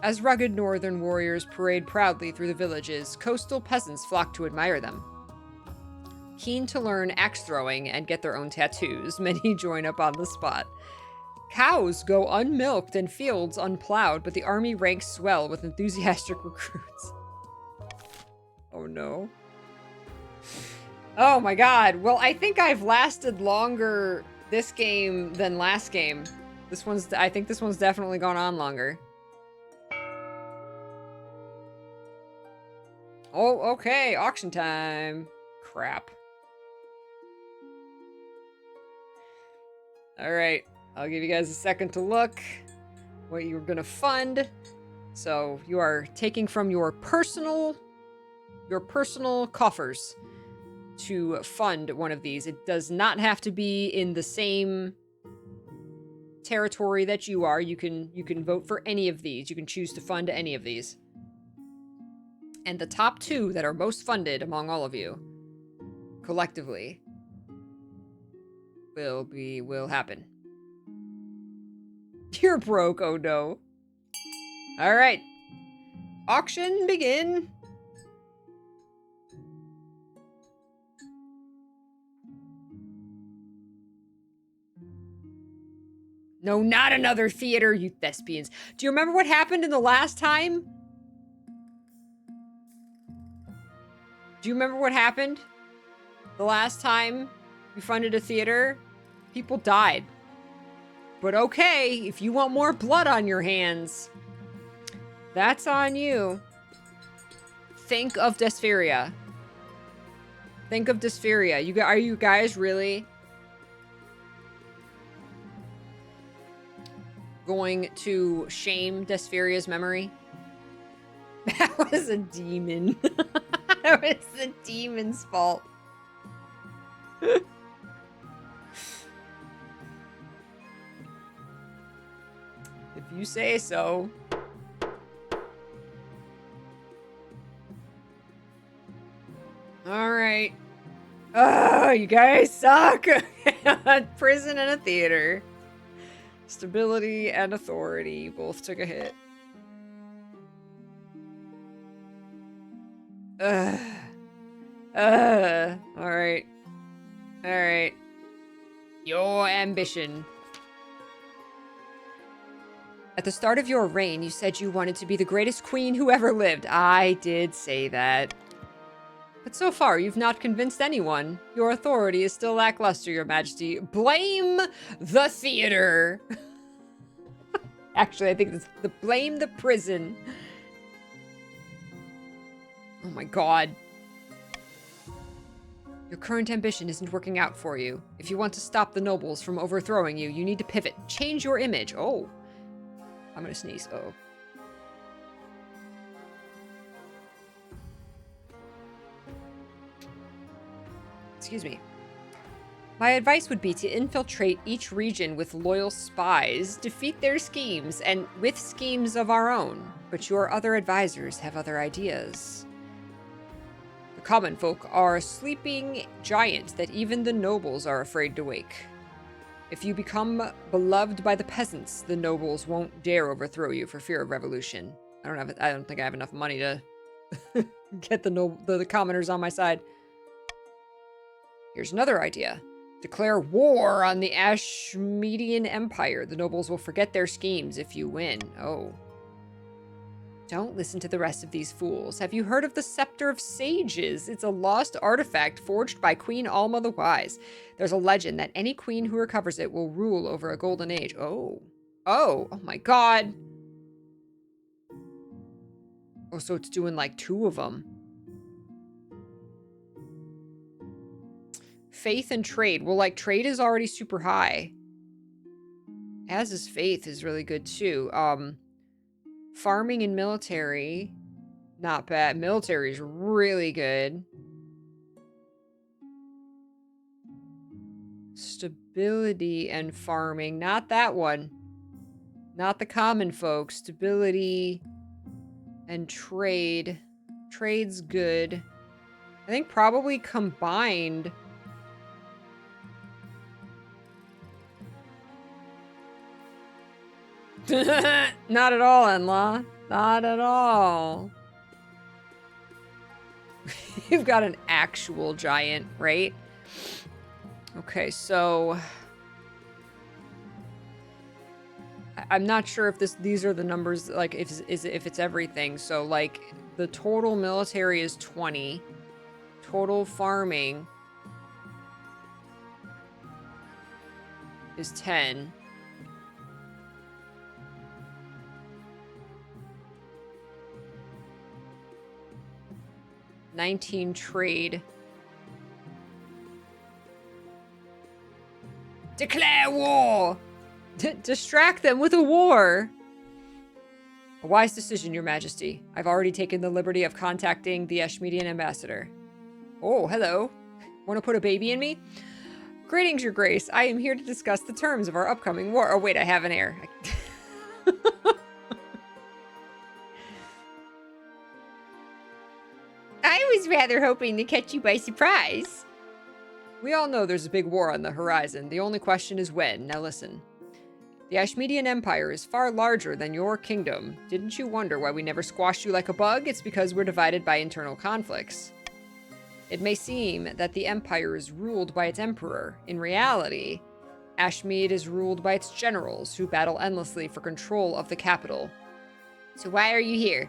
As rugged northern warriors parade proudly through the villages, coastal peasants flock to admire them. Keen to learn axe throwing and get their own tattoos, many join up on the spot. Cows go unmilked and fields unplowed, but the army ranks swell with enthusiastic recruits. Oh no. Oh my god. Well, I think I've lasted longer this game than last game. I think this one's definitely gone on longer. Oh, okay. Auction time. Crap. Alright. I'll give you guys a second to look what you're gonna fund. So you are taking from your personal coffers to fund one of these. It does not have to be in the same territory that you are. You can vote for any of these. You can choose to fund any of these. And the top two that are most funded among all of you, collectively, will happen. You're broke, oh no. Alright. Auction begin. No, not another theater, you thespians. Do you remember what happened in the last time? Do you remember what happened? The last time we funded a theater? People died. But okay, if you want more blood on your hands, that's on you. Think of dysphoria. Think of dysphoria. Are you guys really going to shame Despheria's memory? That was a demon. That was the demon's fault. If you say so. Alright. Oh, you guys suck! Prison and a theater. Stability and authority both took a hit. Alright. Alright. Your ambition. At the start of your reign, you said you wanted to be the greatest queen who ever lived. I did say that. But so far, you've not convinced anyone. Your authority is still lackluster, Your Majesty. Blame the theater. Actually, I think it's blame the prison. Oh my god. Your current ambition isn't working out for you. If you want to stop the nobles from overthrowing you, you need to pivot. Change your image. Oh. I'm gonna sneeze. Uh-oh. Excuse me. My advice would be to infiltrate each region with loyal spies, defeat their schemes, and with schemes of our own. But your other advisors have other ideas. The common folk are a sleeping giant that even the nobles are afraid to wake. If you become beloved by the peasants, the nobles won't dare overthrow you for fear of revolution. I don't think I have enough money to get the commoners on my side. Here's another idea. Declare war on the Ashmedian Empire. The nobles will forget their schemes if you win. Oh. Don't listen to the rest of these fools. Have you heard of the Scepter of Sages? It's a lost artifact forged by Queen Alma the Wise. There's a legend that any queen who recovers it will rule over a golden age. Oh. Oh. Oh my god. Oh, so it's doing like 2 of them. Faith and trade. Well, like, trade is already super high. As is faith is really good too. Farming and military, not bad. Military is really good. Stability and farming. Not that one. Not the common folk. Stability and trade. Trade's good. I think probably combined. Not at all, Enla. Not at all. You've got an actual giant, right? Okay, so I'm not sure if these are the numbers, like if it's everything. So like the total military is 20. Total farming is 10. $19 trade. Declare war! Distract them with a war! A wise decision, Your Majesty. I've already taken the liberty of contacting the Ashmedian ambassador. Oh, hello. Want to put a baby in me? Greetings, Your Grace. I am here to discuss the terms of our upcoming war. Oh, wait, I have an heir. I was rather hoping to catch you by surprise. We all know there's a big war on the horizon. The only question is when. Now listen. The Ashmedian Empire is far larger than your kingdom. Didn't you wonder why we never squashed you like a bug? It's because we're divided by internal conflicts. It may seem that the empire is ruled by its emperor. In reality, Ashmead is ruled by its generals, who battle endlessly for control of the capital. So why are you here?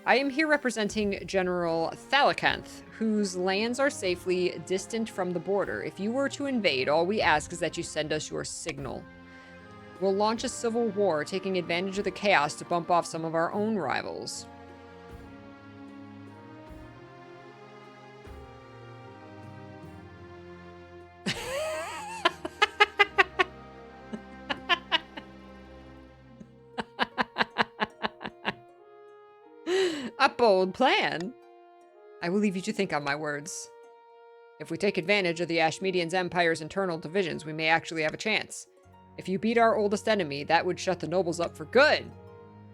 I am here representing General Thalakanth, whose lands are safely distant from the border. If you were to invade, all we ask is that you send us your signal. We'll launch a civil war, taking advantage of the chaos to bump off some of our own rivals. A bold plan. I will leave you to think on my words. If we take advantage of the Ashmedians' empire's internal divisions, we may actually have a chance. If you beat our oldest enemy, that would shut the nobles up for good.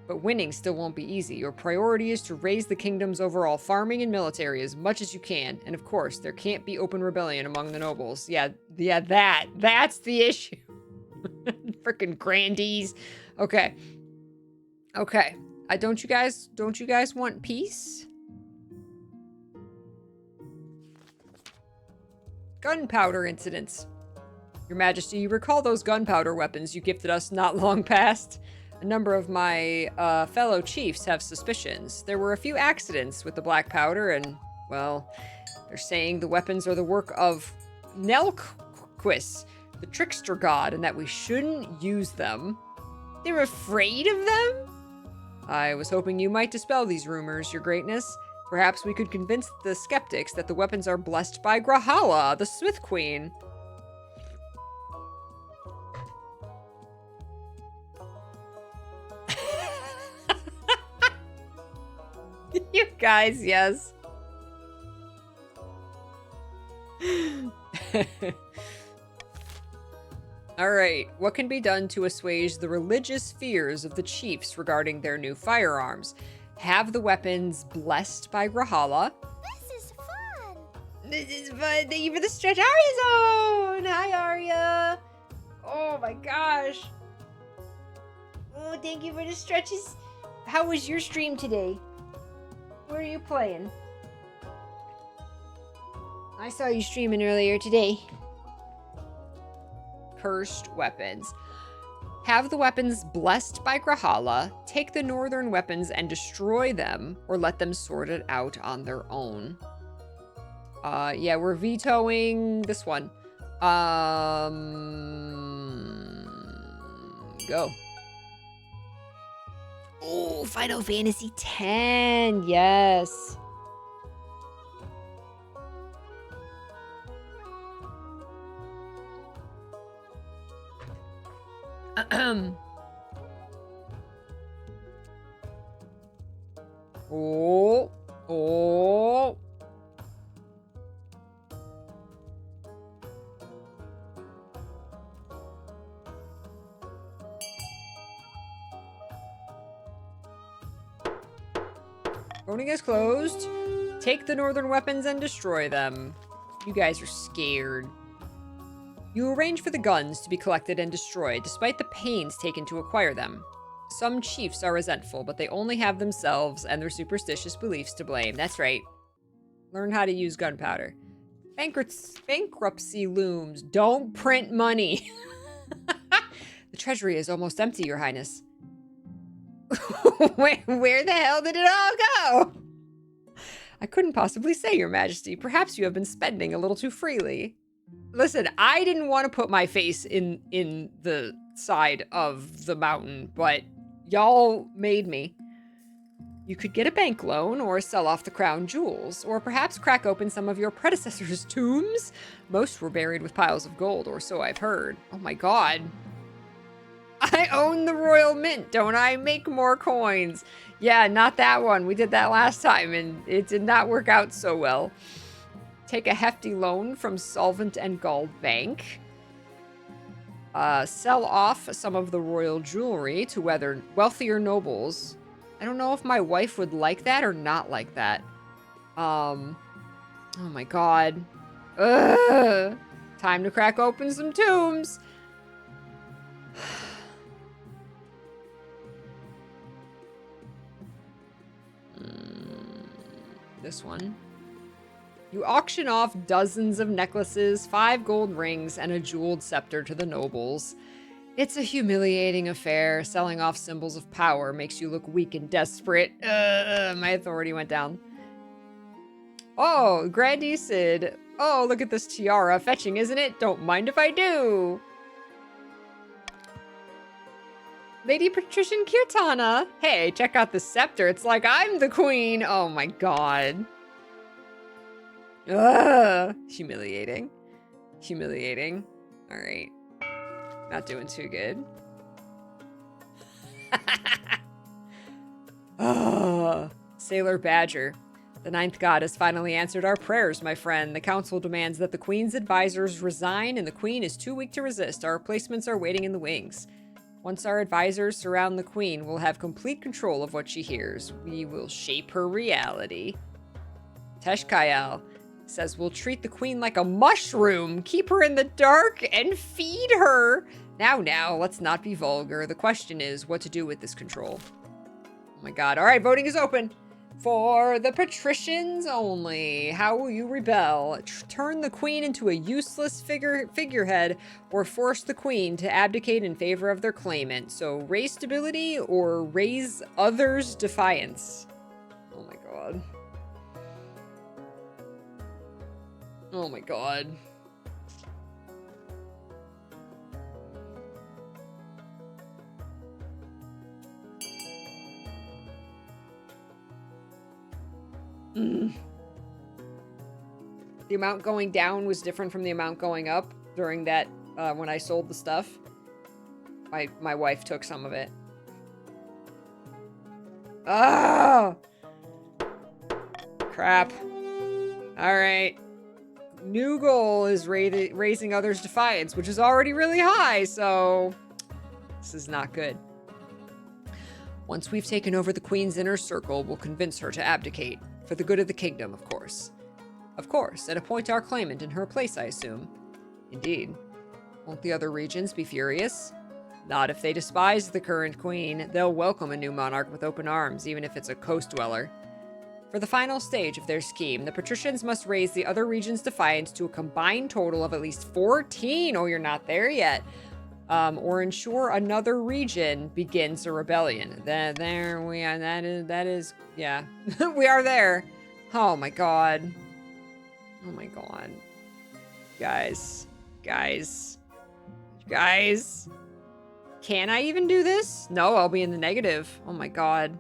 But winning still won't be easy. Your priority is to raise the kingdom's overall farming and military as much as you can. And of course, there can't be open rebellion among the nobles. Yeah, that's the issue. Frickin' grandees. Okay. Don't you guys want peace? Gunpowder incidents. Your Majesty, you recall those gunpowder weapons you gifted us not long past? A number of my fellow chiefs have suspicions. There were a few accidents with the black powder, and, well, they're saying the weapons are the work of Nelquist, the trickster god, and that we shouldn't use them. They're afraid of them? I was hoping you might dispel these rumors, Your Greatness. Perhaps we could convince the skeptics that the weapons are blessed by Grahala, the Smith Queen. You guys, yes. Alright, what can be done to assuage the religious fears of the chiefs regarding their new firearms? Have the weapons blessed by Grahala. This is fun. This is fun. Thank you for the stretch Arya zone. Hi, Arya. Oh my gosh. Oh, thank you for the stretches. How was your stream today? Where are you playing? I saw you streaming earlier today. Cursed weapons. Have the weapons blessed by Grahala, take the northern weapons and destroy them, or let them sort it out on their own. Yeah, we're vetoing this one. Go. Oh, Final Fantasy X. Yes. Oh. Voting is closed. Take the northern weapons and destroy them. You guys are scared. You arrange for the guns to be collected and destroyed, despite the pains taken to acquire them. Some chiefs are resentful, but they only have themselves and their superstitious beliefs to blame. That's right. Learn how to use gunpowder. Bankruptcy looms. Don't print money. The treasury is almost empty, Your Highness. Where the hell did it all go? I couldn't possibly say, Your Majesty. Perhaps you have been spending a little too freely. Listen, I didn't want to put my face in the side of the mountain, but y'all made me. You could get a bank loan or sell off the crown jewels, or perhaps crack open some of your predecessors' tombs. Most were buried with piles of gold, or so I've heard. Oh my god. I own the royal mint, don't I? Make more coins. Yeah, not that one. We did that last time, and it did not work out so well. Take a hefty loan from Solvent and Gall Bank. Sell off some of the royal jewelry to wealthier nobles. I don't know if my wife would like that or not like that. Oh my god. Ugh. Time to crack open some tombs. This one. You auction off dozens of necklaces, 5 gold rings, and a jeweled scepter to the nobles. It's a humiliating affair. Selling off symbols of power makes you look weak and desperate. My authority went down. Oh, Grand Isid. Oh, look at this tiara. Fetching, isn't it? Don't mind if I do. Lady Patrician Kirtana. Hey, check out the scepter. It's like I'm the queen. Oh my god. Ugh. Humiliating. Humiliating. Alright. Not doing too good. Oh, Sailor Badger. The 9th god has finally answered our prayers, my friend. The council demands that the queen's advisors resign, and the queen is too weak to resist. Our replacements are waiting in the wings. Once our advisors surround the queen, we'll have complete control of what she hears. We will shape her reality. Teshkayal says we'll treat the queen like a mushroom, keep her in the dark, and feed her. Now, let's not be vulgar. The question is what to do with this control. Oh my god. All right, voting is open. For the patricians only. How will you rebel? Turn the queen into a useless figurehead, or force the queen to abdicate in favor of their claimant. So raise stability or raise others' defiance. Oh my god. Oh my god. The amount going down was different from the amount going up during that, when I sold the stuff. My wife took some of it. Oh! Crap. Alright. New goal is raising others' defiance, which is already really high, so this is not good. Once we've taken over the queen's inner circle, we'll convince her to abdicate. For the good of the kingdom, of course. Of course, and appoint our claimant in her place, I assume. Indeed. Won't the other regions be furious? Not if they despise the current queen. They'll welcome a new monarch with open arms, even if it's a coast dweller. For the final stage of their scheme, the patricians must raise the other region's defiance to a combined total of at least 14. Oh, you're not there yet. Or ensure another region begins a rebellion. There we are. That is, yeah. We are there. Oh my god. Oh my god. Guys. Can I even do this? No, I'll be in the negative. Oh my god.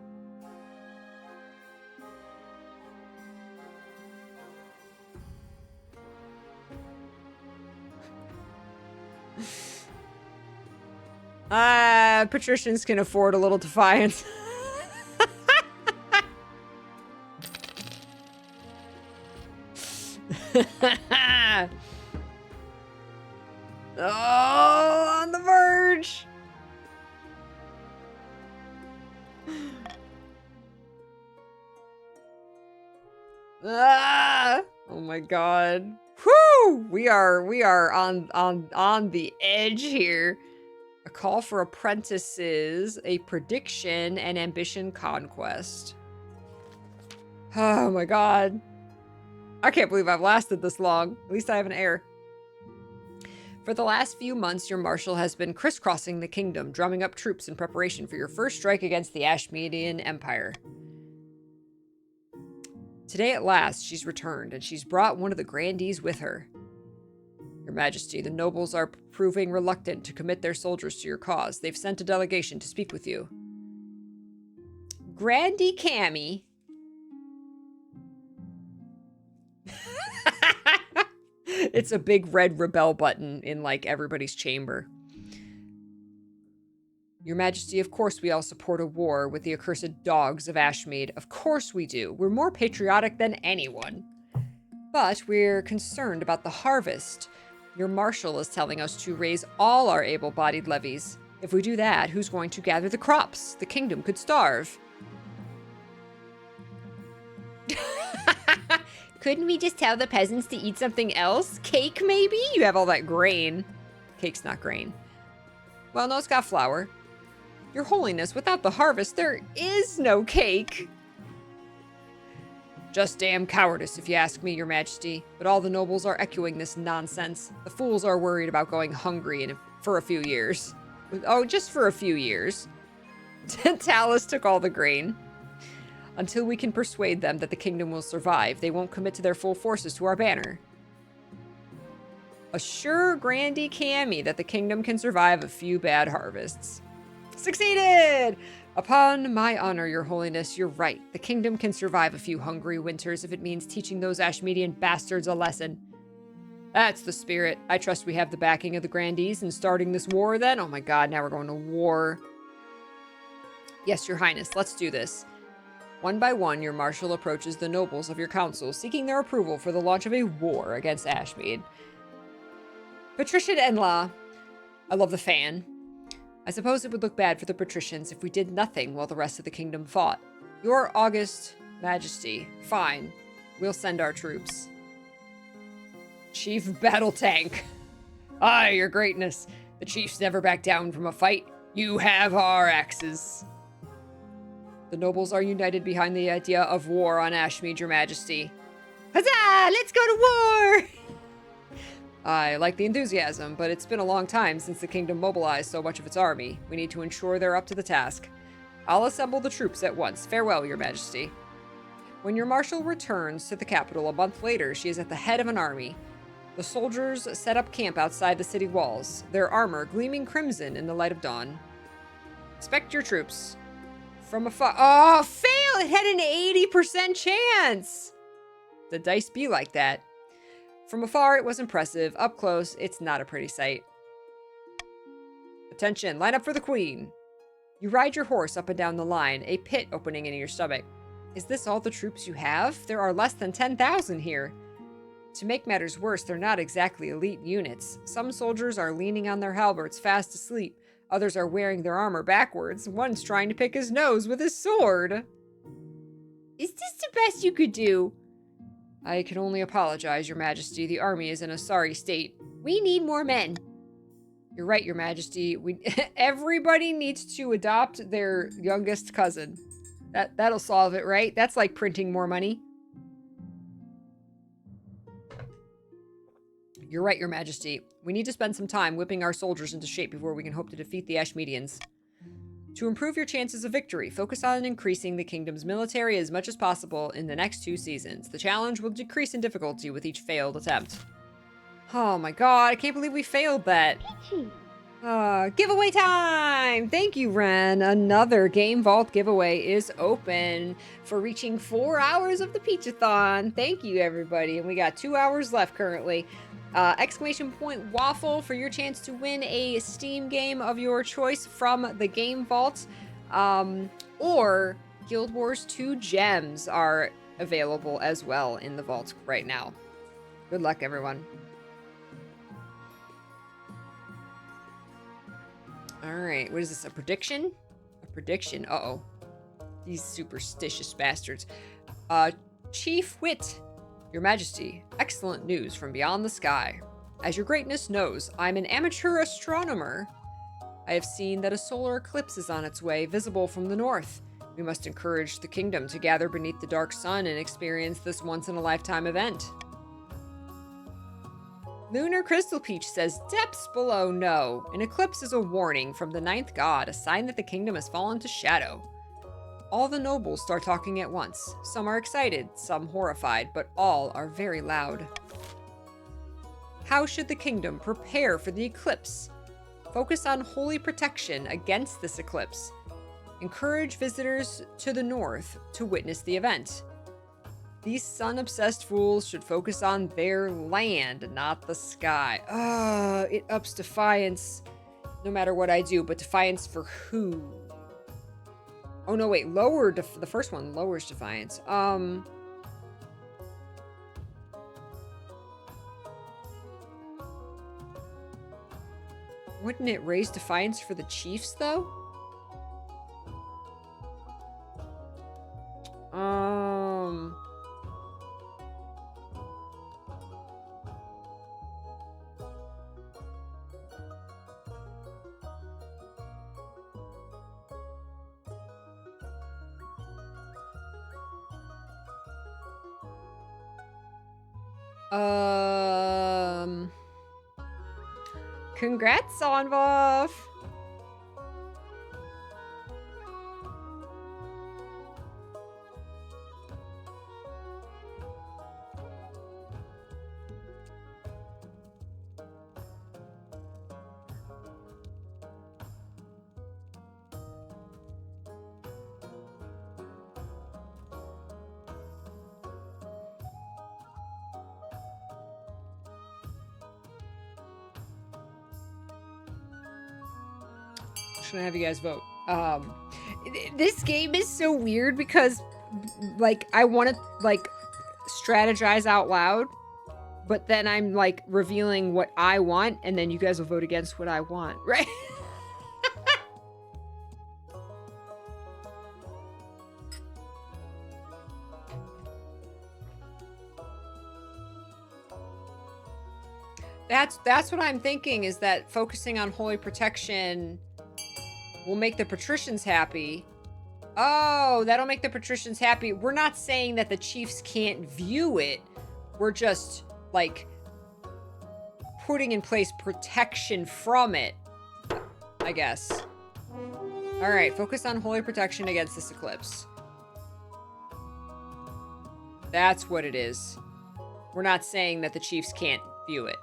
Patricians can afford a little defiance. Oh, on the verge. Ah! Oh my god. Whew! We are on the edge here. A call for apprentices, a prediction, and ambition conquest. Oh my god. I can't believe I've lasted this long. At least I have an heir. For the last few months, your marshal has been crisscrossing the kingdom, drumming up troops in preparation for your first strike against the Ashmedian Empire. Today at last, she's returned, and she's brought one of the grandees with her. Your Majesty, the nobles are proving reluctant to commit their soldiers to your cause. They've sent a delegation to speak with you. Grandee Cammy. It's a big red rebel button in, like, everybody's chamber. Your Majesty, of course we all support a war with the accursed dogs of Ashmead. Of course we do. We're more patriotic than anyone. But we're concerned about the harvest. Your marshal is telling us to raise all our able-bodied levies. If we do that, who's going to gather the crops? The kingdom could starve. Couldn't we just tell the peasants to eat something else? Cake, maybe? You have all that grain. Cake's not grain. Well, no, it's got flour. Your Holiness, without the harvest, there is no cake. Just damn cowardice, if you ask me, Your Majesty. But all the nobles are echoing this nonsense. The fools are worried about going hungry for a few years. Oh, just for a few years. Talus took all the grain. Until we can persuade them that the kingdom will survive, they won't commit to their full forces to our banner. Assure Grandee Cammy that the kingdom can survive a few bad harvests. Succeeded! Upon my honor, Your Holiness, you're right. The kingdom can survive a few hungry winters if it means teaching those Ashmedian bastards a lesson. That's the spirit. I trust we have the backing of the grandees in starting this war then. Oh my god, now we're going to war. Yes, Your Highness, let's do this. One by one, your marshal approaches the nobles of your council, seeking their approval for the launch of a war against Ashmead. Patrician Enla. I love the fan. I suppose it would look bad for the patricians if we did nothing while the rest of the kingdom fought. Your August Majesty. Fine. We'll send our troops. Chief Battle Tank. Aye, Your Greatness. The chiefs never back down from a fight. You have our axes. The nobles are united behind the idea of war on Ashmead, Your Majesty. Huzzah! Let's go to war! I like the enthusiasm, but it's been a long time since the kingdom mobilized so much of its army. We need to ensure they're up to the task. I'll assemble the troops at once. Farewell, Your Majesty. When your marshal returns to the capital a month later, she is at the head of an army. The soldiers set up camp outside the city walls, their armor gleaming crimson in the light of dawn. Inspect your troops. From afar. Oh, fail! It had an 80% chance! The dice be like that. From afar, it was impressive. Up close, it's not a pretty sight. Attention, line up for the queen. You ride your horse up and down the line, a pit opening in your stomach. Is this all the troops you have? There are less than 10,000 here. To make matters worse, they're not exactly elite units. Some soldiers are leaning on their halberds fast asleep. Others are wearing their armor backwards. One's trying to pick his nose with his sword. Is this the best you could do? I can only apologize, Your Majesty. The army is in a sorry state. We need more men. You're right, Your Majesty. Everybody needs to adopt their youngest cousin. That'll solve it, right? That's like printing more money. You're right, Your Majesty. We need to spend some time whipping our soldiers into shape before we can hope to defeat the Ashmedians. To improve your chances of victory, focus on increasing the kingdom's military as much as possible in the next 2 seasons. The challenge will decrease in difficulty with each failed attempt. Oh my god, I can't believe we failed that. Giveaway time! Thank you, Ren. Another Game Vault giveaway is open for reaching 4 hours of the Peachathon. Thank you, everybody. And we got 2 hours left currently. Exclamation point waffle for your chance to win a Steam game of your choice from the Game Vault. Or Guild Wars 2 gems are available as well in the vault right now. Good luck, everyone. Alright, what is this, a prediction? A prediction, uh-oh. These superstitious bastards. Chief Wit, Your Majesty, excellent news from beyond the sky. As your greatness knows, I'm an amateur astronomer. I have seen that a solar eclipse is on its way, visible from the north. We must encourage the kingdom to gather beneath the dark sun and experience this once-in-a-lifetime event. Lunar Crystal Peach says, depths below no. An eclipse is a warning from the ninth god, a sign that the kingdom has fallen to shadow. All the nobles start talking at once. Some are excited, some horrified, but all are very loud. How should the kingdom prepare for the eclipse? Focus on holy protection against this eclipse. Encourage visitors to the north to witness the event. These sun-obsessed fools should focus on their land, not the sky. It ups defiance no matter what I do, but defiance for who? Oh, no, wait. The first one lowers defiance. Wouldn't it raise defiance for the chiefs, though? Congrats, Sonvov! Just gonna have you guys vote. This game is so weird because, like, I want to, like, strategize out loud, but then I'm, like, revealing what I want, and then you guys will vote against what I want, right? That's what I'm thinking, is that focusing on holy protection will make the patricians happy. Oh, that'll make the patricians happy. We're not saying that the chiefs can't view it. We're just, like, putting in place protection from it, I guess. All right, focus on holy protection against this eclipse. That's what it is. We're not saying that the chiefs can't view it.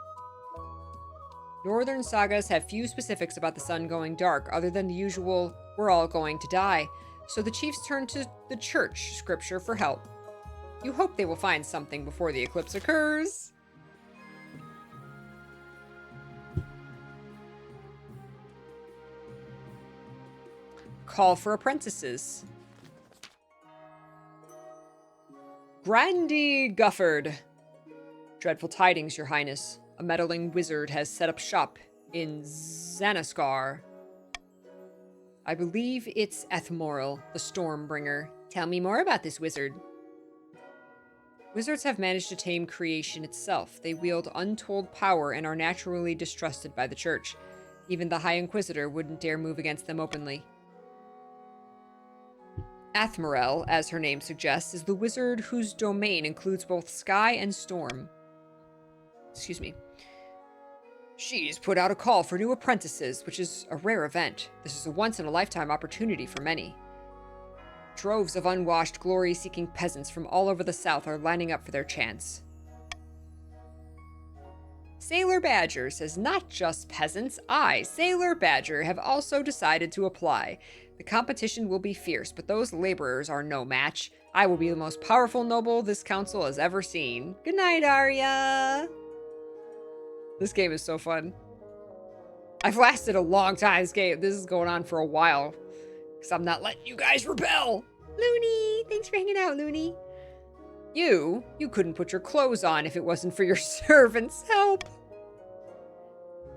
Northern sagas have few specifics about the sun going dark, other than the usual, we're all going to die. So the chiefs turn to the church scripture for help. You hope they will find something before the eclipse occurs. Call for apprentices. Grandy Gufford. Dreadful tidings, your highness. A meddling wizard has set up shop in Xanaskar. I believe it's Ethmoral, the Stormbringer. Tell me more about this wizard. Wizards have managed to tame creation itself. They wield untold power and are naturally distrusted by the church. Even the High Inquisitor wouldn't dare move against them openly. Athmorel, as her name suggests, is the wizard whose domain includes both sky and storm. Excuse me. She's put out a call for new apprentices, which is a rare event. This is a once-in-a-lifetime opportunity for many. Droves of unwashed, glory-seeking peasants from all over the south are lining up for their chance. Sailor Badger says, not just peasants, I, Sailor Badger, have also decided to apply. The competition will be fierce, but those laborers are no match. I will be the most powerful noble this council has ever seen. Good night, Arya! This game is so fun. I've lasted a long time. This is going on for a while. Because I'm not letting you guys rebel. Looney, thanks for hanging out, Looney. You couldn't put your clothes on if it wasn't for your servants' help.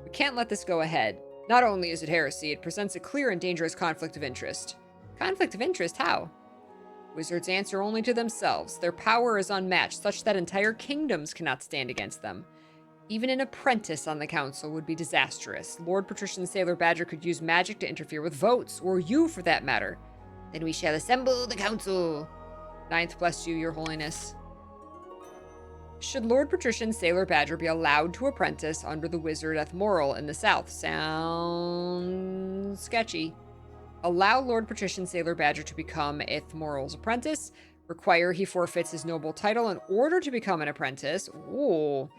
We can't let this go ahead. Not only is it heresy, it presents a clear and dangerous conflict of interest. Conflict of interest? How? Wizards answer only to themselves. Their power is unmatched, such that entire kingdoms cannot stand against them. Even an apprentice on the council would be disastrous. Lord Patrician Sailor Badger could use magic to interfere with votes, or you for that matter. Then we shall assemble the council. Ninth bless you, your holiness. Should Lord Patrician Sailor Badger be allowed to apprentice under the wizard Ethmoral in the south? Sounds sketchy. Allow Lord Patrician Sailor Badger to become Ethmoral's apprentice. Require he forfeits his noble title in order to become an apprentice. Ooh.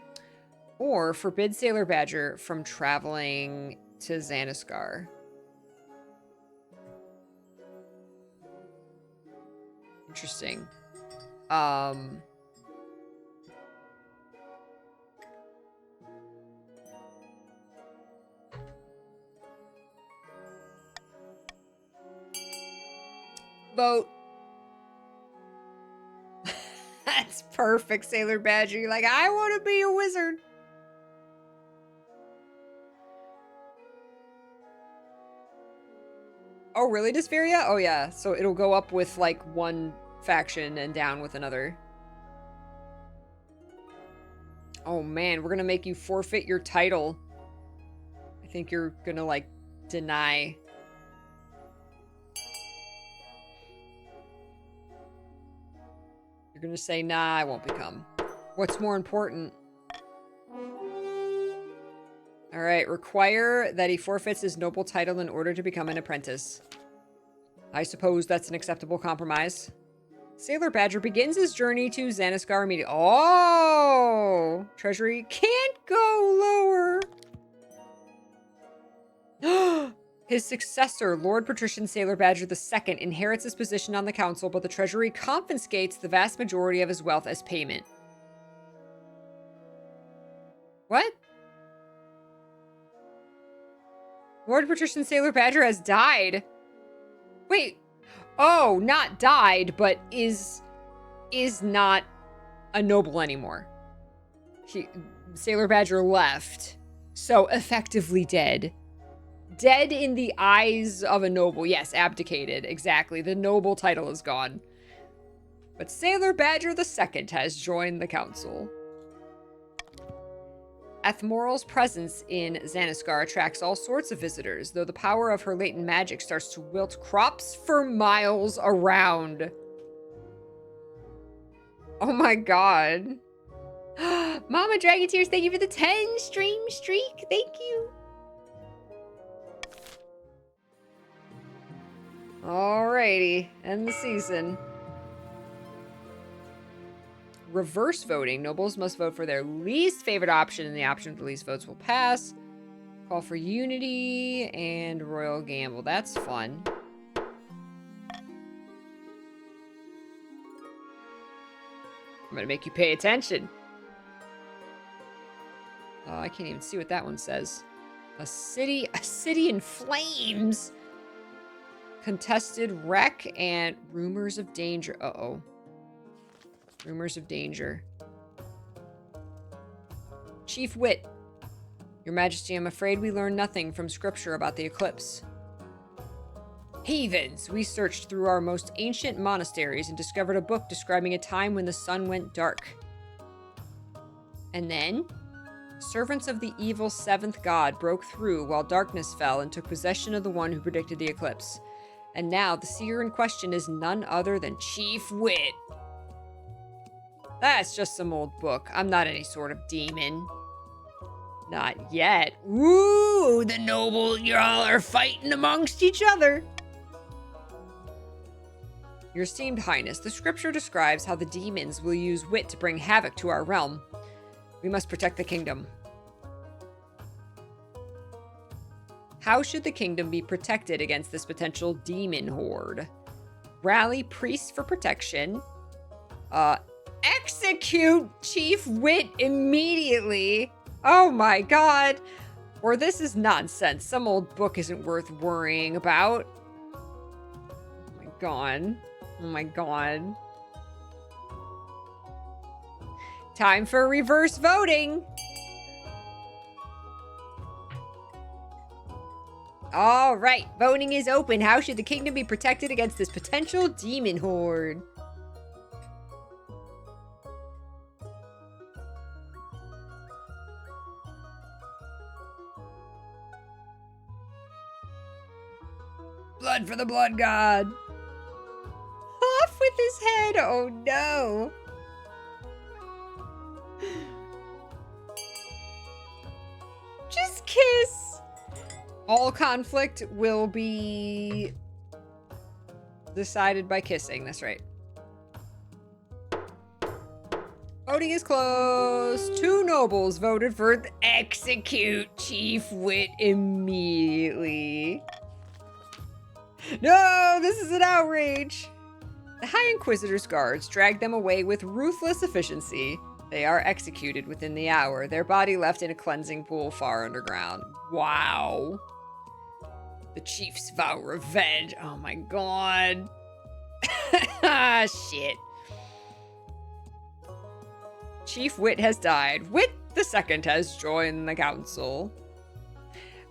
Or forbid Sailor Badger from traveling to Xanaskar. Interesting. Vote. That's perfect, Sailor Badger. You're like, I want to be a wizard. Oh, really, Dyspheria? Oh, yeah. So it'll go up with, like, one faction and down with another. Oh, man. We're going to make you forfeit your title. I think you're going to, like, deny. You're going to say, nah, I won't become. What's more important? All right, require that he forfeits his noble title in order to become an apprentice. I suppose that's an acceptable compromise. Sailor Badger begins his journey to Xanaskar immediately. Oh! Treasury can't go lower. His successor, Lord Patrician Sailor Badger II, inherits his position on the council, but the Treasury confiscates the vast majority of his wealth as payment. What? Lord Patrician Sailor Badger has died. Wait. Oh, not died, but is not a noble anymore. Sailor Badger left. So effectively dead. Dead in the eyes of a noble. Yes, abdicated. Exactly. The noble title is gone. But Sailor Badger II has joined the council. Ethmoral's presence in Xanaskar attracts all sorts of visitors, though the power of her latent magic starts to wilt crops for miles around. Oh my god. Mama Dragon Tears, thank you for the 10 stream streak. Thank you. Alrighty, end the season. Reverse voting. Nobles must vote for their least favorite option, and the option with the least votes will pass. Call for unity and royal gamble. That's fun. I'm gonna make you pay attention. Oh, I can't even see what that one says. A city in flames. Contested wreck and rumors of danger. Uh-oh. Rumors of danger. Chief Wit. Your Majesty, I'm afraid we learned nothing from scripture about the eclipse. Heathens! We searched through our most ancient monasteries and discovered a book describing a time when the sun went dark. And then, servants of the evil seventh god broke through while darkness fell and took possession of the one who predicted the eclipse. And now, the seer in question is none other than Chief Wit. That's just some old book. I'm not any sort of demon. Not yet. Ooh, the noble, y'all are fighting amongst each other. Your esteemed highness, the scripture describes how the demons will use wit to bring havoc to our realm. We must protect the kingdom. How should the kingdom be protected against this potential demon horde? Rally priests for protection. Execute Chief Wit immediately. Oh my god. Or this is nonsense. Some old book isn't worth worrying about. Oh my god. Oh my god. Time for reverse voting. All right, voting is open. How should the kingdom be protected against this potential demon horde? Blood for the blood god. Off with his head. Oh no. Just kiss. All conflict will be decided by kissing. That's right. Voting is closed. 2 nobles voted for execute Chief Wit immediately. No, this is an outrage. The High Inquisitor's guards dragged them away with ruthless efficiency. They are executed within the hour, their body left in a cleansing pool far underground. Wow. The chiefs vow revenge. Oh my god. Ah, shit. Chief Wit has died. Wit the Second has joined the council.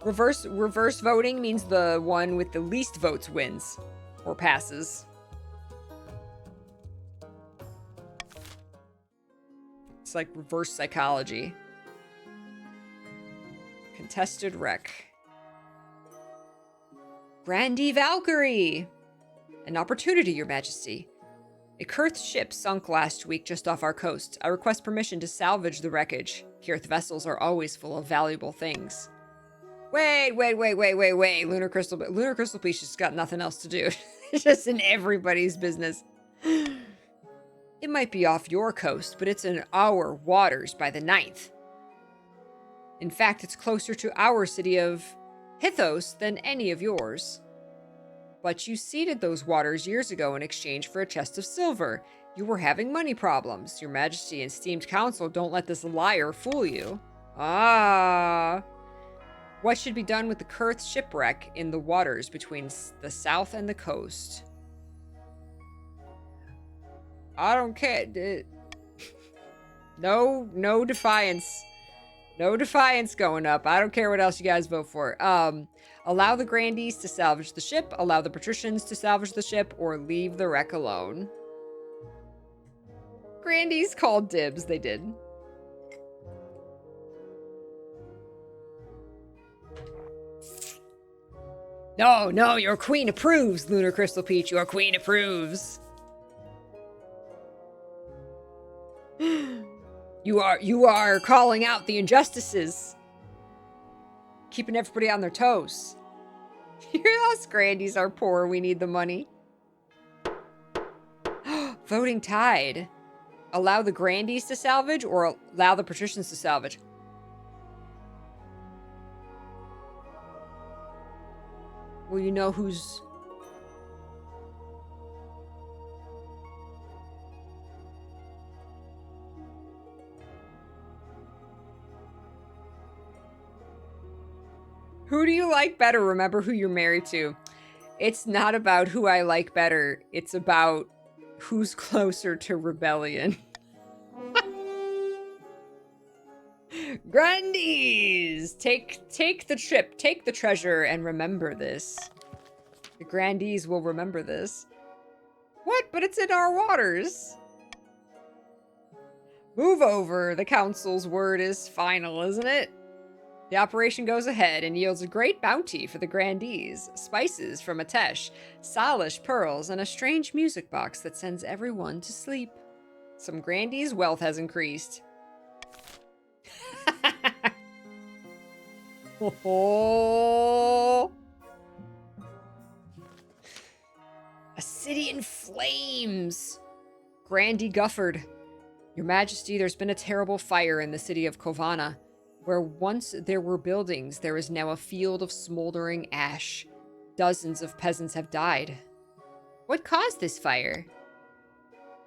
Reverse voting means the one with the least votes wins or passes. It's like reverse psychology. Contested wreck. Grandee Valkyrie! An opportunity, Your Majesty. A Kurth ship sunk last week just off our coast. I request permission to salvage the wreckage. Kurth vessels are always full of valuable things. Wait. Lunar Crystal Peach just got nothing else to do. It's just in everybody's business. It might be off your coast, but it's in our waters by the 9th. In fact, it's closer to our city of Hithos than any of yours. But you ceded those waters years ago in exchange for a chest of silver. You were having money problems. Your Majesty and esteemed council don't let this liar fool you. Ah. What should be done with the Kurth shipwreck in the waters between the south and the coast? I don't care. No defiance. No defiance going up. I don't care what else you guys vote for. Allow the grandees to salvage the ship, allow the patricians to salvage the ship, or leave the wreck alone. Grandees called dibs. They did. No, your queen approves, Lunar Crystal Peach. Your queen approves. You are calling out the injustices. Keeping everybody on their toes. Us grandees are poor. We need the money. Voting tied. Allow the grandees to salvage or allow the patricians to salvage? Well, you know who's... Who do you like better? Remember who you're married to. It's not about who I like better. It's about who's closer to rebellion. Grandees! Take the trip, take the treasure, and remember this. The grandees will remember this. What? But it's in our waters. Move over. The council's word is final, isn't it? The operation goes ahead and yields a great bounty for the grandees. Spices from Atesh, Salish pearls, and a strange music box that sends everyone to sleep. Some grandees' wealth has increased. Oh. A city in flames. Grandee Gufford. Your Majesty, there's been a terrible fire in the city of Kovana. Where once there were buildings, there is now a field of smoldering ash. Dozens of peasants have died. What caused this fire?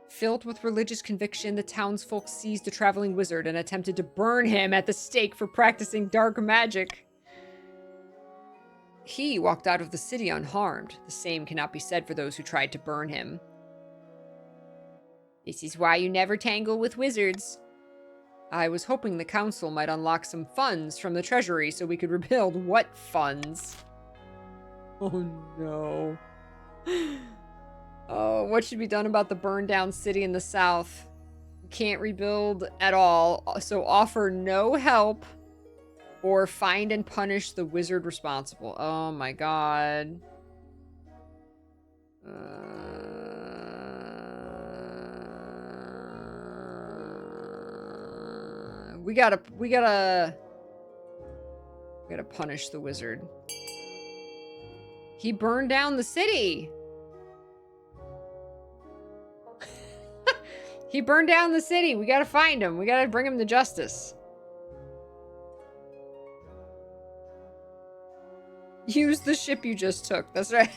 Filled with religious conviction, the townsfolk seized a traveling wizard and attempted to burn him at the stake for practicing dark magic. He walked out of the city unharmed. The same cannot be said for those who tried to burn him. This is why you never tangle with wizards. I was hoping the council might unlock some funds from the treasury so we could rebuild. What funds? Oh no. Oh, what should be done about the burned down city in the south? Can't rebuild at all, so offer no help or find and punish the wizard responsible. Oh my god. We gotta punish the wizard. He burned down the city. He burned down the city. We gotta find him. We gotta bring him to justice. Use the ship you just took. That's right.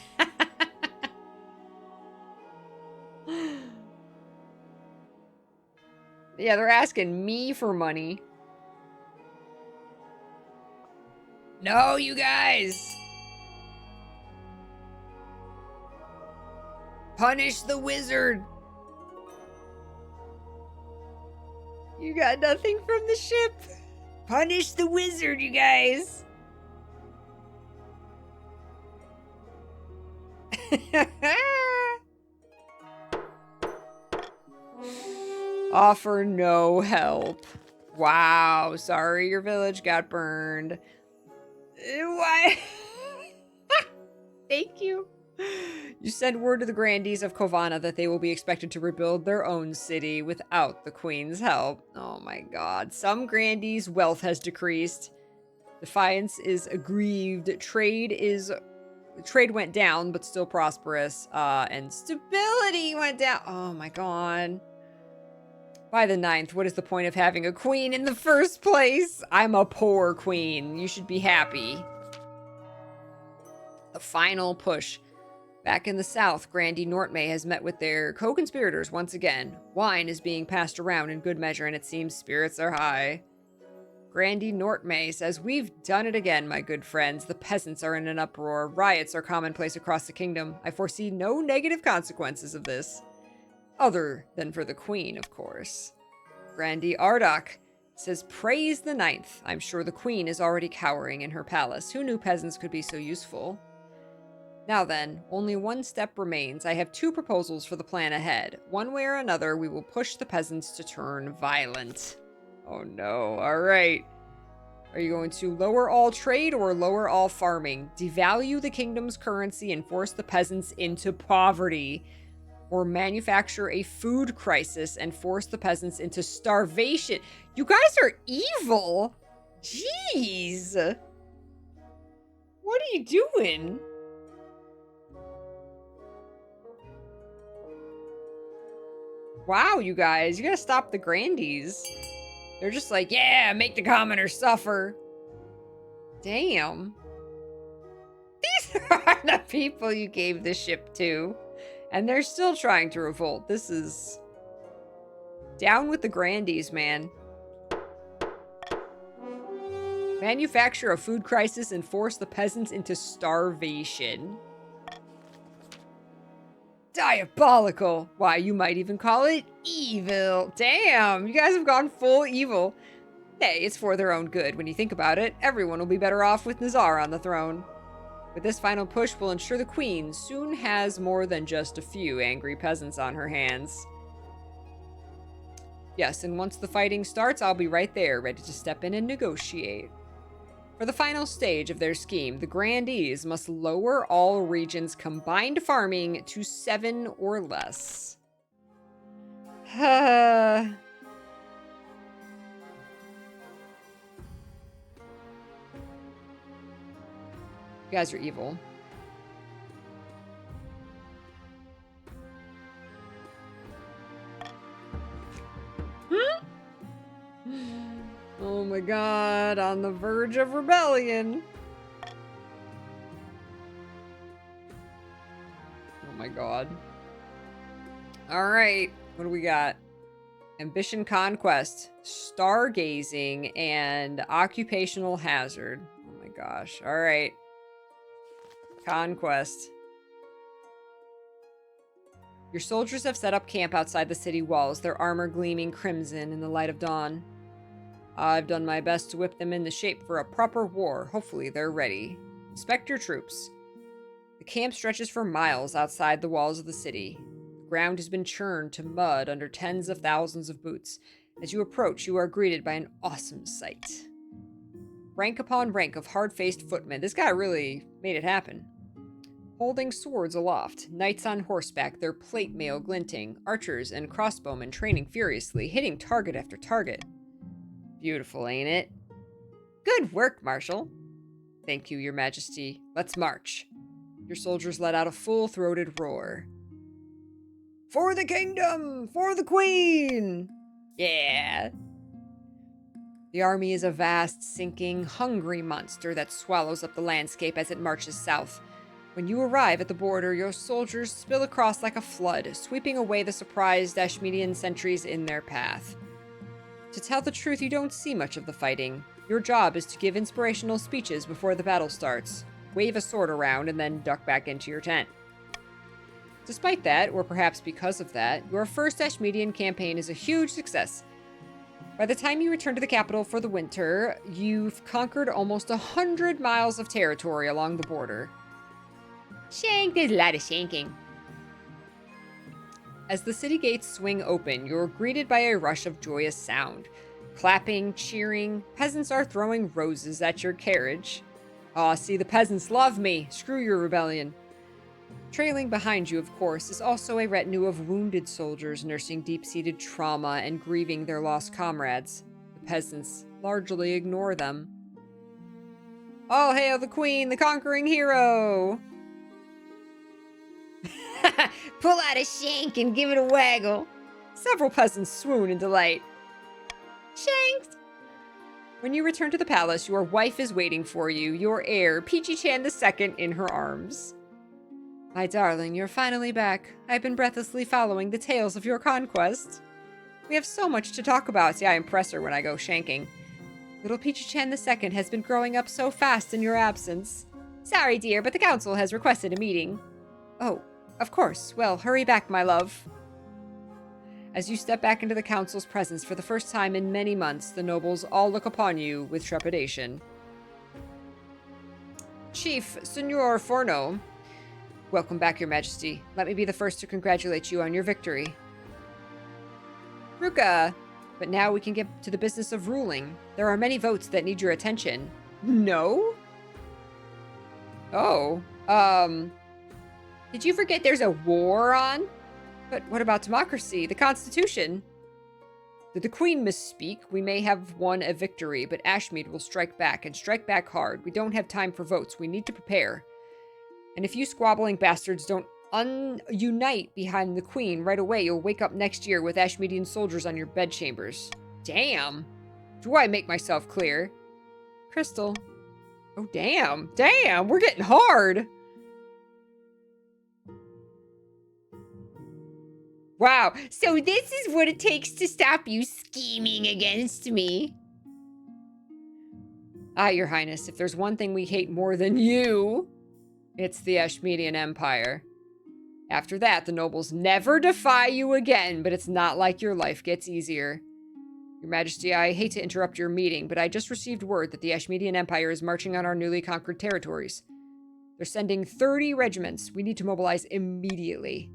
Yeah, they're asking me for money. No, you guys. Punish the wizard. You got nothing from the ship. Punish the wizard, you guys. Offer no help. Wow, sorry your village got burned. Why? Thank you. You send word to the grandees of Kovana that they will be expected to rebuild their own city without the queen's help. Oh my god. Some grandees' wealth has decreased. Defiance is aggrieved. Trade went down, but still prosperous. And stability went down. Oh my god. By the 9th, what is the point of having a queen in the first place? I'm a poor queen. You should be happy. The final push. Back in the south, Grandee Nortmay has met with their co-conspirators once again. Wine is being passed around in good measure, and it seems spirits are high. Grandee Nortmay says, "We've done it again, my good friends. The peasants are in an uproar. Riots are commonplace across the kingdom. I foresee no negative consequences of this. Other than for the queen, of course." Grandee Ardok says, "Praise the 9th. I'm sure the queen is already cowering in her palace. Who knew peasants could be so useful?" Now then, only one step remains. I have 2 proposals for the plan ahead. One way or another, we will push the peasants to turn violent. Oh no, alright. Are you going to lower all trade or lower all farming? Devalue the kingdom's currency and force the peasants into poverty? Or manufacture a food crisis and force the peasants into starvation? You guys are evil! Jeez! What are you doing? Wow, you guys, you gotta stop the grandees. They're just like, yeah, make the commoners suffer. Damn. These are the people you gave the ship to. And they're still trying to revolt. This is... down with the grandees, man. Manufacture a food crisis and force the peasants into starvation. Diabolical. Why, you might even call it evil. Damn, you guys have gone full evil. Hey, it's for their own good. When you think about it, everyone will be better off with Nazar on the throne. With this final push, we'll ensure the queen soon has more than just a few angry peasants on her hands. Yes, and once the fighting starts, I'll be right there, ready to step in and negotiate. For the final stage of their scheme, the grandees must lower all regions' combined farming to 7 or less. You guys are evil. Oh my god, on the verge of rebellion. Oh my god. Alright, what do we got? Ambition Conquest, Stargazing, and Occupational Hazard. Oh my gosh, alright. Conquest. Your soldiers have set up camp outside the city walls, their armor gleaming crimson in the light of dawn. I've done my best to whip them into shape for a proper war. Hopefully they're ready. Inspect your troops. The camp stretches for miles outside the walls of the city. The ground has been churned to mud under tens of thousands of boots. As you approach, you are greeted by an awesome sight. Rank upon rank of hard-faced footmen. This guy really made it happen. Holding swords aloft, knights on horseback, their plate mail glinting, archers and crossbowmen training furiously, hitting target after target. Beautiful, ain't it? Good work, Marshal. Thank you, Your Majesty. Let's march. Your soldiers let out a full-throated roar. For the kingdom! For the queen! Yeah! The army is a vast, sinking, hungry monster that swallows up the landscape as it marches south. When you arrive at the border, your soldiers spill across like a flood, sweeping away the surprised Ashmedian sentries in their path. To tell the truth, you don't see much of the fighting. Your job is to give inspirational speeches before the battle starts, wave a sword around, and then duck back into your tent. Despite that, or perhaps because of that, your first Ashmedian campaign is a huge success. By the time you return to the capital for the winter, you've conquered almost 100 miles of territory along the border. Shank, there's a lot of shanking. As the city gates swing open, you're greeted by a rush of joyous sound. Clapping, cheering, peasants are throwing roses at your carriage. Aw, see, the peasants love me. Screw your rebellion. Trailing behind you, of course, is also a retinue of wounded soldiers nursing deep-seated trauma and grieving their lost comrades. The peasants largely ignore them. All hail the queen, the conquering hero! Pull out a shank and give it a waggle. Several peasants swoon in delight. Shanked! When you return to the palace, your wife is waiting for you, your heir, PeachyChan II, in her arms. My darling, you're finally back. I've been breathlessly following the tales of your conquest. We have so much to talk about. See, I impress her when I go shanking. Little PeachyChan II has been growing up so fast in your absence. Sorry, dear, but the council has requested a meeting. Oh, of course. Well, hurry back, my love. As you step back into the council's presence for the first time in many months, the nobles all look upon you with trepidation. Chief, Senor Forno. Welcome back, Your Majesty. Let me be the first to congratulate you on your victory. Ruka! But now we can get to the business of ruling. There are many votes that need your attention. No? Oh, did you forget there's a war on? But what about democracy, the Constitution? Did the Queen misspeak? We may have won a victory, but Ashmead will strike back, and strike back hard. We don't have time for votes. We need to prepare. And if you squabbling bastards don't unite behind the Queen right away, you'll wake up next year with Ashmedian soldiers on your bedchambers. Damn. Do I make myself clear? Crystal. Oh, damn. Damn, we're getting hard. Wow, so this is what it takes to stop you scheming against me. Ah, Your Highness, if there's one thing we hate more than you, it's the Ashmedian Empire. After that, the nobles never defy you again, but it's not like your life gets easier. Your Majesty, I hate to interrupt your meeting, but I just received word that the Ashmedian Empire is marching on our newly conquered territories. They're sending 30 regiments. We need to mobilize immediately.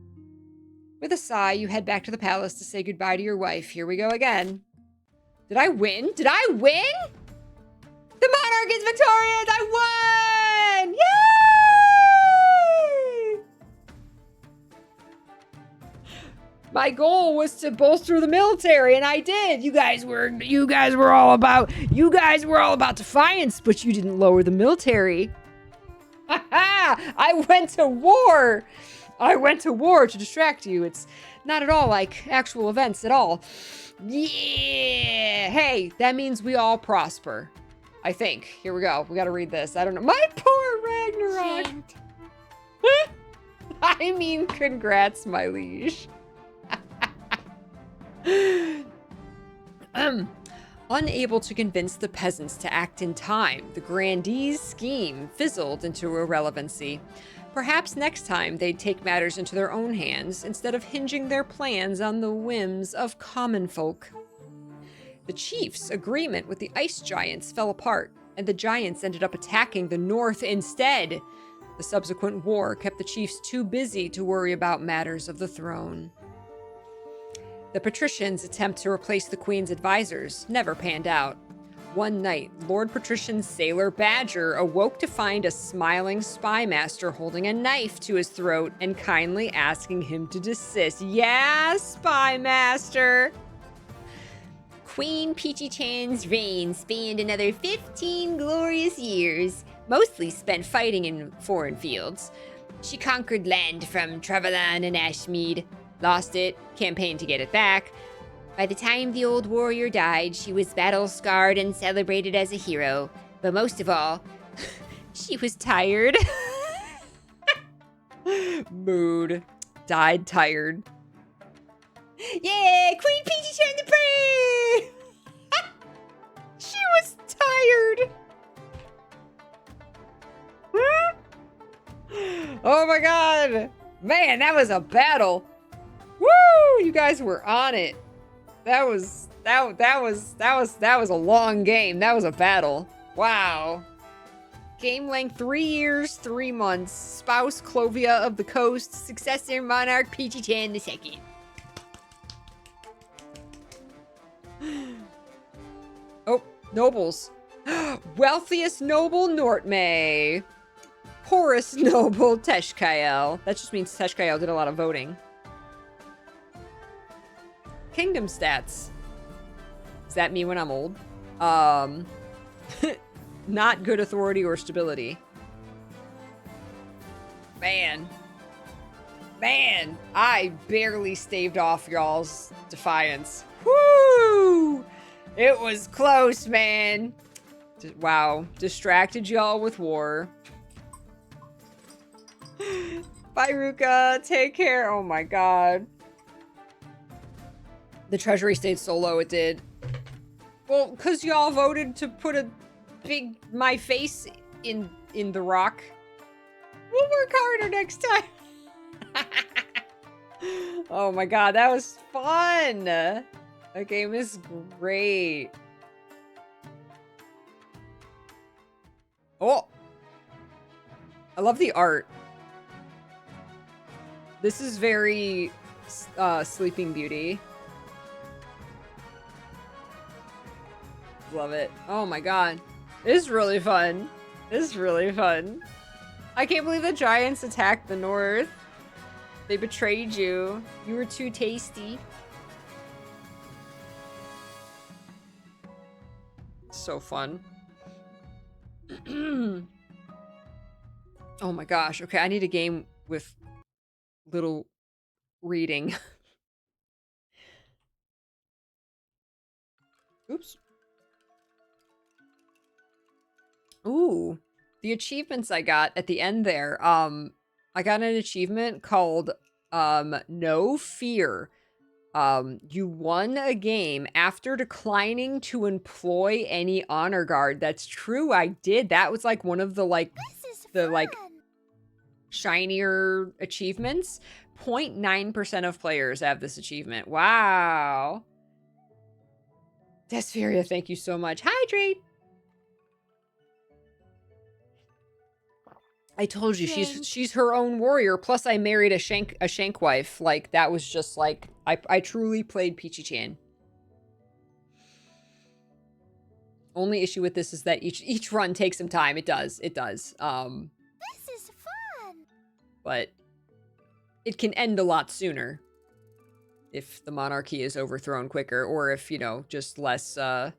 With a sigh, you head back to the palace to say goodbye to your wife. Here we go again. Did I win? Did I win? The monarch is victorious! I won! Yay! My goal was to bolster the military, and I did. You guys were all about defiance, but you didn't lower the military. Ha ha! I went to war. I went to war to distract you. It's not at all like actual events at all. Yeah! Hey, that means we all prosper. I think. Here we go. We gotta read this. I don't know. My poor Ragnarok! Shanked. I mean, congrats, my liege. Unable to convince the peasants to act in time, the grandee's scheme fizzled into irrelevancy. Perhaps next time they'd take matters into their own hands instead of hinging their plans on the whims of common folk. The chief's agreement with the ice giants fell apart, and the giants ended up attacking the north instead. The subsequent war kept the chiefs too busy to worry about matters of the throne. The patricians' attempt to replace the queen's advisors never panned out. One night, Lord Patrician's sailor Badger awoke to find a smiling spy master holding a knife to his throat and kindly asking him to desist. Yeah, spy master! Queen PeachyChan's reign spanned another 15 glorious years, mostly spent fighting in foreign fields. She conquered land from Travalan and Ashmead, lost it, campaigned to get it back. By the time the old warrior died, she was battle-scarred and celebrated as a hero. But most of all, she was tired. Mood. Died tired. Yeah, Queen PeachyChan the Brave! She was tired. Oh my god. Man, that was a battle. Woo! You guys were on it. That was a long game. That was a battle. Wow. Game length 3 years, 3 months. Spouse Clovia of the Coast. Successor Monarch PeachyChan II. Oh, nobles. Wealthiest noble Nortmay. Poorest noble Teshkael. That just means Teshkael did a lot of voting. Kingdom stats. Does that mean when I'm old? Not good authority or stability. Man, I barely staved off y'all's defiance. Woo! It was close, man. Wow, distracted y'all with war. Bye, Ruka. Take care. Oh my god. The treasury stayed so low, it did. Well, because y'all voted to put my face in the rock. We'll work harder next time. Oh my god, that was fun. That game is great. Oh. I love the art. This is very Sleeping Beauty. Love it. Oh my god. This is really fun. This is really fun. I can't believe the giants attacked the north. They betrayed you. You were too tasty. So fun. Oh my gosh. Okay, I need a game with little reading. Oops. Ooh, the achievements I got at the end there. I got an achievement called No Fear. You won a game after declining to employ any honor guard. That's true, I did. That was like one of the shinier achievements. 0.9% of players have this achievement. Wow. Desferia, thank you so much. Hydrate. I told you, she's her own warrior. Plus, I married a shank wife. Like, that was just like, I truly played PeachyChan. Only issue with this is that each run takes some time. It does. This is fun. But it can end a lot sooner if the monarchy is overthrown quicker, or if, you know, just less, I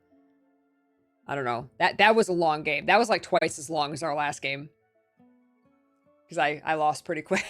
don't know. That was a long game. That was like twice as long as our last game. Because I lost pretty quick.